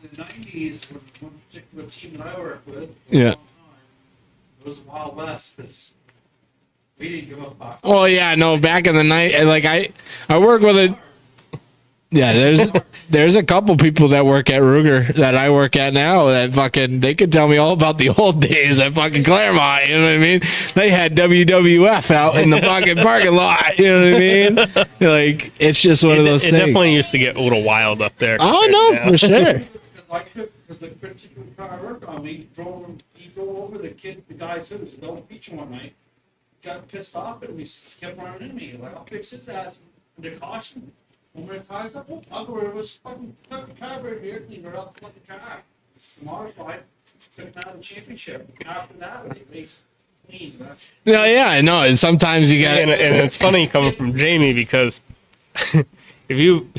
the 90s, one particular team that I worked with, Yeah. it was Wild West because we didn't give a fuck. oh yeah, no, back in the night, I work with a, yeah, there's a couple people that work at Ruger that I work at now that they could tell me all about the old days at fucking Claremont. You know what I mean? They had WWF out in the fucking parking lot. You know what I mean? It's just one of those It things. definitely used to get a little wild up there. Oh no, for sure. Because the particular car I worked on, he drove over the guy's who was a double feature one night, got pissed off at me, kept running into me. Like, I'll fix his ass under caution. When my tires up, I'll go where it was fucking carburetor here, cleaned her up, fucking car. Modified, took it out of the championship. After that, they raced clean. No, yeah, I know. And sometimes you got and it's funny coming from Jamie because if you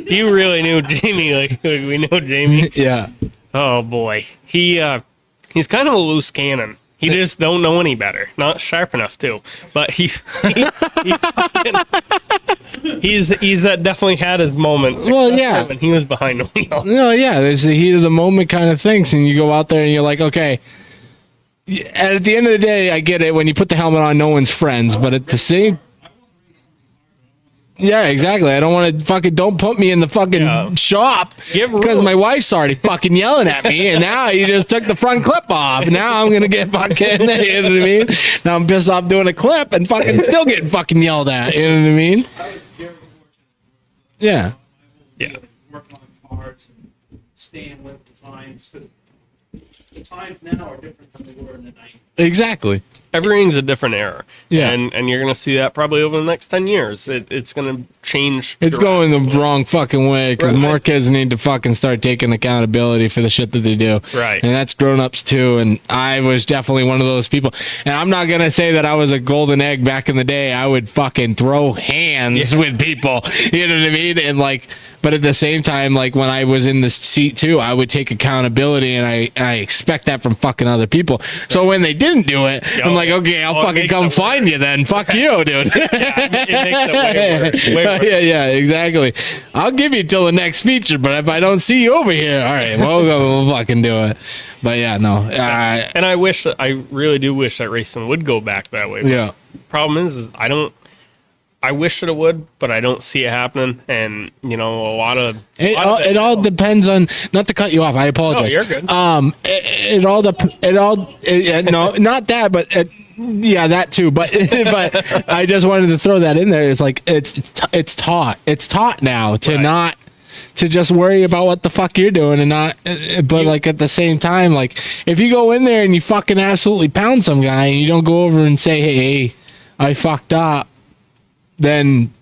really knew Jamie like we know Jamie, yeah. oh boy, he's kind of a loose cannon. He just don't know any better. Not sharp enough too, but he's definitely had his moments. Well, yeah. When he was behind the wheel. No, yeah, there's the heat of the moment kind of things, and you go out there and you're like, okay. And at the end of the day, I get it. When you put the helmet on, no one's friends, but at the same. Yeah, exactly. I don't want to don't put me in the fucking shop because my wife's already fucking yelling at me, and now you just took the front clip off. Now I'm gonna get fucking, you know what I mean? Now I'm pissed off doing a clip and fucking still getting fucking yelled at. You know what I mean? Yeah. Yeah. Working on cars and staying with the times because the times now are different than they were in the 90s. Exactly. Everything's a different era. Yeah. And you're going to see that probably over the next 10 years. It's going to change. It's going the wrong fucking way because more kids need to fucking start taking accountability for the shit that they do. Right. And that's grown-ups too. And I was definitely one of those people. And I'm not going to say that I was a golden egg back in the day. I would fucking throw hands with people. You know what I mean? And but at the same time, when I was in the seat too, I would take accountability and I expect that from fucking other people. So when they didn't do it, I'm like, okay, I'll fucking come find you then. Fuck you, dude. It makes it way worse. Yeah, exactly. I'll give you till the next feature, but if I don't see you over here, all right, we'll fucking do it. But yeah, no. And I really do wish that racing would go back that way. Yeah. Problem is I wish that it would, but I don't see it happening. And a lot of it all depends on. Not to cut you off, I apologize. Oh, you're good. No, not that, but yeah, that too. But but I just wanted to throw that in there. It's it's taught now to not. To just worry about what the fuck you're doing and not, but at the same time, if you go in there and you fucking absolutely pound some guy and you don't go over and say, hey, I fucked up, then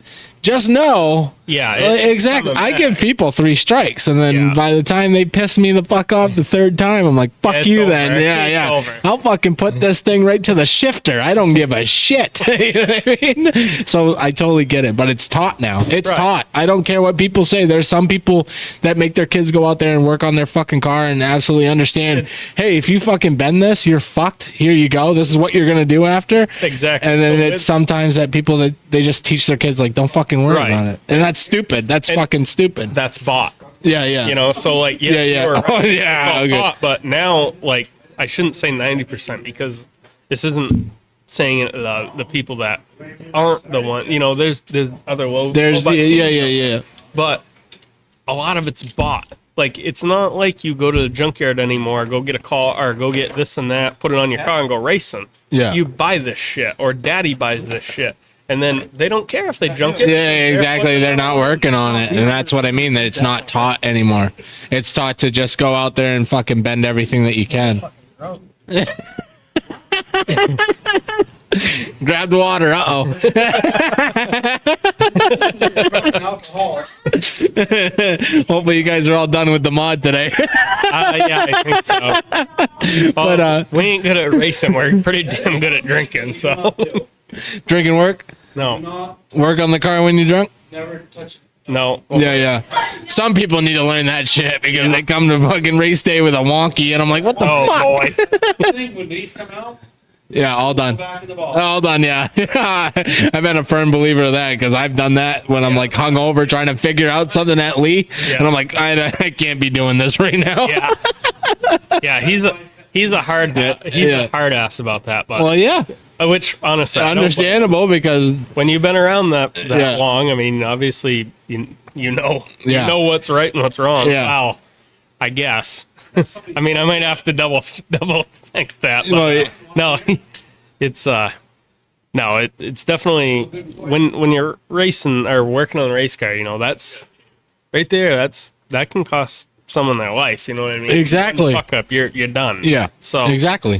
just know. Yeah, exactly. I give people 3 strikes, and then by the time they piss me the fuck off the 3rd time, I'm like, fuck you over. then. Yeah. Over. I'll fucking put this thing right to the shifter. I don't give a shit. You know what I mean? So I totally get it, but it's taught now. It's taught. I don't care what people say. There's some people that make their kids go out there and work on their fucking car and absolutely understand, hey, if you fucking bend this, you're fucked. Here you go. This is what you're going to do after. Exactly. And then it's sometimes that people that they just teach their kids, don't fucking worry about it. And that's stupid. That's fucking stupid. That's bought. Yeah. So yeah. Oh, yeah. Okay. Bought, but now, I shouldn't say 90% because this isn't saying it, the people that aren't the one. There's other low. There's yeah. But a lot of it's bought. Like, it's not like you go to the junkyard anymore, go get a car or go get this and that, put it on your car and go racing. Yeah. You buy this shit, or daddy buys this shit. And then they don't care if they junk it. Yeah, exactly. They're not working on it. And that's what I mean, that it's not taught anymore. It's taught to just go out there and fucking bend everything that you can. Grabbed water. Uh-oh. Hopefully you guys are all done with the mod today. Yeah, I think so. Well, But, we ain't good at racing. We're pretty damn good at drinking, so. Drinking work? No. Work on the car when you're drunk? Never touch it. No. Yeah. Some people need to learn that shit because they come to fucking race day with a wonky, and I'm like, what the Oh, fuck? boy. I think when these come out, Yeah, all done. back in the ball. All done, yeah. I've been a firm believer of that because I've done that when I'm like hungover trying to figure out something at Lee, and I'm like, I can't be doing this right now. Yeah. Yeah, he's a hard hard ass about that, but Well, yeah, which honestly I don't blame him. understandable because When you've been around that Yeah. long, I mean, obviously you know Yeah. you know what's right and what's wrong. Yeah. Wow, I guess. I mean, I might have to double think that. But Well, yeah. no, it's definitely when you're racing or working on a race car. You know, that's right there. That can cost someone their life. You know what I mean? Exactly. Fuck up, you're done. yeah, So exactly.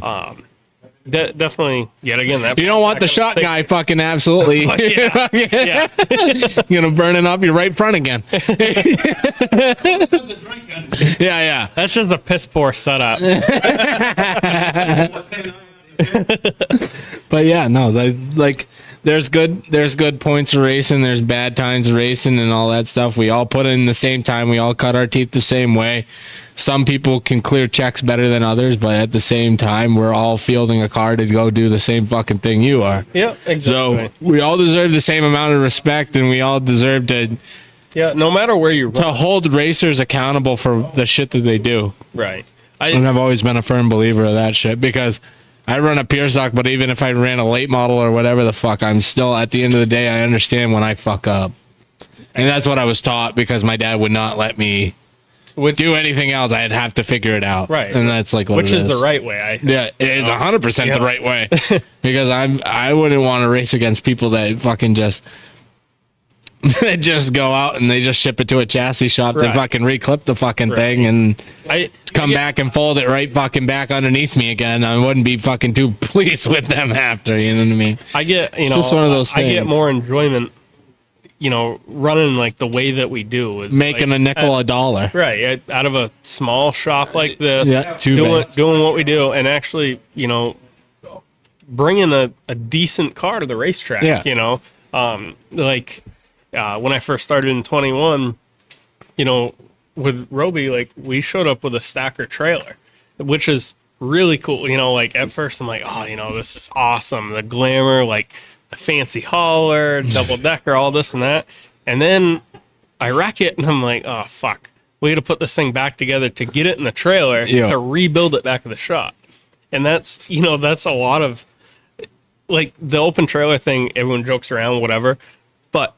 Definitely. Yet again, that You don't want the shot guy fucking absolutely. Yeah. You know, burning up your right front again. Yeah. That's just a piss poor setup. But yeah, no, like there's good points of racing, there's bad times of racing and all that stuff. We all put in the same time, we all cut our teeth the same way. Some people can clear checks better than others, but at the same time, we're all fielding a car to go do the same fucking thing you are. Yeah, exactly. So we all deserve the same amount of respect, and we all deserve to No matter where you run. hold racers accountable for the shit that they do. Right. And I've always been a firm believer of that shit because I run a pure stock, but even if I ran a late model or whatever the fuck, I'm still, at the end of the day, I understand when I fuck up. And that's what I was taught because my dad would not let me do anything else. I'd have to figure it out. Right. And that's like what Which it is the right way. Yeah, it's 100% the right way. Because I wouldn't want to race against people that fucking just they just go out and they just ship it to a chassis shop to Right. fucking reclip the fucking thing and come get- back and fold it right fucking back underneath me again. I wouldn't be fucking too pleased with them after, you know what I mean? I get, It's just one of those I get things. more enjoyment, running like the way that we do. Is Making like, a nickel a dollar. Right. Out of a small shop like this. Yeah, too doing, bad. doing what we do and actually, bringing a decent car to the racetrack. Yeah. When I first started in 21, with Roby, like we showed up with a stacker trailer, which is really cool. At first I'm like, oh, this is awesome. The glamour, like the fancy hauler, double decker, all this and that. And then I wreck it and I'm like, oh, fuck. We got to put this thing back together to get it in the trailer Yeah. to rebuild it back at the shop. And that's a lot of, like, the open trailer thing, everyone jokes around, whatever. But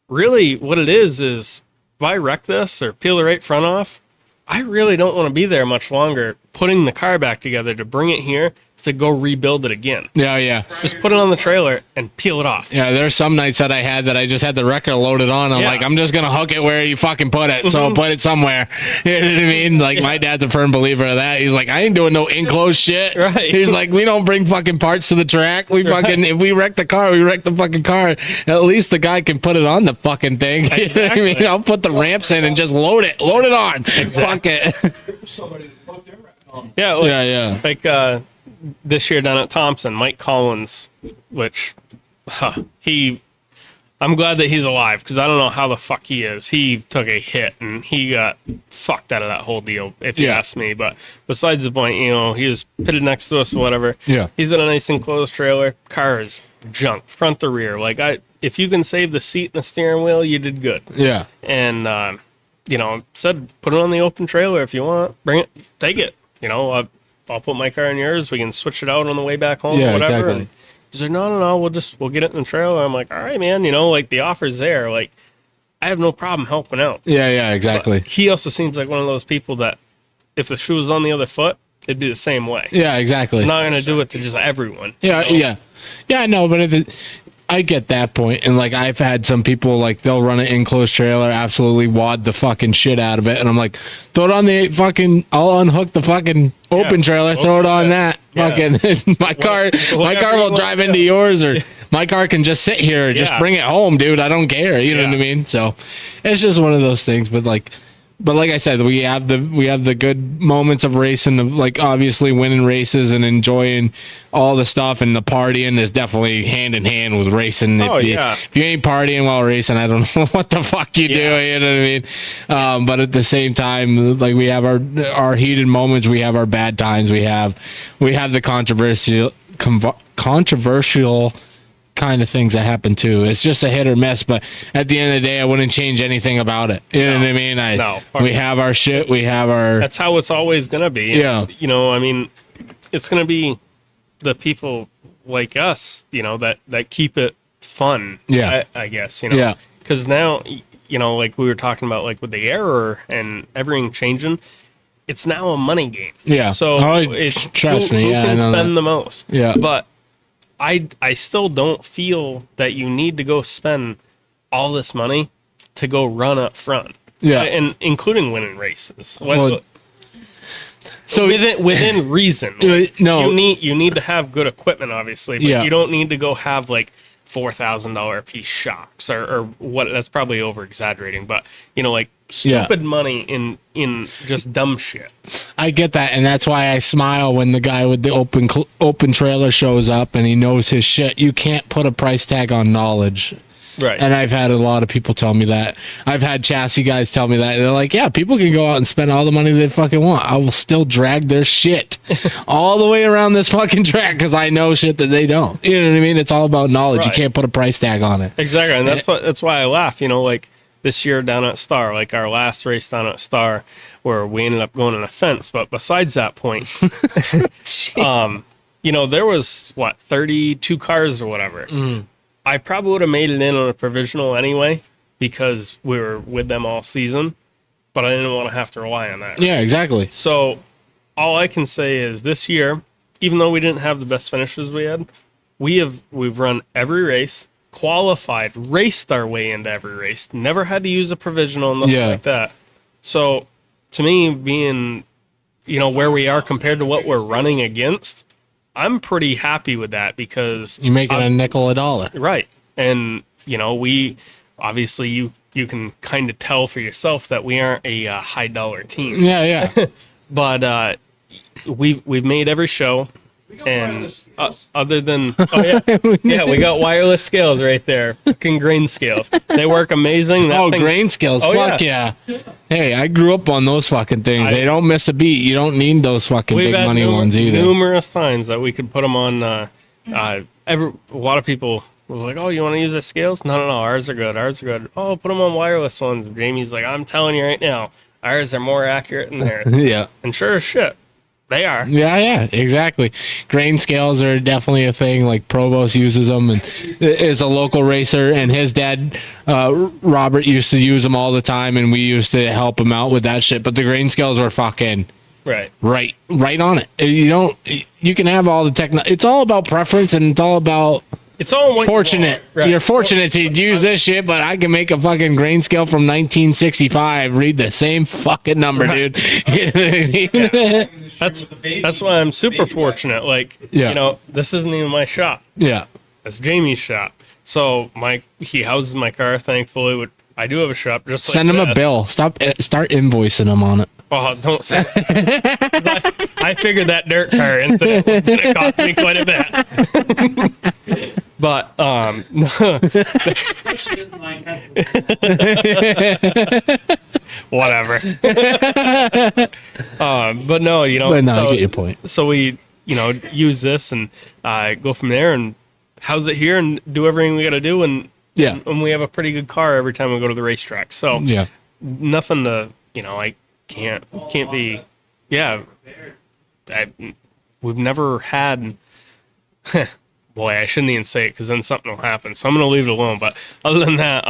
really what it is if I wreck this or peel the right front off, I really don't want to be there much longer putting the car back together to bring it here to go rebuild it again. Yeah. Just put it on the trailer and peel it off. Yeah, there's some nights that I had that I just had the wrecker loaded on. I'm Yeah. like, I'm just going to hook it where you fucking put it. So I'll put it somewhere. You know what I mean? Like, my dad's a firm believer of that. He's like, I ain't doing no enclosed shit. Right. He's like, we don't bring fucking parts to the track. We fucking, if we wreck the car, we wreck the fucking car. At least the guy can put it on the fucking thing. You know what I Exactly. mean? I'll put the ramps in and just load it. Load it on. Fuck it. Yeah. Yeah. Like this year down at Thompson, Mike Collins, which I'm glad that he's alive because I don't know how the fuck he is. He took a hit and he got fucked out of that whole deal, if you Yeah. ask me. But besides the point, he was pitted next to us or whatever. Yeah. He's in a nice enclosed trailer. Car is junk, front to rear. Like if you can save the seat and the steering wheel, you did good. Yeah. And said put it on the open trailer if you want. Bring it, take it. I'll put my car in yours. We can switch it out on the way back home. Yeah, or whatever. exactly. And he's like, no, we'll get it in the trailer. I'm like, all right, man. Like the offer's there. Like I have no problem helping out. Yeah, exactly. But he also seems like one of those people that if the shoe was on the other foot, it'd be the same way. Yeah, exactly. I'm not going to do it to just everyone. Yeah, you know? yeah. No, but I get that point, and like I've had some people like they'll run an enclosed trailer, absolutely wad the fucking shit out of it, and I'm like, throw it on the fucking. I'll unhook the fucking open trailer, throw it on that. Yeah. Fucking my car will drive into yours, or my car can just sit here, just bring it home, dude. I don't care. You know what I mean? So it's just one of those things, but like I said, we have the good moments of racing, of like obviously winning races and enjoying all the stuff, and the partying is definitely hand in hand with racing. If you ain't partying while racing, I don't know what the fuck you do. You know what I mean? But at the same time, like we have our heated moments, we have our bad times, we have the controversial kind of things that happen too. It's just a hit or miss, but at the end of the day, I wouldn't change anything about it. You know what I mean? We have our shit. We have our. That's how it's always gonna be. Yeah. You know, I mean, it's gonna be the people like us, you know, that keep it fun. Yeah. I guess, you know. Yeah. Because now, you know, like we were talking about, like with the error and everything changing, it's now a money game. Yeah. So it's trust me. Who Yeah, can I know spend that. the most? Yeah. But I still don't feel that you need to go spend all this money to go run up front. Yeah. And including winning races. Well, so within reason. no, you need to have good equipment, obviously, but you don't need to go have like $4,000 piece shocks or what. That's probably over exaggerating, but you know, like stupid money in just dumb shit. I get that, and that's why I smile when the guy with the open trailer shows up and he knows his shit. You can't put a price tag on knowledge. Right. And I've had a lot of people tell me that. I've had chassis guys tell me that. They're like, yeah, people can go out and spend all the money they fucking want. I will still drag their shit all the way around this fucking track because I know shit that they don't. You know what I mean? It's all about knowledge. You can't put a price tag on it. Exactly. And that's why I laugh, you know, like this year down at Star, like our last race down at Star, where we ended up going on a fence. But besides that point, you know, there was 32 cars or whatever. I probably would have made it in on a provisional anyway because we were with them all season, but I didn't want to have to rely on that. Yeah, exactly. So all I can say is this year, even though we didn't have the best finishes we had, we've run every race, qualified, raced our way into every race, never had to use a provisional, nothing like that. So to me, being, you know, where we are compared to what we're running against, I'm pretty happy with that because you're making a nickel a dollar. Right. And, you know, we obviously you can kind of tell for yourself that we aren't a high dollar team. Yeah. But we've made every show. And other than we got wireless scales right there, fucking grain scales. They work amazing. Grain scales, fuck yeah. Hey, I grew up on those fucking things. They don't miss a beat. You don't need those fucking big money ones either. Numerous times that we could put them on. A lot of people were like, "Oh, you want to use the scales?" No, ours are good. Oh, put them on wireless ones. Jamie's like, "I'm telling you right now, ours are more accurate than theirs." Yeah, and sure as shit. They are. Yeah, exactly. Grain scales are definitely a thing. Like Provost uses them and is a local racer, and his dad, Robert, used to use them all the time, and we used to help him out with that shit. But the grain scales were fucking right on it. You can have all the technology. It's all about preference, and it's all about. It's all fortunate. You're fortunate to use this shit, but I can make a fucking grain scale from 1965 read the same fucking number, dude. You know what I mean? That's why I'm super fortunate. Like, you know, this isn't even my shop. Yeah, that's Jamie's shop. So he houses my car. Thankfully, I do have a shop. Just send him a bill. Start invoicing him on it. Oh, don't say that. I figured that dirt car incident was going to cost me quite a bit. But, whatever. But no, you know. But no, I get your point. So we, you know, use this and go from there and house it here and do everything we got to do. And we have a pretty good car every time we go to the racetrack. So nothing to, you know, I can't be, we've never had, boy, I shouldn't even say it because then something will happen. So I'm going to leave it alone. But other than that,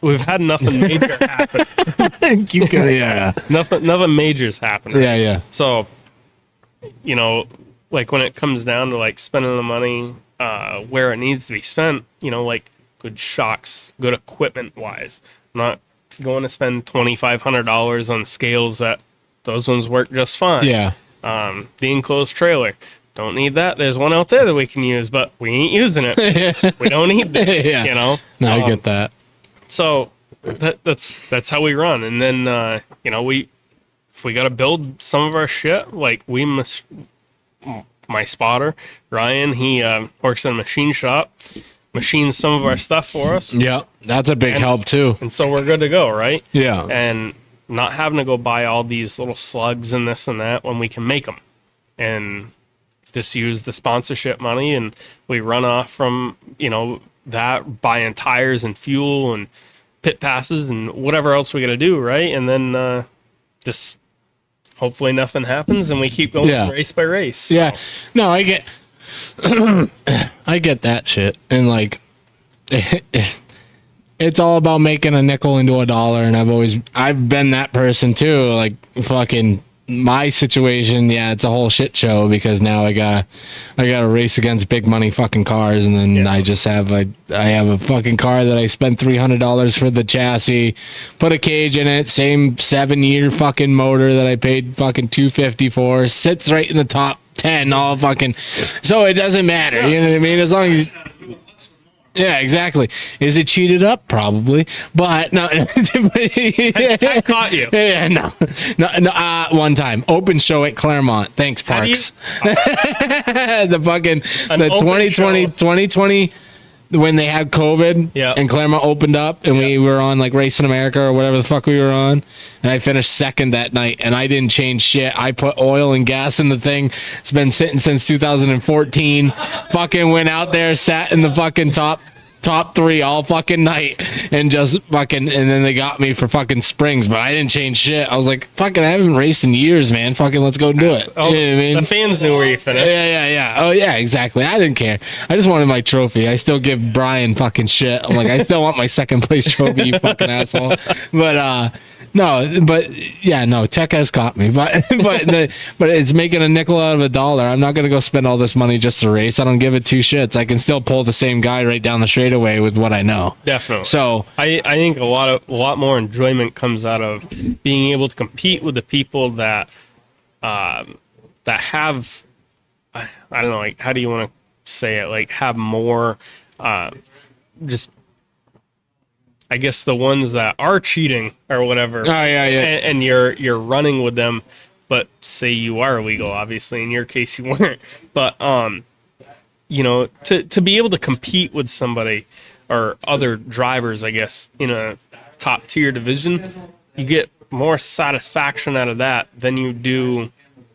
we've had nothing major happen. Yeah. Nothing major's happened. Yeah, yeah. So, you know, like when it comes down to like spending the money where it needs to be spent, you know, like good shocks, good equipment wise. I'm not going to spend $2,500 on scales that those ones work just fine. Yeah. The enclosed trailer. Don't need that. There's one out there that we can use, but we ain't using it. We don't need that. Yeah. You know? No, I get that. So that's how we run. And then you know, if we gotta build some of our shit, like we must. My spotter Ryan, he works in a machine shop, machines some of our stuff for us. Yeah, that's a big help too. And so we're good to go, right? Yeah. And not having to go buy all these little slugs and this and that when we can make them, and just use the sponsorship money, and we run off from, you know, that buying tires and fuel and pit passes and whatever else we got to do, right? And then just hopefully nothing happens and we keep going race by race. So. Yeah. No, I get I get that shit. And like it's all about making a nickel into a dollar, and I've been that person too. Like fucking my situation, yeah, it's a whole shit show because now I gotta race against big money fucking cars, and then I just have I have a fucking car that I spent $300 for the chassis, put a cage in it, same 7-year fucking motor that I paid fucking $250 for, sits right in the top 10 all fucking, so it doesn't matter, you know what I mean, as long as. Yeah, exactly. Is it cheated up? Probably, but no. I caught you. Yeah, no. One time, open show at Claremont. Thanks, Parks. The fucking the 2020 when they had COVID. Yeah. And Claremont opened up, and we were on like Racing America or whatever the fuck we were on, and I finished second that night, and I didn't change shit. I put oil and gas in the thing. It's been sitting since 2014. Fucking went out there, sat in the fucking top 3 all fucking night, and just fucking, and then they got me for fucking springs, but I didn't change shit. I was like, fucking, I haven't raced in years, man. Fucking, let's go do it. Oh, you know what I mean? The fans knew where you finished. Yeah. Oh yeah, exactly. I didn't care. I just wanted my trophy. I still give Brian fucking shit. I'm like, I still want my second place trophy, you fucking asshole. But no, but yeah, no, tech has caught me, but it's making a nickel out of a dollar. I'm not gonna go spend all this money just to race. I don't give it two shits. I can still pull the same guy right down the straightaway with what I know. Definitely. So I think a lot more enjoyment comes out of being able to compete with the people that have, I don't know, like, how do you want to say it? Like, have more, just, I guess the ones that are cheating or whatever. Oh yeah. And you're running with them, but say you are illegal, obviously in your case you weren't. But you know, to be able to compete with somebody or other drivers, I guess, in a top tier division, you get more satisfaction out of that than you do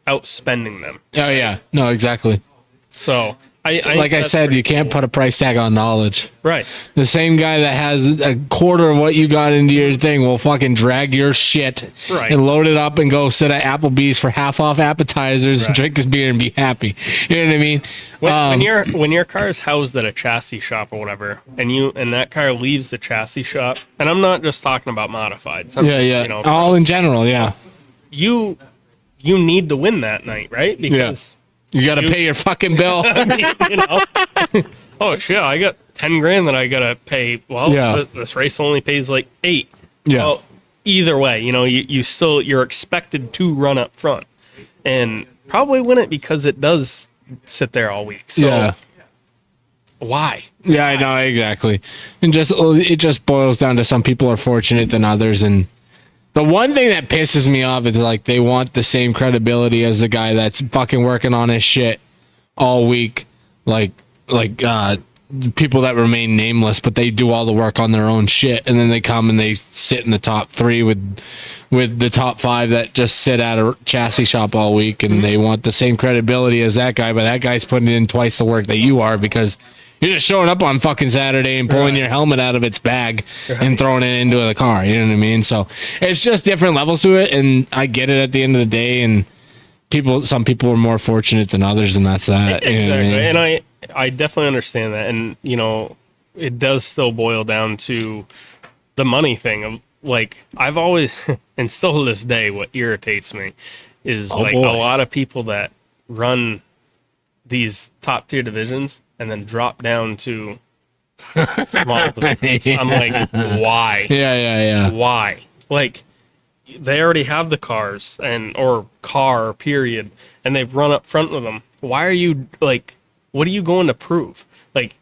outspending them. Oh yeah. No, exactly. So I like I said, you can't put a price tag on knowledge. Right. The same guy that has a quarter of what you got into your thing will fucking drag your shit and load it up and go sit at Applebee's for half off appetizers and drink his beer and be happy. You know what I mean? When your car is housed at a chassis shop or whatever, and that car leaves the chassis shop, and I'm not just talking about modifieds. You know, all in general, yeah. You need to win that night, right? Because you got to pay your fucking bill. You know? Oh shit! I got $10,000 that I gotta pay. Well, this race only pays like $8,000. Yeah. Well, either way, you know, you're expected to run up front and probably win it because it does sit there all week. So why? Yeah, I know exactly. And it just boils down to some people are fortunate than others, and the one thing that pisses me off is like they want the same credibility as the guy that's fucking working on his shit all week, like people that remain nameless, but they do all the work on their own shit, and then they come and they sit in the top 3 with the top 5 that just sit at a chassis shop all week, and they want the same credibility as that guy, but that guy's putting in twice the work that you are because you're just showing up on fucking Saturday and pulling your helmet out of its bag and throwing it into the car. You know what I mean? So it's just different levels to it, and I get it at the end of the day. And some people are more fortunate than others, and that's that. Exactly. You know what I mean? And I definitely understand that. And, you know, it does still boil down to the money thing of like I've always and still to this day what irritates me is a lot of people that run these top tier divisions and then drop down to small divisions. I'm like, why? Yeah. Why? Like they already have the cars or car period, and they've run up front with them. Why are you like? What are you going to prove? Like,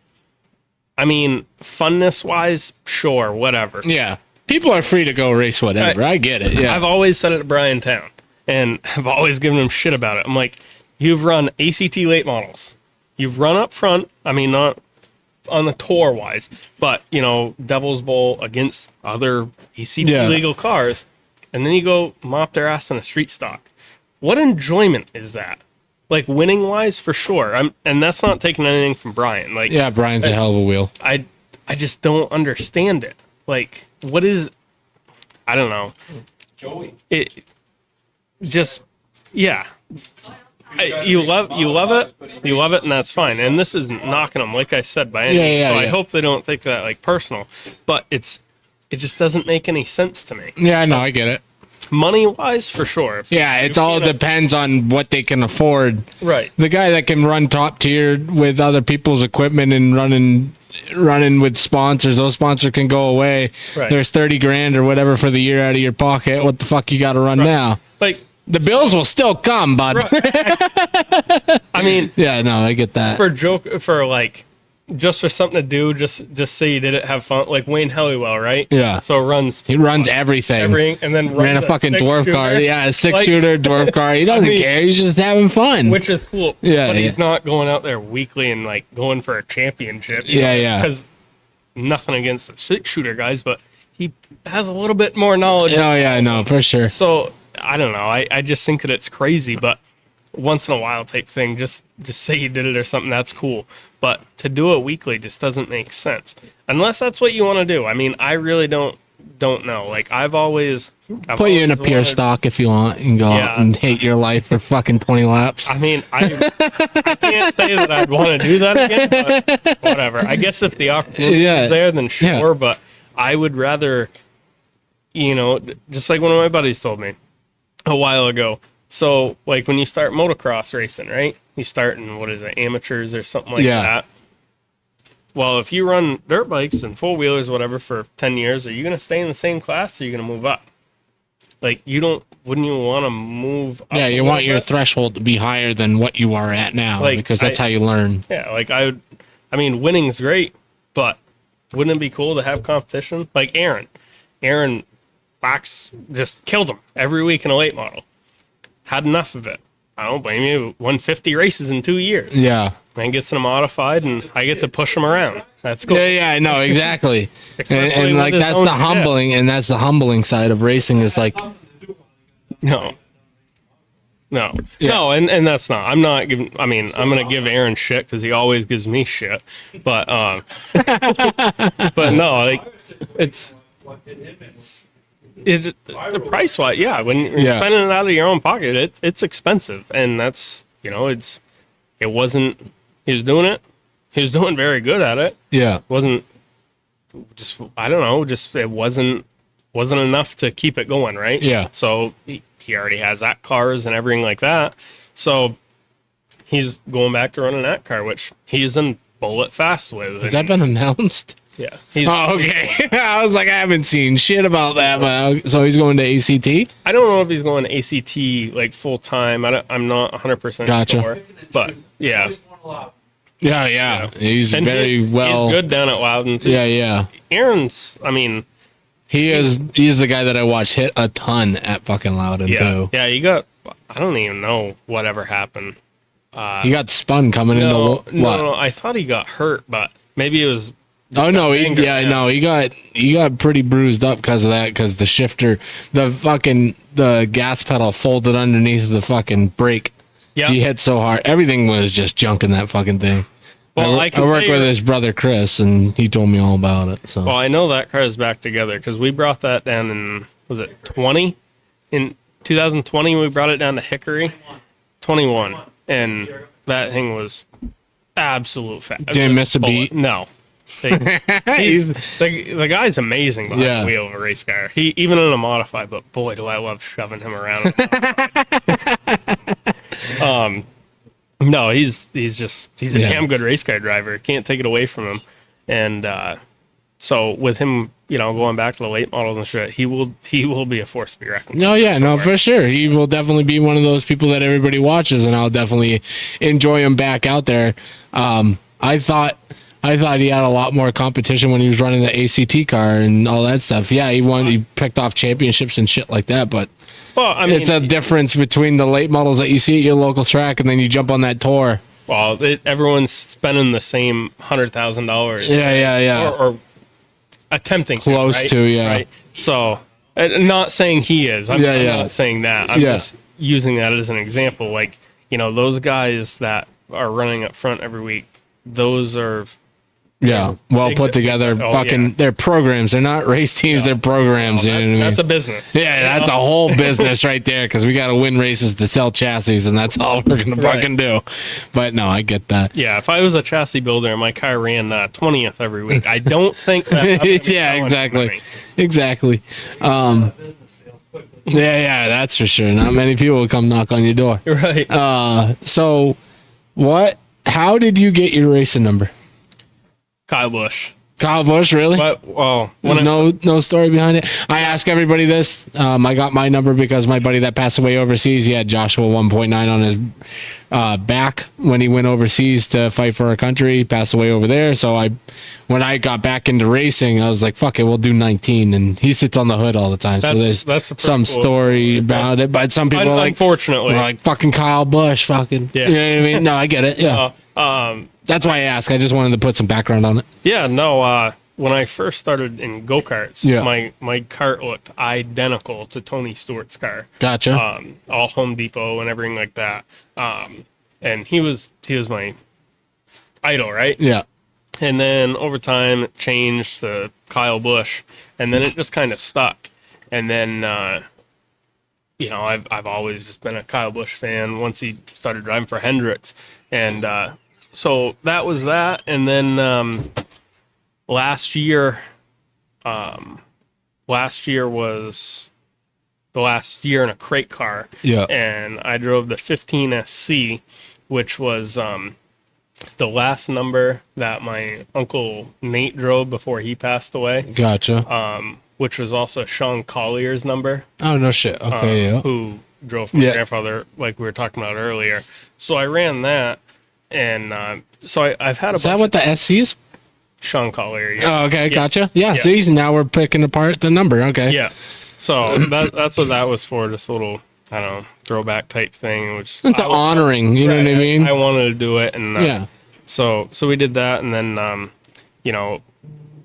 I mean, funness wise, sure, whatever. Yeah. People are free to go race whatever. I get it. Yeah. I've always said it to Brian Town, and I've always given him shit about it. I'm like, you've run ACT late models. You've run up front. I mean, not on the tour wise, but, you know, Devil's Bowl against other ACT legal cars. And then you go mop their ass in a street stock. What enjoyment is that? Like winning wise, for sure. And that's not taking anything from Brian. Like, yeah, Brian's a hell of a wheel. I just don't understand it. Like, what is? I don't know. Joey. It just, yeah. You love it, and that's fine. And this isn't knocking them, like I said, by any means. So I hope they don't take that like personal. But it just doesn't make any sense to me. Yeah, no, I get it. Money wise, for sure. It's all depends on what they can afford. Right. The guy that can run top tier with other people's equipment and running with sponsors, those sponsors can go away. Right. There's 30 grand or whatever for the year out of your pocket. What the fuck you got to run now? Like the bills will still come, bud. I mean, yeah, no, I get that. For like just for something to do, just say you did it, have fun. Like Wayne Helliwell, right? Yeah. So he runs everything. And then ran a fucking dwarf car. Yeah, a 6-shooter dwarf car. He doesn't care. He's just having fun. Which is cool. Yeah. But he's not going out there weekly and like going for a championship. Yeah. Because nothing against the 6-shooter guys, but he has a little bit more knowledge. Oh yeah, I know for sure. So I don't know. I just think that it's crazy, but once in a while type thing, just say you did it or something, that's cool. But to do it weekly just doesn't make sense. Unless that's what you want to do. I mean, I really don't know. Like I've always put you in a pure stock if you want and go out and hate your life for fucking 20 laps. I mean, I can't say that I'd want to do that again, but whatever. I guess if the opportunity is there, then sure. Yeah. But I would rather, you know, just like one of my buddies told me a while ago. So, like, when you start motocross racing, right? You start in, amateurs or something like that. Well, if you run dirt bikes and four-wheelers, whatever, for 10 years, are you going to stay in the same class or are you going to move up? Like, wouldn't you want to move up? Yeah, you want your threshold to be higher than what you are at now, like, because that's how you learn. Yeah, like, I mean, winning's great, but wouldn't it be cool to have competition? Like Aaron Fox just killed him every week in a late model. Had enough of it. I don't blame you. Won 50 races in 2 years. Yeah. And gets them modified, and I get to push them around. That's cool. Yeah, no, exactly. and like that's the humbling, and that's the humbling side of racing is like, no, and that's not. I'm not giving. I mean, I'm gonna give Aaron shit because he always gives me shit. But but no, like it's the price wise, yeah. When you're spending it out of your own pocket, it's expensive, and that's it wasn't. He was doing it. He was doing very good at it. Yeah, wasn't just I don't know. Just it wasn't enough to keep it going, right? Yeah. So he already has that cars and everything like that. So he's going back to running that car, which he's in bullet fast with. Has that been announced? Yeah. Oh, okay. I was like, I haven't seen shit about that. But so he's going to ACT? I don't know if he's going to ACT like full time. I'm not 100% sure. But yeah. Yeah. He's and very well. He's good down at Loudon too. Yeah. Aaron's, I mean, he's the guy that I watched hit a ton at fucking Loudon too. Yeah, I don't even know whatever happened. He got spun coming into what? No, I thought he got hurt, but maybe it was. Oh no, he got pretty bruised up because of that, because the shifter, the gas pedal folded underneath the fucking brake. Yeah. He hit so hard. Everything was just junk in that fucking thing. Well, I work with his brother Chris, and he told me all about it. So. Well, I know that car is back together because we brought that down in, was it 20? In 2020, we brought it down to Hickory. 21. And that thing was absolute fat. Didn't miss a beat? No. The guy's amazing behind Yeah. the wheel of a race car. He even in a modified, but boy, do I love shoving him around. No, he's a damn good race car driver. Can't take it away from him. And so with him, going back to the late models and shit, he will be a force to be reckoned with. No, yeah, no, for sure. He will definitely be one of those people that everybody watches, and I'll definitely enjoy him back out there. I thought he had a lot more competition when he was running the ACT car and all that stuff. Yeah, he won. He picked off championships and shit like that. But Well, I mean, it's a difference between the late models that you see at your local track, and then you jump on that tour. well, everyone's spending the same $100,000. Yeah. Or attempting Close right? to, yeah. Right? So, not saying he is. I'm not saying that. I'm just using that as an example. Like, those guys that are running up front every week, those are Yeah, well put together. They're programs. They're not race teams. They're programs. You know what I mean? That's a business. Yeah, that's a whole business right there, because we got to win races to sell chassis, and that's all we're going to fucking do. But no, I get that. Yeah, if I was a chassis builder and my car ran 20th every week, I don't think that. Yeah, exactly. Yeah, that's for sure. Not many people will come knock on your door. Right. So, how did you get your racing number? Kyle Busch. Kyle Busch, really? But, well, There's no story behind it. I ask everybody this. I got my number because my buddy that passed away overseas, he had Joshua 1.9 on his back when he went overseas to fight for our country. He passed away over there. So when I got back into racing, I was like, fuck it, we'll do 19. And he sits on the hood all the time. So there's some story about it. But some people are like, unfortunately, like fucking Kyle Busch, fucking. Yeah. You know what I mean? No, I get it. Yeah. That's why I ask. I just wanted to put some background on it. Yeah, no. When I first started in go-karts, my cart looked identical to Tony Stewart's car. Gotcha. All Home Depot and everything like that. And he was my idol, right? Yeah. And then over time it changed to Kyle Busch, and then it just kind of stuck. And then I've always just been a Kyle Busch fan once he started driving for Hendricks. And so that was that. And then last year was the last year in a crate car. Yeah. And I drove the 15SC, which was the last number that my uncle Nate drove before he passed away. Gotcha. Which was also Sean Collier's number. Oh, no shit. Okay, yeah. Who drove my grandfather, like we were talking about earlier. So I ran that, and so I've had a Is that what the SC is? Sean Collier. Yeah. Oh, okay, gotcha. Yeah, see, now we're picking apart the number. Okay. Yeah. So that's what that was for, just a little, I don't know, throwback type thing. Which it's honoring, you know what I mean? I wanted to do it, and yeah. So we did that, and then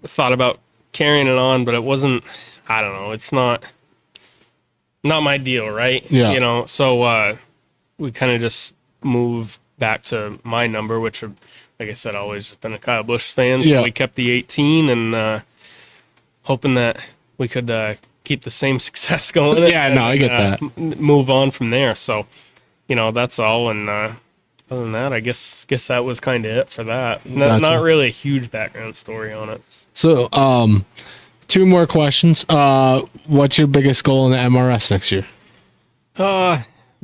thought about carrying it on, but it wasn't. I don't know. It's not my deal, right? Yeah. So we kind of just moved back to my number, which, like I said, always just been a Kyle Busch fan. So we kept the 18, and hoping that we could keep the same success going. Yeah, no, I get that. Move on from there. So, that's all. And other than that, I guess that was kind of it for that. Not really a huge background story on it. So, 2 more questions. What's your biggest goal in the MRS next year?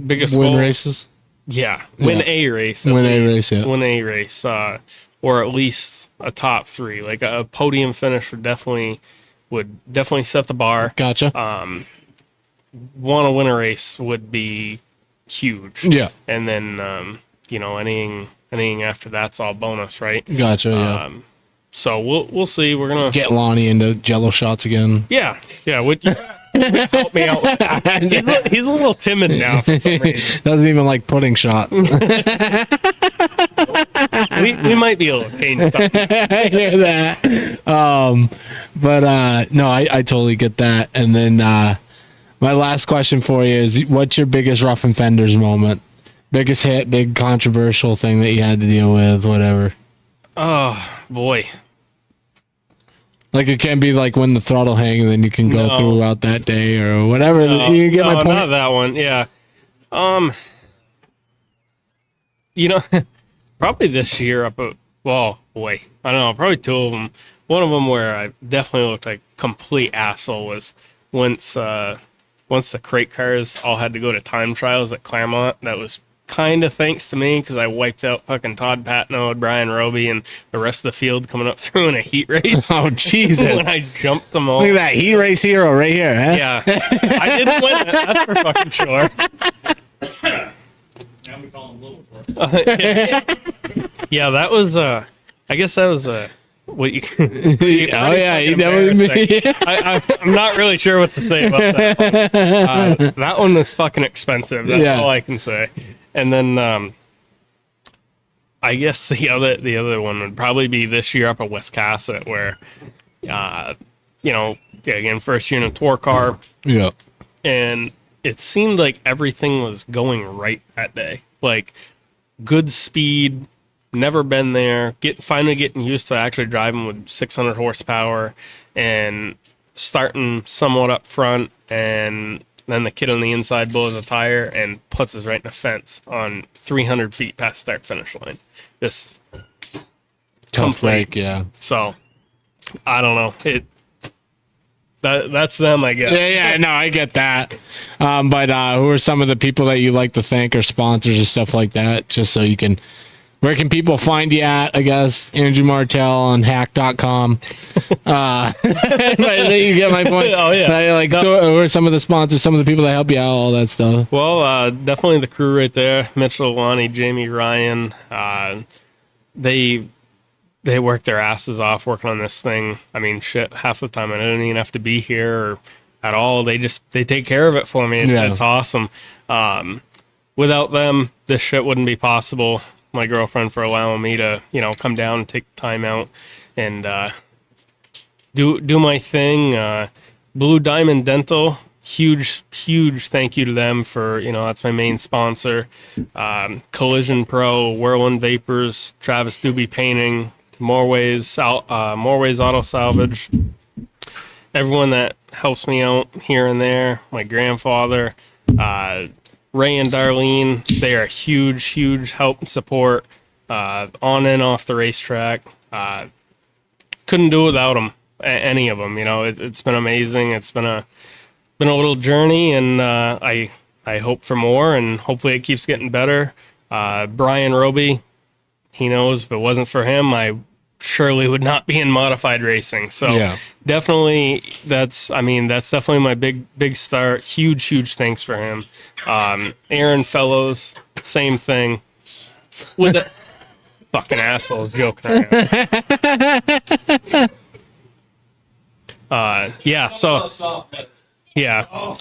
Biggest win goal? Races? Yeah, win a race. Win a race, yeah. Win a race, or at least a top 3. Like a podium finish would definitely set the bar. Gotcha. Want to win a race would be huge. Yeah. And then anything after that's all bonus, right? Gotcha. Yeah. So we'll see. We're gonna get Lonnie into Jell-O shots again. Yeah. Would you help me out with that? He's a little timid now for some reason. Doesn't even like putting shots. we might be able to change something. I hear that. But no, I totally get that. And then my last question for you is, what's your biggest rough and fenders moment? Biggest hit, big controversial thing that you had to deal with, whatever. Oh boy. Like it can be like when the throttle hang, and then you can go throughout that day or whatever. You get my point. Not that one. Yeah. Probably this year up Well, boy, I don't know, probably two of them. One of them where I definitely looked like complete asshole was once the crate cars all had to go to time trials at Claremont. That was kind of thanks to me because I wiped out fucking Todd Patno, Brian Roby, and the rest of the field coming up through in a heat race. Oh, Jesus. When I jumped them all. Look at that heat race hero right here, huh? Yeah. I didn't win it, that's for fucking sure. Now we call him Little. Yeah, that was, I guess that was, what you, Oh, yeah, he definitely. I'm not really sure what to say about that one. That one was fucking expensive. That's all I can say. And then I guess the other one would probably be this year up at Westcasset where, again, first year in a tour car. Yeah. And it seemed like everything was going right that day. Like, good speed, never been there, finally getting used to actually driving with 600 horsepower and starting somewhat up front, and then the kid on the inside blows a tire and puts us right in the fence on 300 feet past start finish line. Just Tough break, yeah. So I don't know. That's them, I guess. Yeah, no, I get that. But who are some of the people that you like to thank or sponsors or stuff like that? Just so you can, where can people find you at? I guess Andrew Martell on hack.com. But you get my point. Oh, yeah. So who are some of the sponsors, some of the people that help you out, all that stuff? Well, definitely the crew right there. Mitchell, Lonnie, Jamie, Ryan. They work their asses off working on this thing. I mean, shit, half the time I don't even have to be here or at all. They take care of it for me. It's awesome. Without them, this shit wouldn't be possible. My girlfriend for allowing me to, come down and take time out and do my thing. Blue Diamond Dental, huge thank you to them for, that's my main sponsor. Collision Pro, Whirlwind Vapors, Travis Doobie Painting, Moreways Auto Salvage, everyone that helps me out here and there, my grandfather, Ray and Darlene, they are huge help and support on and off the racetrack. Couldn't do it without them, any of them. It's been amazing. It's been a little journey, and I hope for more, and hopefully it keeps getting better. Brian Roby, he knows if it wasn't for him, I surely would not be in modified racing. So definitely that's definitely my big start. Huge thanks for him. Aaron Fellows, same thing. With a fucking asshole joking around.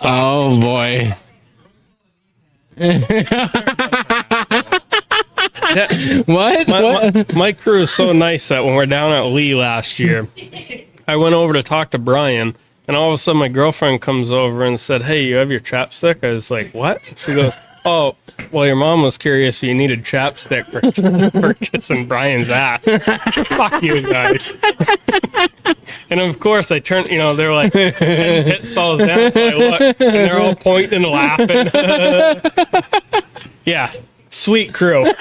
Oh boy. What? My crew is so nice that when we're down at Lee last year, I went over to talk to Brian, and all of a sudden my girlfriend comes over and said, "Hey, you have your chapstick?" I was like, "What?" She goes, "Oh, well, your mom was curious if you needed chapstick for kissing Brian's ass." Fuck you guys. And of course I turned, they're like 10 pit stalls down, so I look, and they're all pointing and laughing. Yeah. Sweet crew. Wouldn't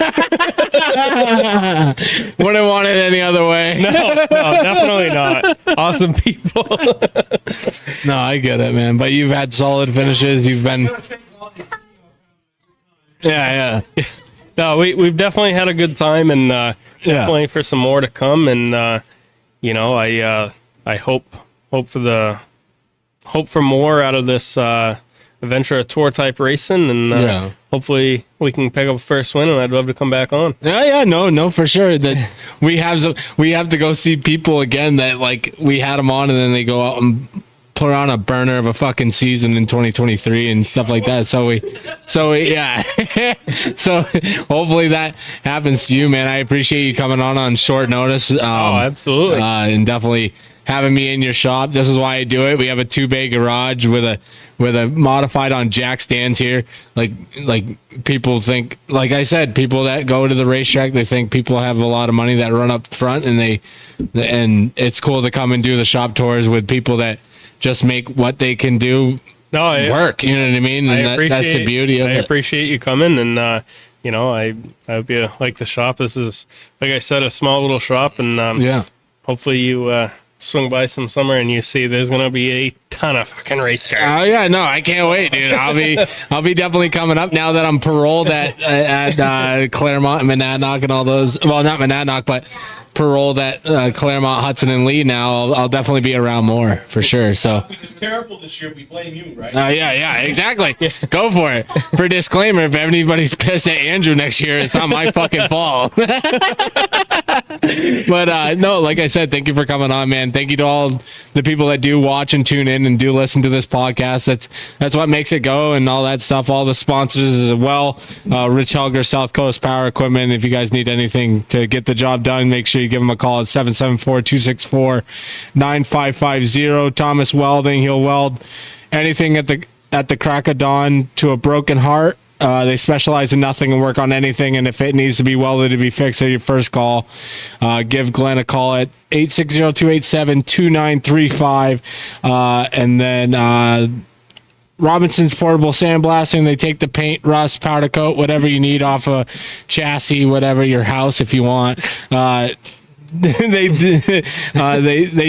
want it any other way. No, definitely not. Awesome people. No, I get it, man. But you've had solid finishes. You've been. Yeah. No, we've definitely had a good time, and definitely for some more to come. And I hope for more out of this adventure of tour type racing, and hopefully we can pick up a first win, and I'd love to come back on. No, for sure. That we have to go see people again that like we had them on, and then they go out and put on a burner of a fucking season in 2023 and stuff like that. So hopefully that happens to you, man. I appreciate you coming on short notice. Absolutely. And definitely having me in your shop. This is why I do it. We have a 2-bay garage with a modified on jack stands here. Like people think, like I said, people that go to the racetrack, they think people have a lot of money that run up front, and it's cool to come and do the shop tours with people that just make what they can do work. You know what I mean? And that's the beauty of it. I appreciate you coming, and I hope you like the shop. This is, like I said, a small little shop, and Yeah. hopefully you swing by some summer and you see there's gonna be a ton of fucking race cars. Oh yeah, no, I can't wait, dude. I'll be definitely coming up now that I'm paroled at Claremont and Monadnock and all those. Well, not Monadnock, but paroled at Claremont, Hudson, and Lee. Now I'll definitely be around more for sure. So. We did terrible this year. We blame you, right? Yeah, exactly. Go for it. For disclaimer, if anybody's pissed at Andrew next year, it's not my fucking fault. But no, like I said, thank you for coming on, man. Thank you to all the people that do watch and tune in and do listen to this podcast. That's what makes it go and all that stuff. All the sponsors as well. Rich Helger, South Coast Power Equipment. If you guys need anything to get the job done, make sure you give them a call at 774-264-9550. Thomas Welding, he'll weld anything at the crack of dawn to a broken heart. They specialize in nothing and work on anything, and if it needs to be welded to be fixed at your first call, give Glenn a call at 860-287-2935. And then Robinson's Portable Sandblasting, they take the paint, rust, powder coat, whatever you need off a chassis, whatever, your house if you want. They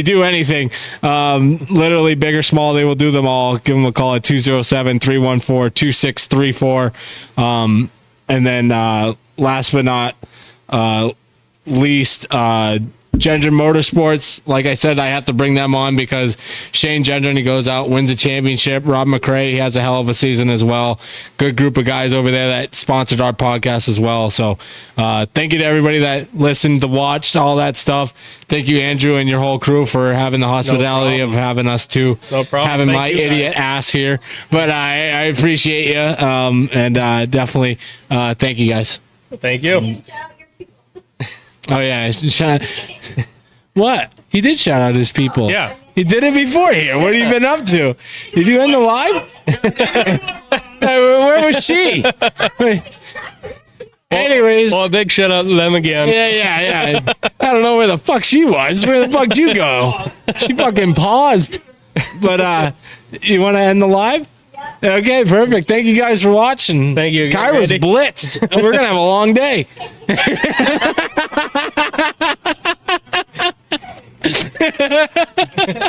do anything, literally big or small. They will do them all. Give them a call at 207-314-2634. And then last but not least, Gendron Motorsports. Like I said, I have to bring them on because Shane Gendron, he goes out, wins a championship. Rob McRae, he has a hell of a season as well. Good group of guys over there that sponsored our podcast as well. So thank you to everybody that listened, to watch, all that stuff. Thank you, Andrew, and your whole crew for having the hospitality of having us too. No problem. Having Thank my you, idiot guys. ass here. But I appreciate you. And definitely thank you guys. Thank you. Oh yeah, what? He did shout out his people. Yeah. He did it before here. What have you been up to? Did you end the live? Where was she? Anyways. Well, a big shout out to them again. Yeah. I don't know where the fuck she was. Where the fuck did you go? She fucking paused. But you want to end the live? Okay, perfect. Thank you guys for watching. Thank you. Kyra's blitzed. We're gonna have a long day.